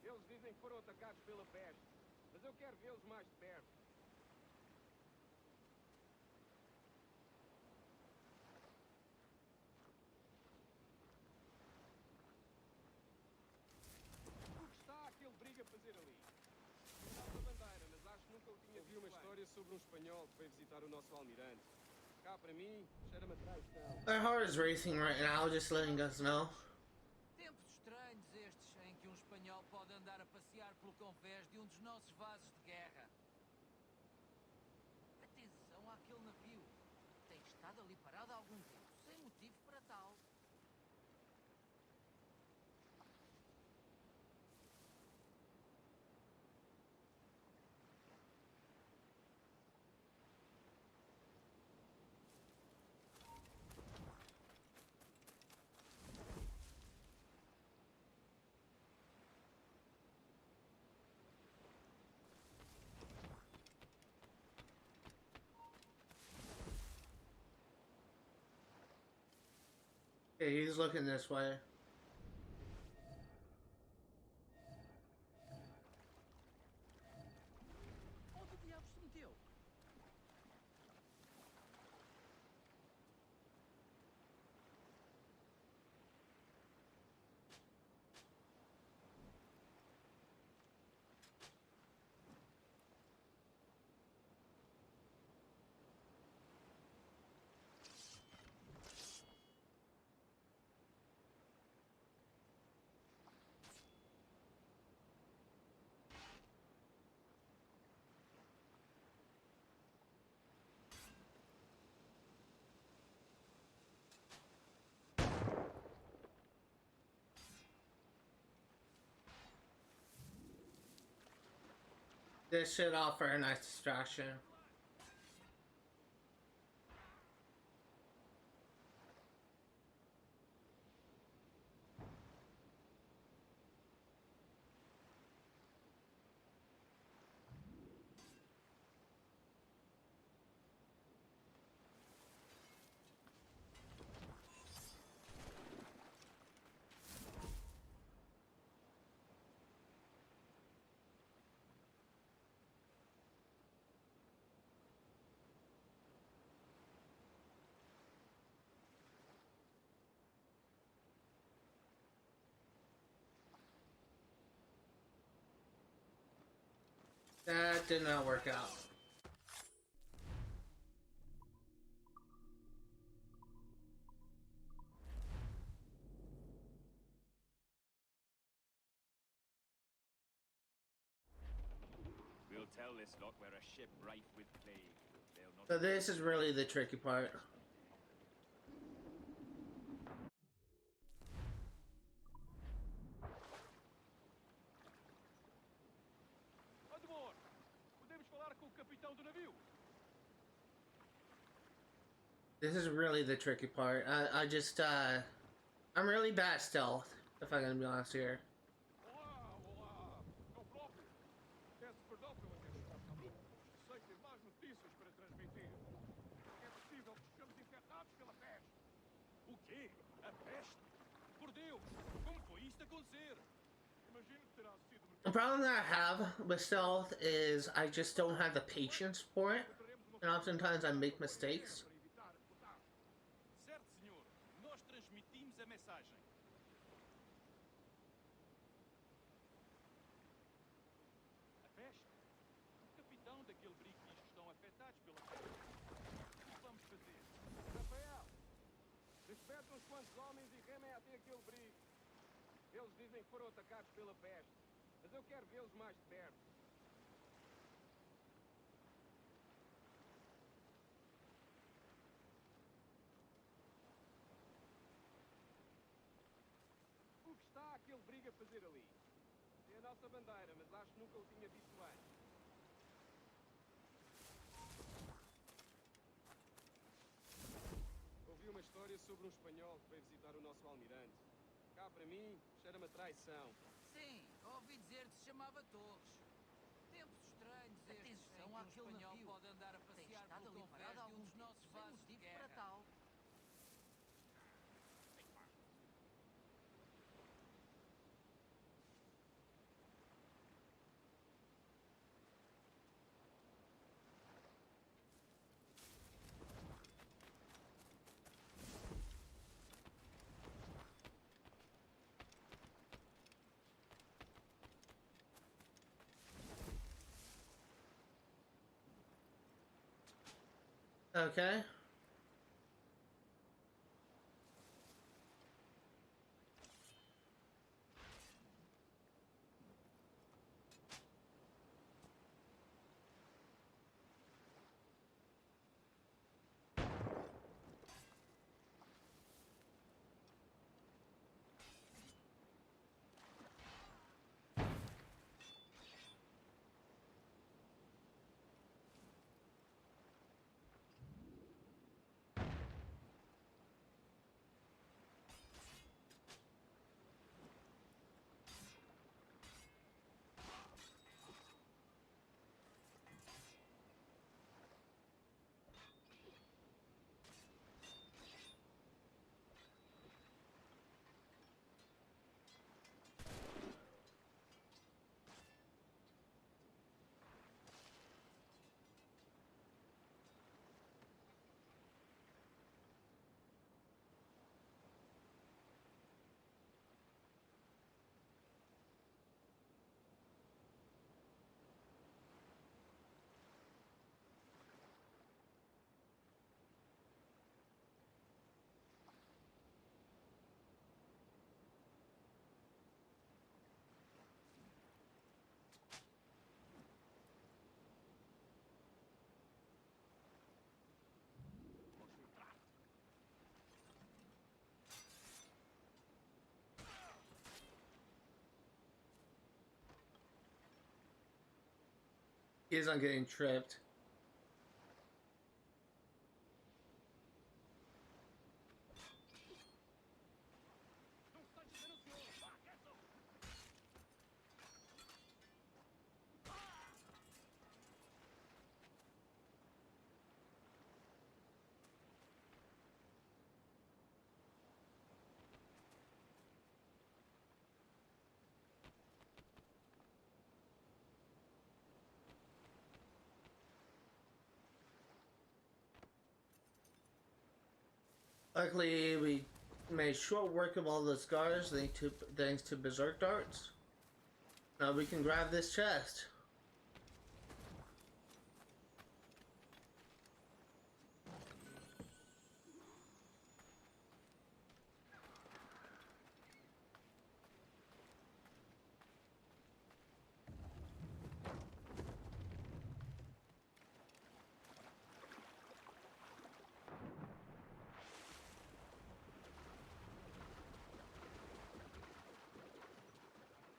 Eles dizem que foram atacados pela peste, mas eu quero vê-los mais de perto. O que está aquele briga a fazer ali? Não da bandeira, mas acho que nunca o tinha visto. Uma história sobre um espanhol que veio visitar o nosso almirante. Cá para mim, cheira-me a traição. My heart is racing right now, just letting us know. Tempos estranhos estes em que um espanhol pode andar a passear pelo convés de um dos nossos vasos de guerra. Atenção àquele navio. Tem estado ali parado há algum tempo, sem motivo para tal. Okay, he's looking this way. Onde diabos se meteu? This should offer a nice distraction. That did not work out. We'll tell this lot we're a ship rife with plague. They'll not. So this is really the tricky part. Admor, podemos falar com o capitão do navio? This is really the tricky part. I just, I'm really bad at stealth, if I'm gonna be honest here. Olá, olá! Eu próprio. Peço perdão pela minha chegada. Sei ter mais notícias para transmitir. É possível que estejamos infectados pela peste. O quê? A peste? Por Deus! Como foi isto acontecer? Imagino que terá sido The problem that I have with stealth is I just don't have the patience for it, and oftentimes I make mistakes. para evitar a contágio. Certo, senhor. Nós transmitimos a mensagem. A peste? O capitão daquele brico diz que estão afetados pela peste. O que vamos fazer? Rafael, desperta uns quantos homens e remem até aquele brico. Eles dizem que foram atacados pela peste, mas eu quero vê-los mais de perto. O que está aquele brigo a fazer ali? É a nossa bandeira, mas acho que nunca o tinha visto antes. Ouvi uma história sobre um espanhol que veio visitar o nosso almirante. Cá para mim, cheira-me a traição. Sim, ouvi dizer que se chamava Torres. Tempos estranhos estes em que um espanhol pode andar a passear pelo convés de um dos nossos vasos de guerra. Para tal. Okay. He is on getting tripped. Luckily, we made short work of all the scars thanks to berserk darts. Now we can grab this chest.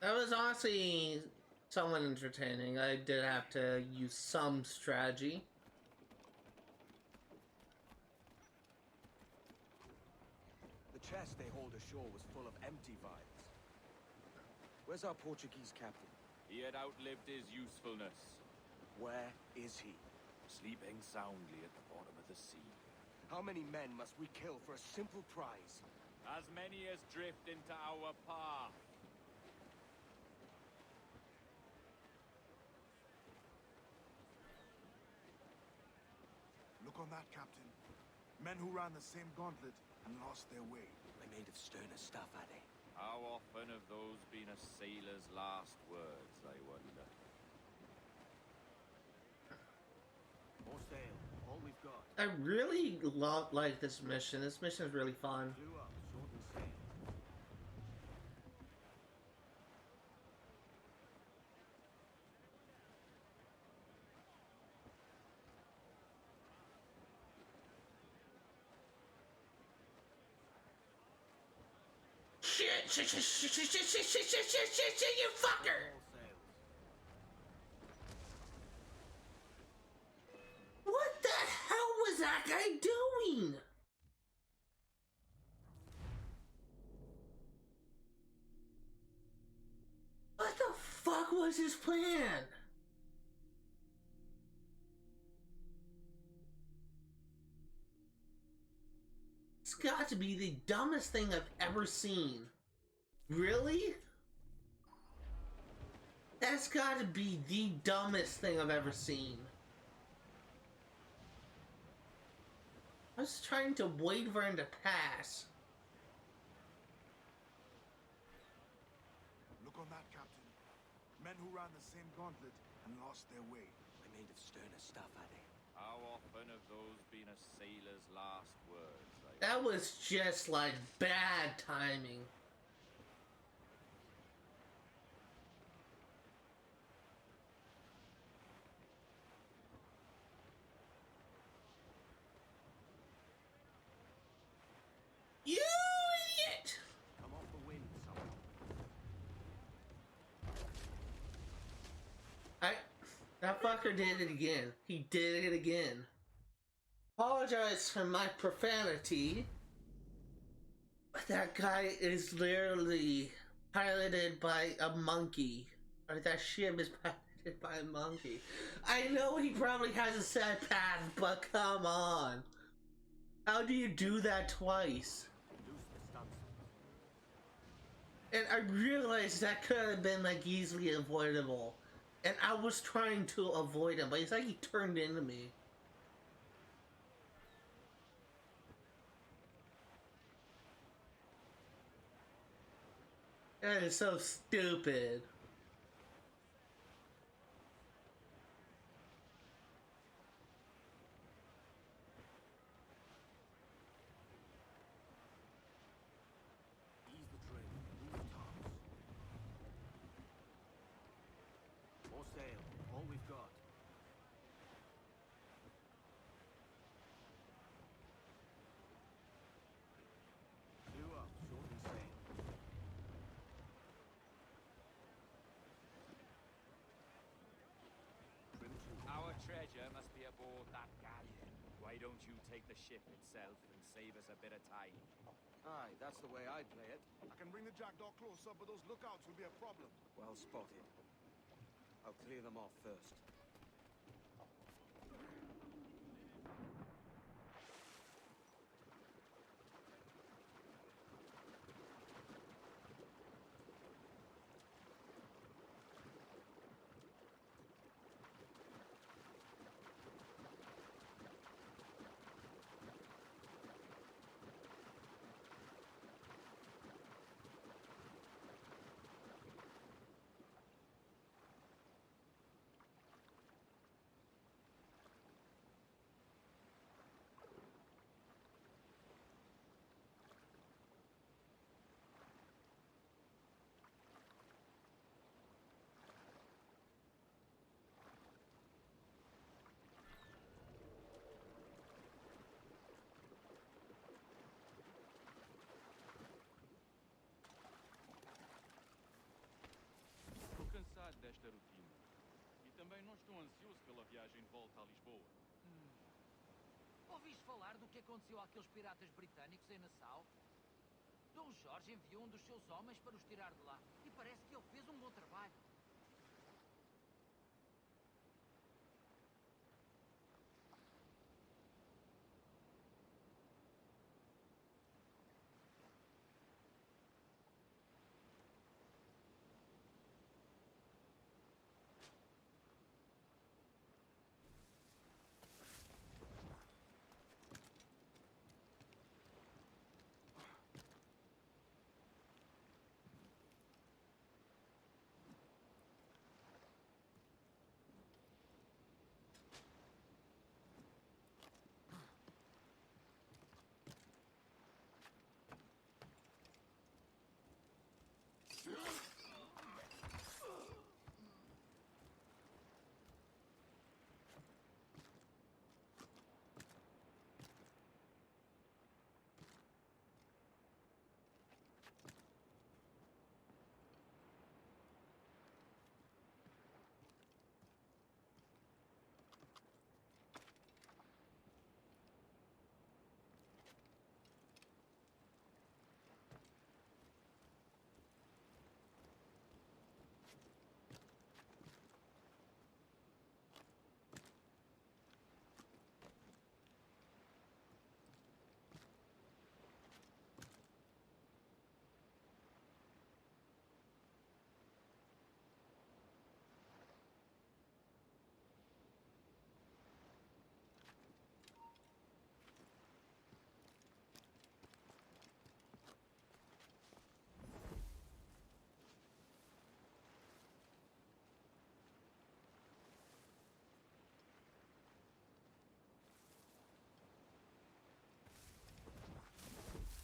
That was honestly somewhat entertaining. I did have to use some strategy. chest they hauled ashore was full of empty vials. Where's our Portuguese captain? He had outlived his usefulness, Where is he? sleeping soundly at the bottom of the sea. How many men must we kill for a simple prize? As many as drift into our path. Look on that, Captain. Men who ran the same gauntlet and lost their way. They're made of sterner stuff, are they? How often have those been a sailor's last words, I wonder? More sail. All we've got. I really like this mission. This mission is really fun. Blew up, shorten sail. Shit, you fucker! All sails. What the hell was that guy doing? What the fuck was his plan? It's got to be the dumbest thing I've ever seen. Really? That's got to be the dumbest thing I've ever seen. I was trying to wait for him to pass. Look on that, Captain. Men who ran the same gauntlet and lost their way. They're made of sterner stuff, are they? How often have those been a sailor's last words? That was just like bad timing. You idiot! Come off the wind, someone. That fucker did it again. He did it again. Apologize for my profanity, but that guy is literally piloted by a monkey. Or that ship is piloted by a monkey. I know he probably has a set path, but come on. How do you do that twice? Loose the stunts. And I realized that could have been like easily avoidable. And I was trying to avoid him, but it's like he turned into me. That is so stupid. Ease the trim. Move the tops. More sail. All we've got. Blew up, shorten sail. Trim to. Our treasure must be aboard that galleon. Why don't you take the ship itself and save us a bit of time? Aye, that's the way I'd play it. I can bring the jackdaw closer, but those lookouts will be a problem. Well spotted. I'll clear them off first. cansado desta rotina. E também não estou ansioso pela viagem de volta a Lisboa. Ouviste falar do que aconteceu àqueles piratas britânicos em Nassau? Dom Jorge enviou dos seus homens para os tirar de lá. E parece que ele fez bom trabalho.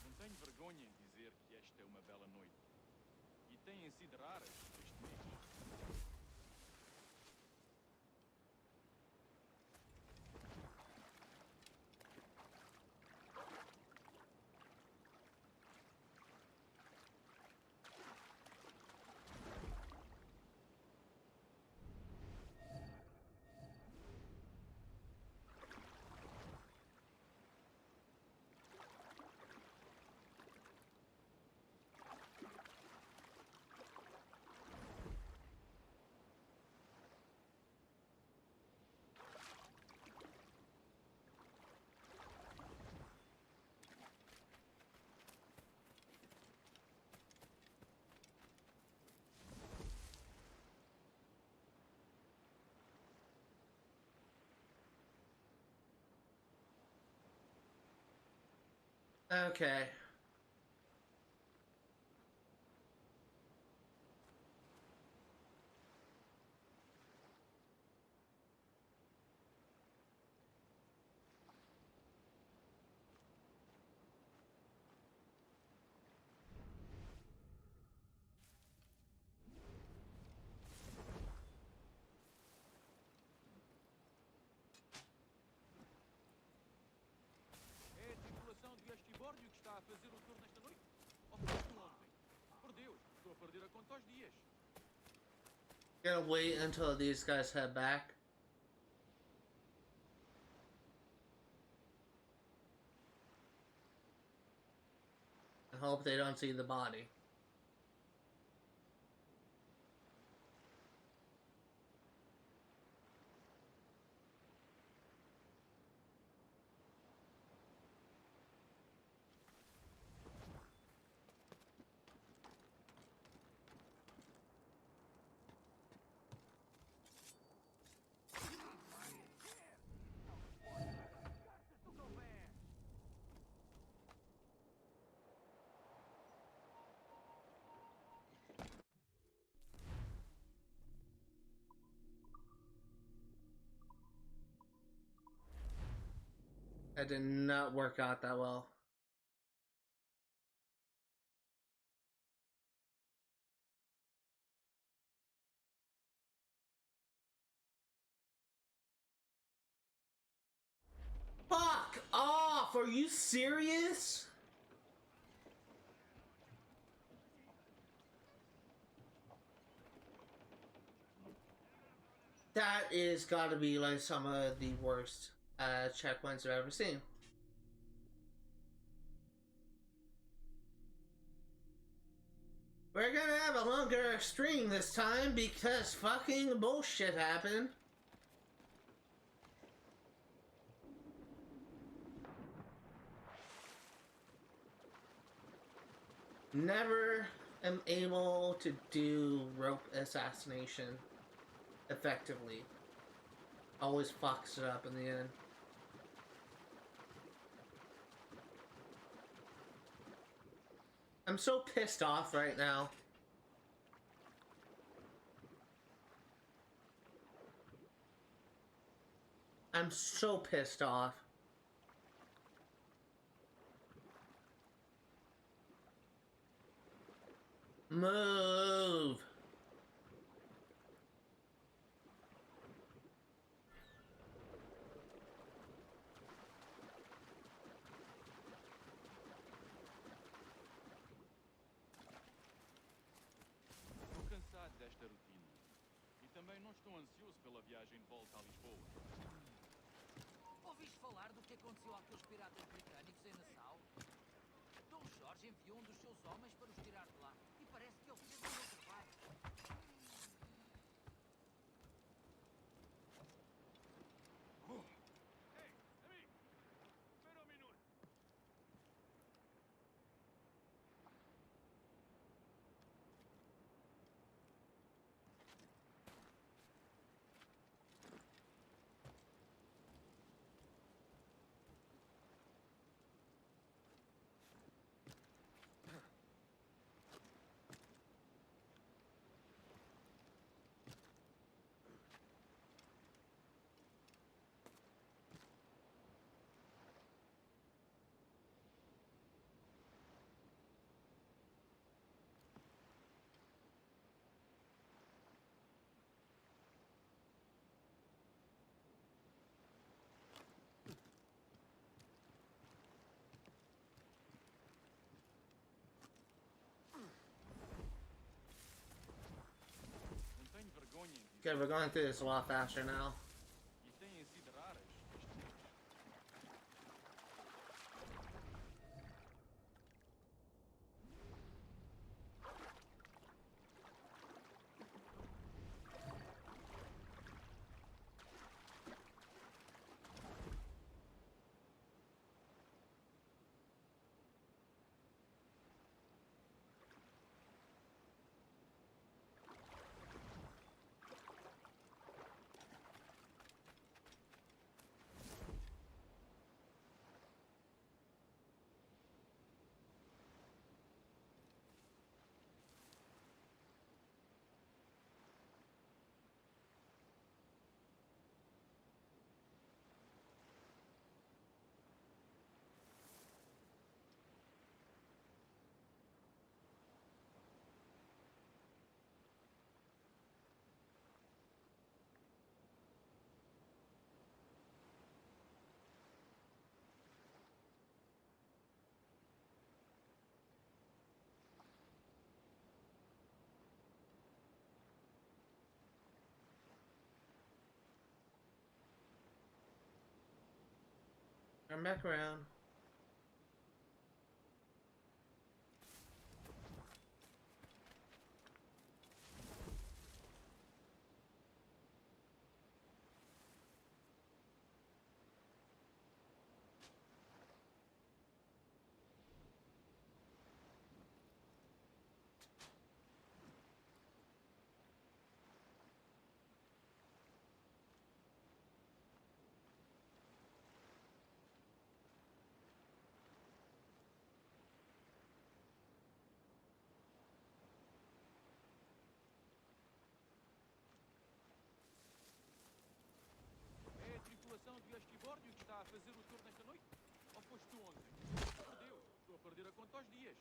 Não tenho vergonha em dizer que esta é uma bela noite. E têm sido raras este mês. Okay. É a tripulação de Estibórdio que está a fazer o tour nesta noite? Ou foste ontem? Por Deus, estou a perder a conta aos dias. Gotta wait until these guys head back. I hope they don't see the body. That did not work out that well. Fuck off! Are you serious? That is gotta be like some of the worst checkpoints I've ever seen. longer a stream this time because fucking bullshit happened. Never am able to do rope assassination effectively. Always fucks it up in the end. I'm so pissed off right now. I'm so pissed off. Move. Estou cansado desta rotina. E também não estou ansioso pela viagem de volta a Lisboa. Ouviste falar do que aconteceu àqueles piratas britânicos em Nassau? Dom Jorge enviou um dos seus homens para os tirar de lá. E parece que ele fez um outro pai. Ei, amigo! Espera um minuto! Não tenho vergonha em dizer. Okay, we're going through this a lot faster now. E têm sido raras. I'm back around. É a tripulação de Asquibórdio que está a fazer o tour nesta noite? Ou foste tu ontem? Por Deus, estou a perder a conta aos dias.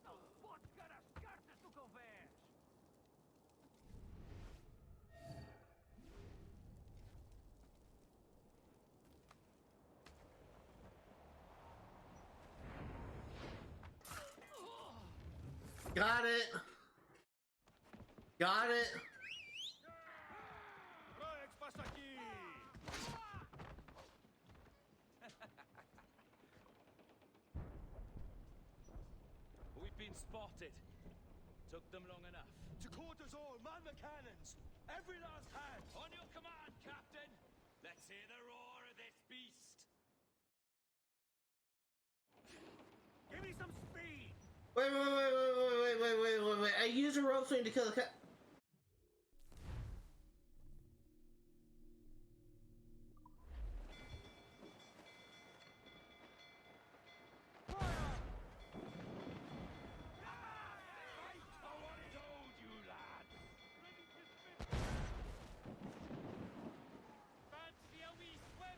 Não podes jogar as cartas do convés! Got it. Got it. Rex, passa aqui! We've been spotted. Took them long enough. To quarters all, man the cannons! Every last hand! On your command, Captain! Let's hear the roar of this beast! Give me some speed! Wait. I use a rope swing to kill the cat.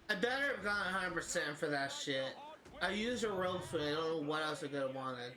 I better have gone 100% for that shit. I used a rope swing. I don't know what else I could have wanted.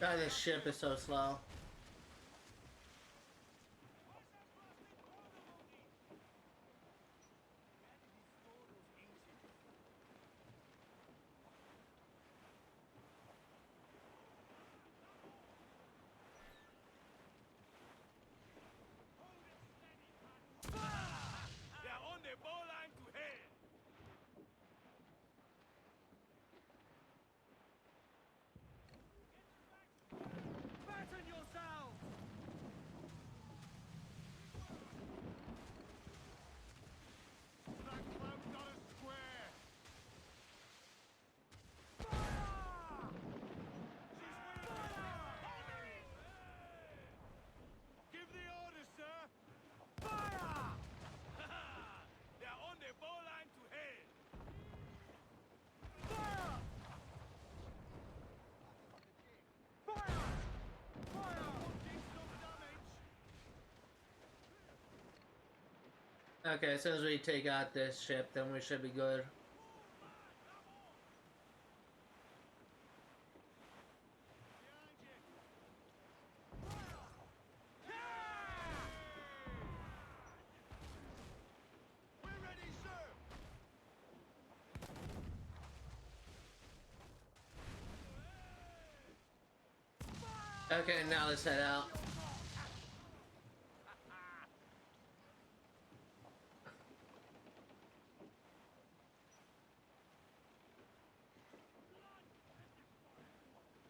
God, this ship is so slow. They're on the ball line to hell! Fasten yourselves! That cloud got us square! Fire! Give the order, sir! Fire! They're on the ball line to hell! Fire! Fire! Fire! Taking some damage! Okay, as soon as we take out this ship, then we should be good. We're ready, sir! Okay, now let's head out.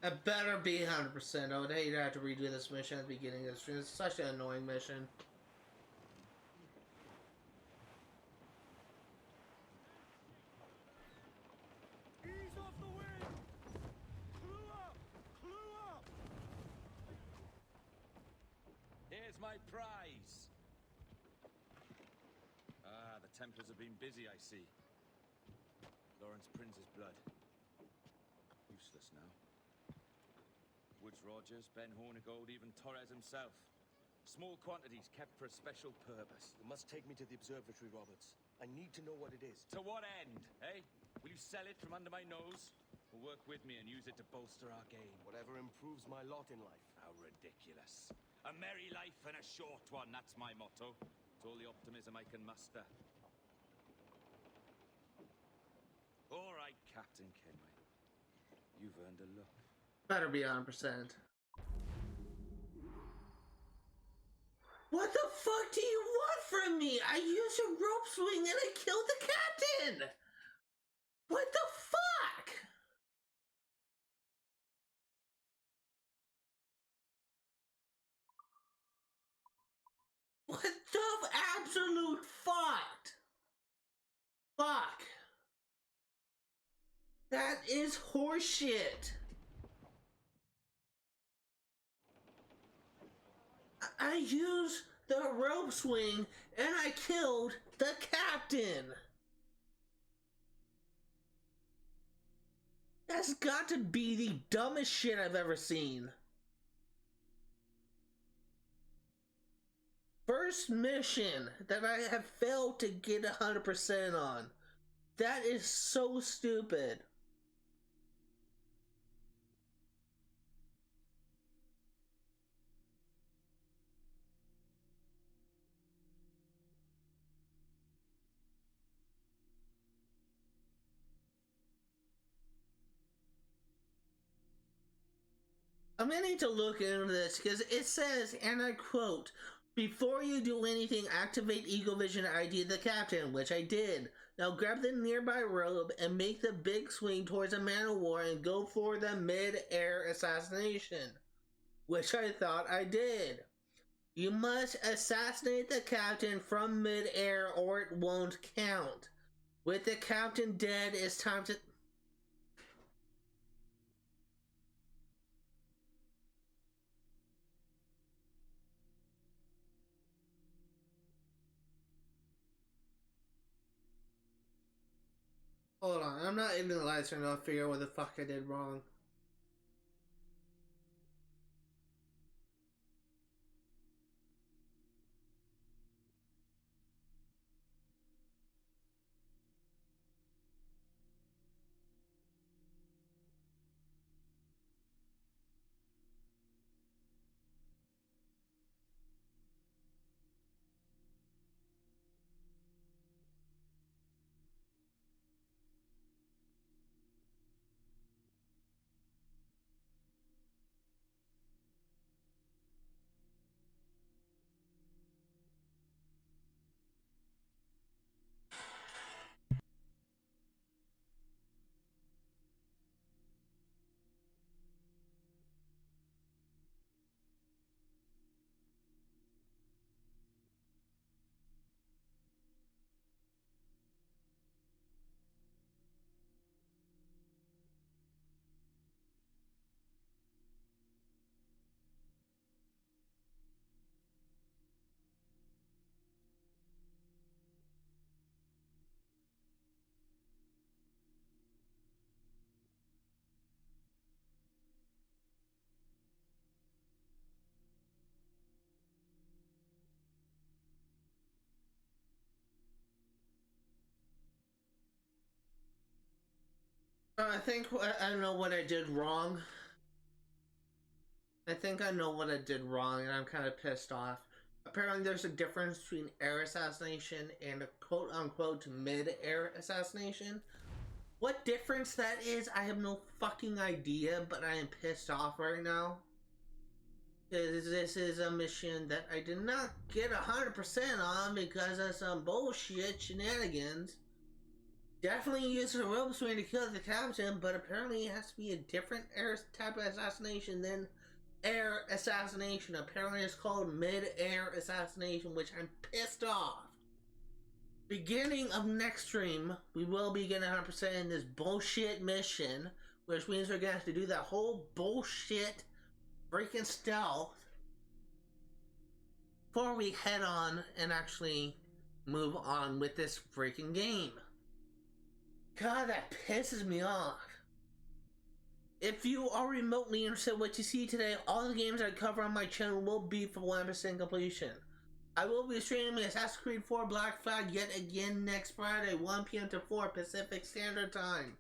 I better be 100%. I would hate to have to redo this mission at the beginning of the stream. It's such an annoying mission. Ease off the wind! Clue up! Clue up! Here's my prize! Ah, the Templars have been busy, I see. Lawrence Prince's blood. Useless now. Woods Rogers, Ben Hornigold, even Torres himself. Small quantities kept for a special purpose. You must take me to the observatory, Roberts. I need to know what it is. To what end, eh? Will you sell it from under my nose? Or work with me and use it to bolster our game? Whatever improves my lot in life. How ridiculous. A merry life and a short one, that's my motto. It's all the optimism I can muster. All right, Captain Kenway. You've earned a look. Better be 100%. What the fuck do you want from me? I used a rope swing and I killed the captain! What the fuck? What the absolute fuck? Fuck. That is horseshit. I used the rope swing and I killed the captain. That's got to be the dumbest shit I've ever seen. First mission that I have failed to get 100% on. That is so stupid. I'm gonna need to look into this because it says, and I quote, "Before you do anything, activate Eagle Vision ID of the captain," which I did. Now grab the nearby rope and make the big swing towards a man of war and go for the mid-air assassination, which I thought I did. You must assassinate the captain from mid-air or it won't count. With the captain dead, it's time to... Hold on, I'm not into the live stream. I'll figure out what the fuck I did wrong. I think I know what I did wrong. I think I know what I did wrong, and I'm kind of pissed off. Apparently, there's a difference between air assassination and a quote-unquote mid-air assassination. What difference that is, I have no fucking idea, but I am pissed off right now. Because this is a mission that I did not get 100% on because of some bullshit shenanigans. Definitely used a rope swing to kill the captain, but apparently it has to be a different air type of assassination than air assassination. Apparently it's called mid-air assassination, which I'm pissed off. Beginning of next stream, we will be getting 100% in this bullshit mission, which means we're gonna have to do that whole bullshit freaking stealth before we head on and actually move on with this freaking game. God, that pisses me off. If you are remotely interested in what you see today, all the games I cover on my channel will be for 100% completion. I will be streaming Assassin's Creed 4 Black Flag yet again next Friday, 1 p.m. to 4 Pacific Standard Time.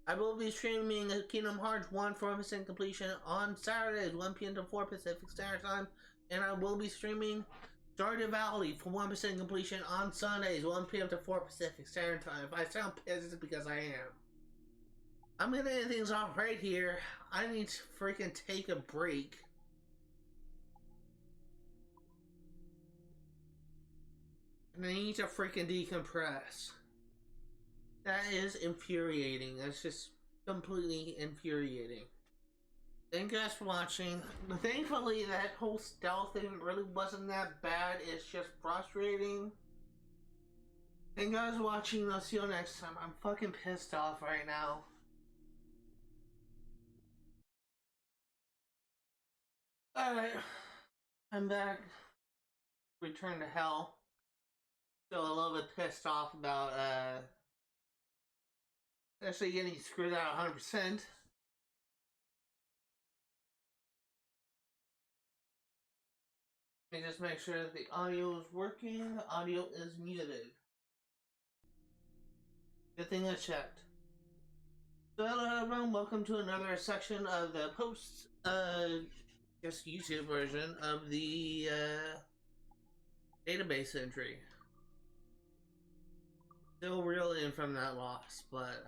I will be streaming Kingdom Hearts 1 for 100% completion on Saturdays, 1 p.m. to 4 Pacific Standard Time. And I will be streaming Stardew Valley for 100% completion on Sundays, 1 p.m. to 4 Pacific Standard Time. If I sound pissed, it's because I am. I'm gonna end things off right here. I need to freaking take a break. And I need to freaking decompress. That is infuriating. That's just completely infuriating. Thank you guys for watching. Thankfully, that whole stealth thing really wasn't that bad. It's just frustrating. Thank you guys for watching. I'll see you next time. I'm fucking pissed off right now. Alright. I'm back. Return to hell. Still a little bit pissed off about, actually getting screwed out 100%. Let me just make sure that the audio is working. The audio is muted. Good thing I checked. So hello everyone, welcome to another section of the just YouTube version of the database entry. Still reeling from that loss, but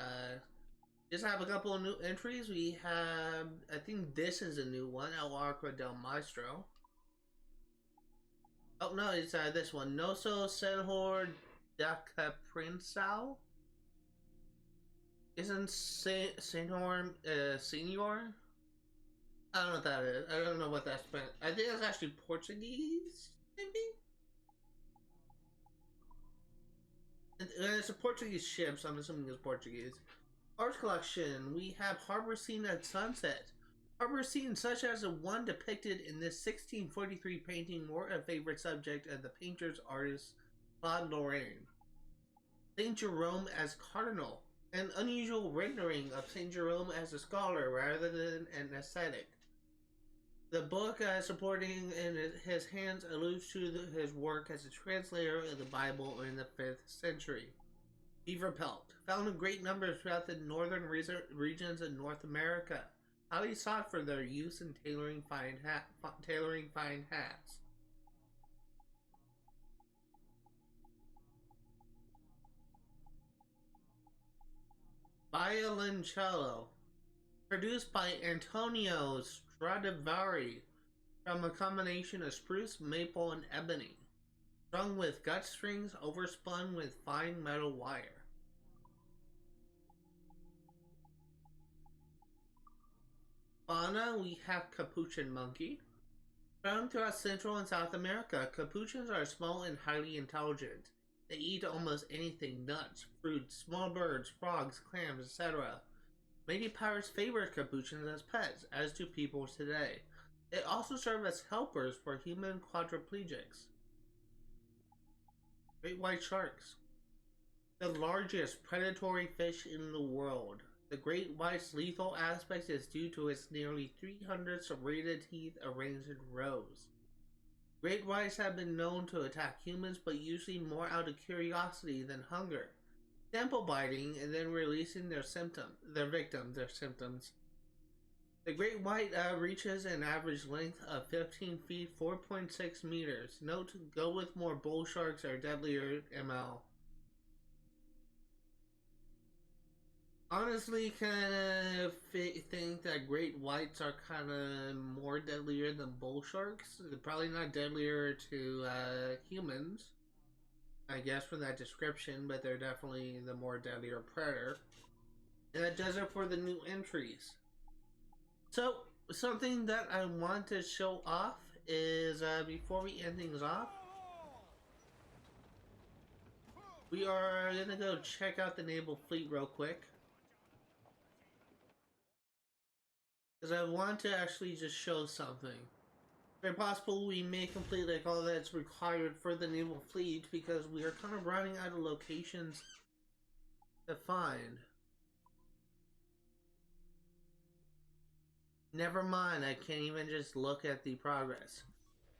just have a couple of new entries. We have, I think this is a new one, El Arco del Maestro. Oh no, it's this one, Noso Senhor da Caprinsao. Isn't Senhor Senior? I don't know what that is. I don't know what that's meant. I think it's actually Portuguese, maybe? It's a Portuguese ship, so I'm assuming it's Portuguese. Art collection. We have harbor scene at sunset. Harbor scenes such as the one depicted in this 1643 painting were a favorite subject of the painter's artist Claude Lorraine. Saint Jerome as cardinal. An unusual rendering of Saint Jerome as a scholar rather than an ascetic. The book supporting in his hands alludes to his work as a translator of the Bible in the 5th century. Beaver pelt, found in great numbers throughout the northern regions of North America, highly sought for their use in tailoring fine hats. Violoncello, produced by Antonio Stradivari from a combination of spruce, maple, and ebony, strung with gut strings overspun with fine metal wire. Fauna, we have capuchin monkey. Found throughout Central and South America, capuchins are small and highly intelligent. They eat almost anything: nuts, fruits, small birds, frogs, clams, etc. Many pirates favor capuchins as pets, as do people today. They also serve as helpers for human quadriplegics. Great white sharks. The largest predatory fish in the world. The great white's lethal aspect is due to its nearly 300 serrated teeth arranged in rows. Great whites have been known to attack humans, but usually more out of curiosity than hunger, sample biting and then releasing their symptoms. The great white reaches an average length of 15 feet, 4.6 meters. Note, go with more bull sharks or deadlier ML. Honestly, kind of think that great whites are kind of more deadlier than bull sharks. They're probably not deadlier to humans, I guess, from that description, but they're definitely the more deadlier predator. And that does it for the new entries. So, something that I want to show off is, before we end things off, we are going to go check out the naval fleet real quick. Because I want to actually just show something. Very possible we may complete like all that's required for the naval fleet because we are kind of running out of locations to find. Never mind, I can't even just look at the progress.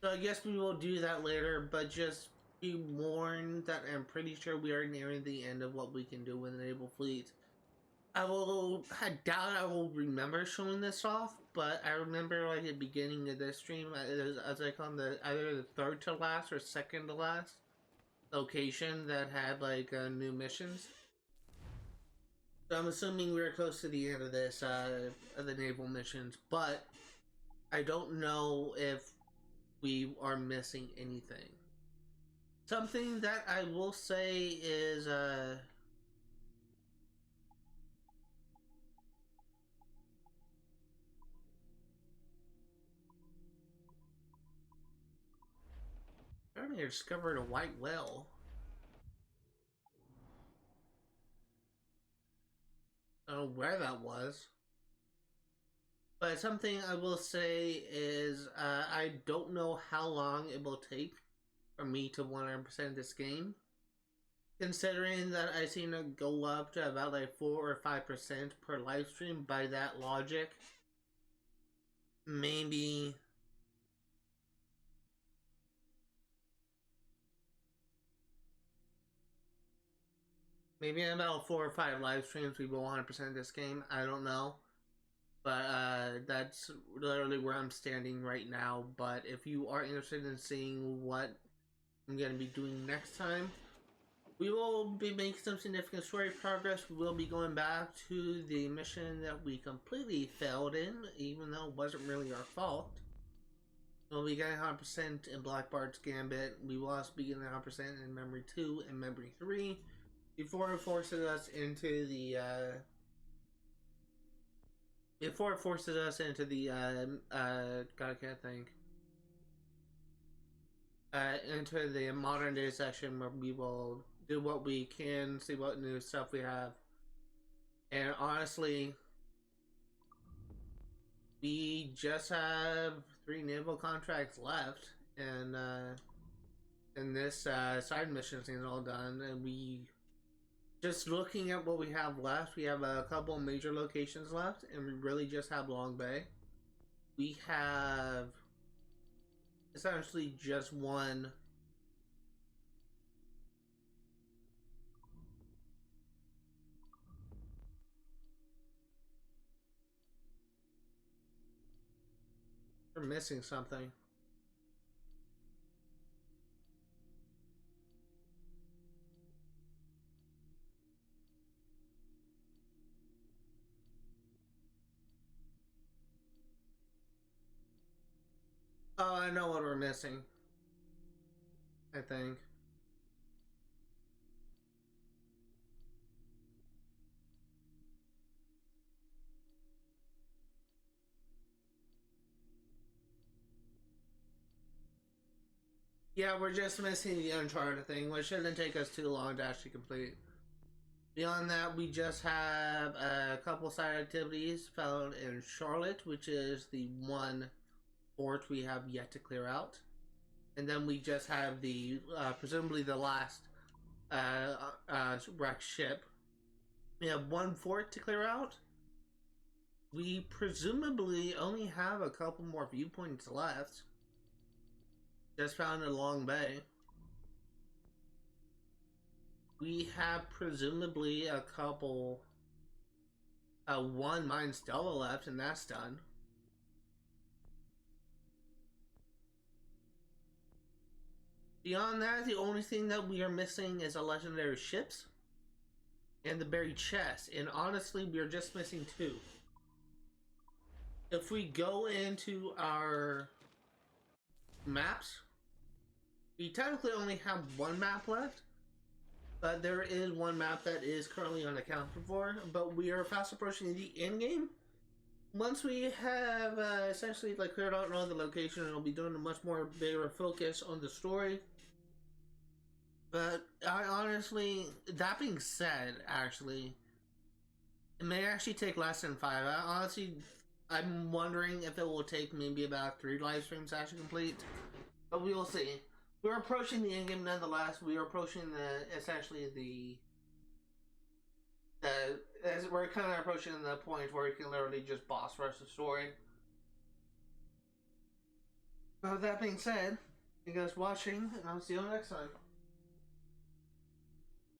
So I guess we will do that later, but just be warned that I'm pretty sure we are nearing the end of what we can do with the naval fleet. I doubt I will remember showing this off, but I remember like at the beginning of this stream, I was like on the either the third to last or second to last location that had like new missions. So I'm assuming we're close to the end of this, of the naval missions, but I don't know if we are missing anything. Something that I will say is apparently I discovered a white whale. I don't know where that was. But something I will say is I don't know how long it will take for me to 100% this game. Considering that I seem to go up to about like 4 or 5% per live stream, by that logic, maybe in about 4 or 5 live streams we will 100% this game. I don't know. But that's literally where I'm standing right now. But if you are interested in seeing what I'm going to be doing next time, we will be making some significant story progress. We will be going back to the mission that we completely failed in, even though it wasn't really our fault. We'll be getting 100% in Black Bart's Gambit. We will also be getting 100% in Memory 2 and Memory 3 before it forces us into the God, I can't think. Into the modern day section where we will do what we can, see what new stuff we have. And honestly, we just have 3 naval contracts left, and this side mission is all done, and we just looking at what we have left, we have a couple major locations left, and we really just have Long Bay. We have essentially just one we're missing something. Oh, I know what we're missing. I think. Yeah, we're just missing the Uncharted thing, which shouldn't take us too long to actually complete. Beyond that, we just have a couple side activities found in Charlotte, which is the one fort we have yet to clear out. And then we just have the, presumably the last wrecked ship. We have one fort to clear out. We presumably only have a couple more viewpoints left. Just found in Long Bay. We have presumably a couple, one Mayan Stelae left, and that's done. Beyond that, the only thing that we are missing is a legendary ships and the buried chest, and honestly, we are just missing 2. If we go into our maps, we technically only have 1 map left, but there is 1 map that is currently unaccounted for, but we are fast approaching the end game. Once we have essentially like cleared out all the locations, we'll be doing a much more bigger focus on the story. But I honestly, that being said, actually, it may actually take less than 5. I'm wondering if it will take maybe about 3 live streams to actually complete, but we will see. We're approaching the end game nonetheless. We are approaching we're kind of approaching the point where we can literally just boss rush the story. But with that being said, you guys watching, and I'll see you next time.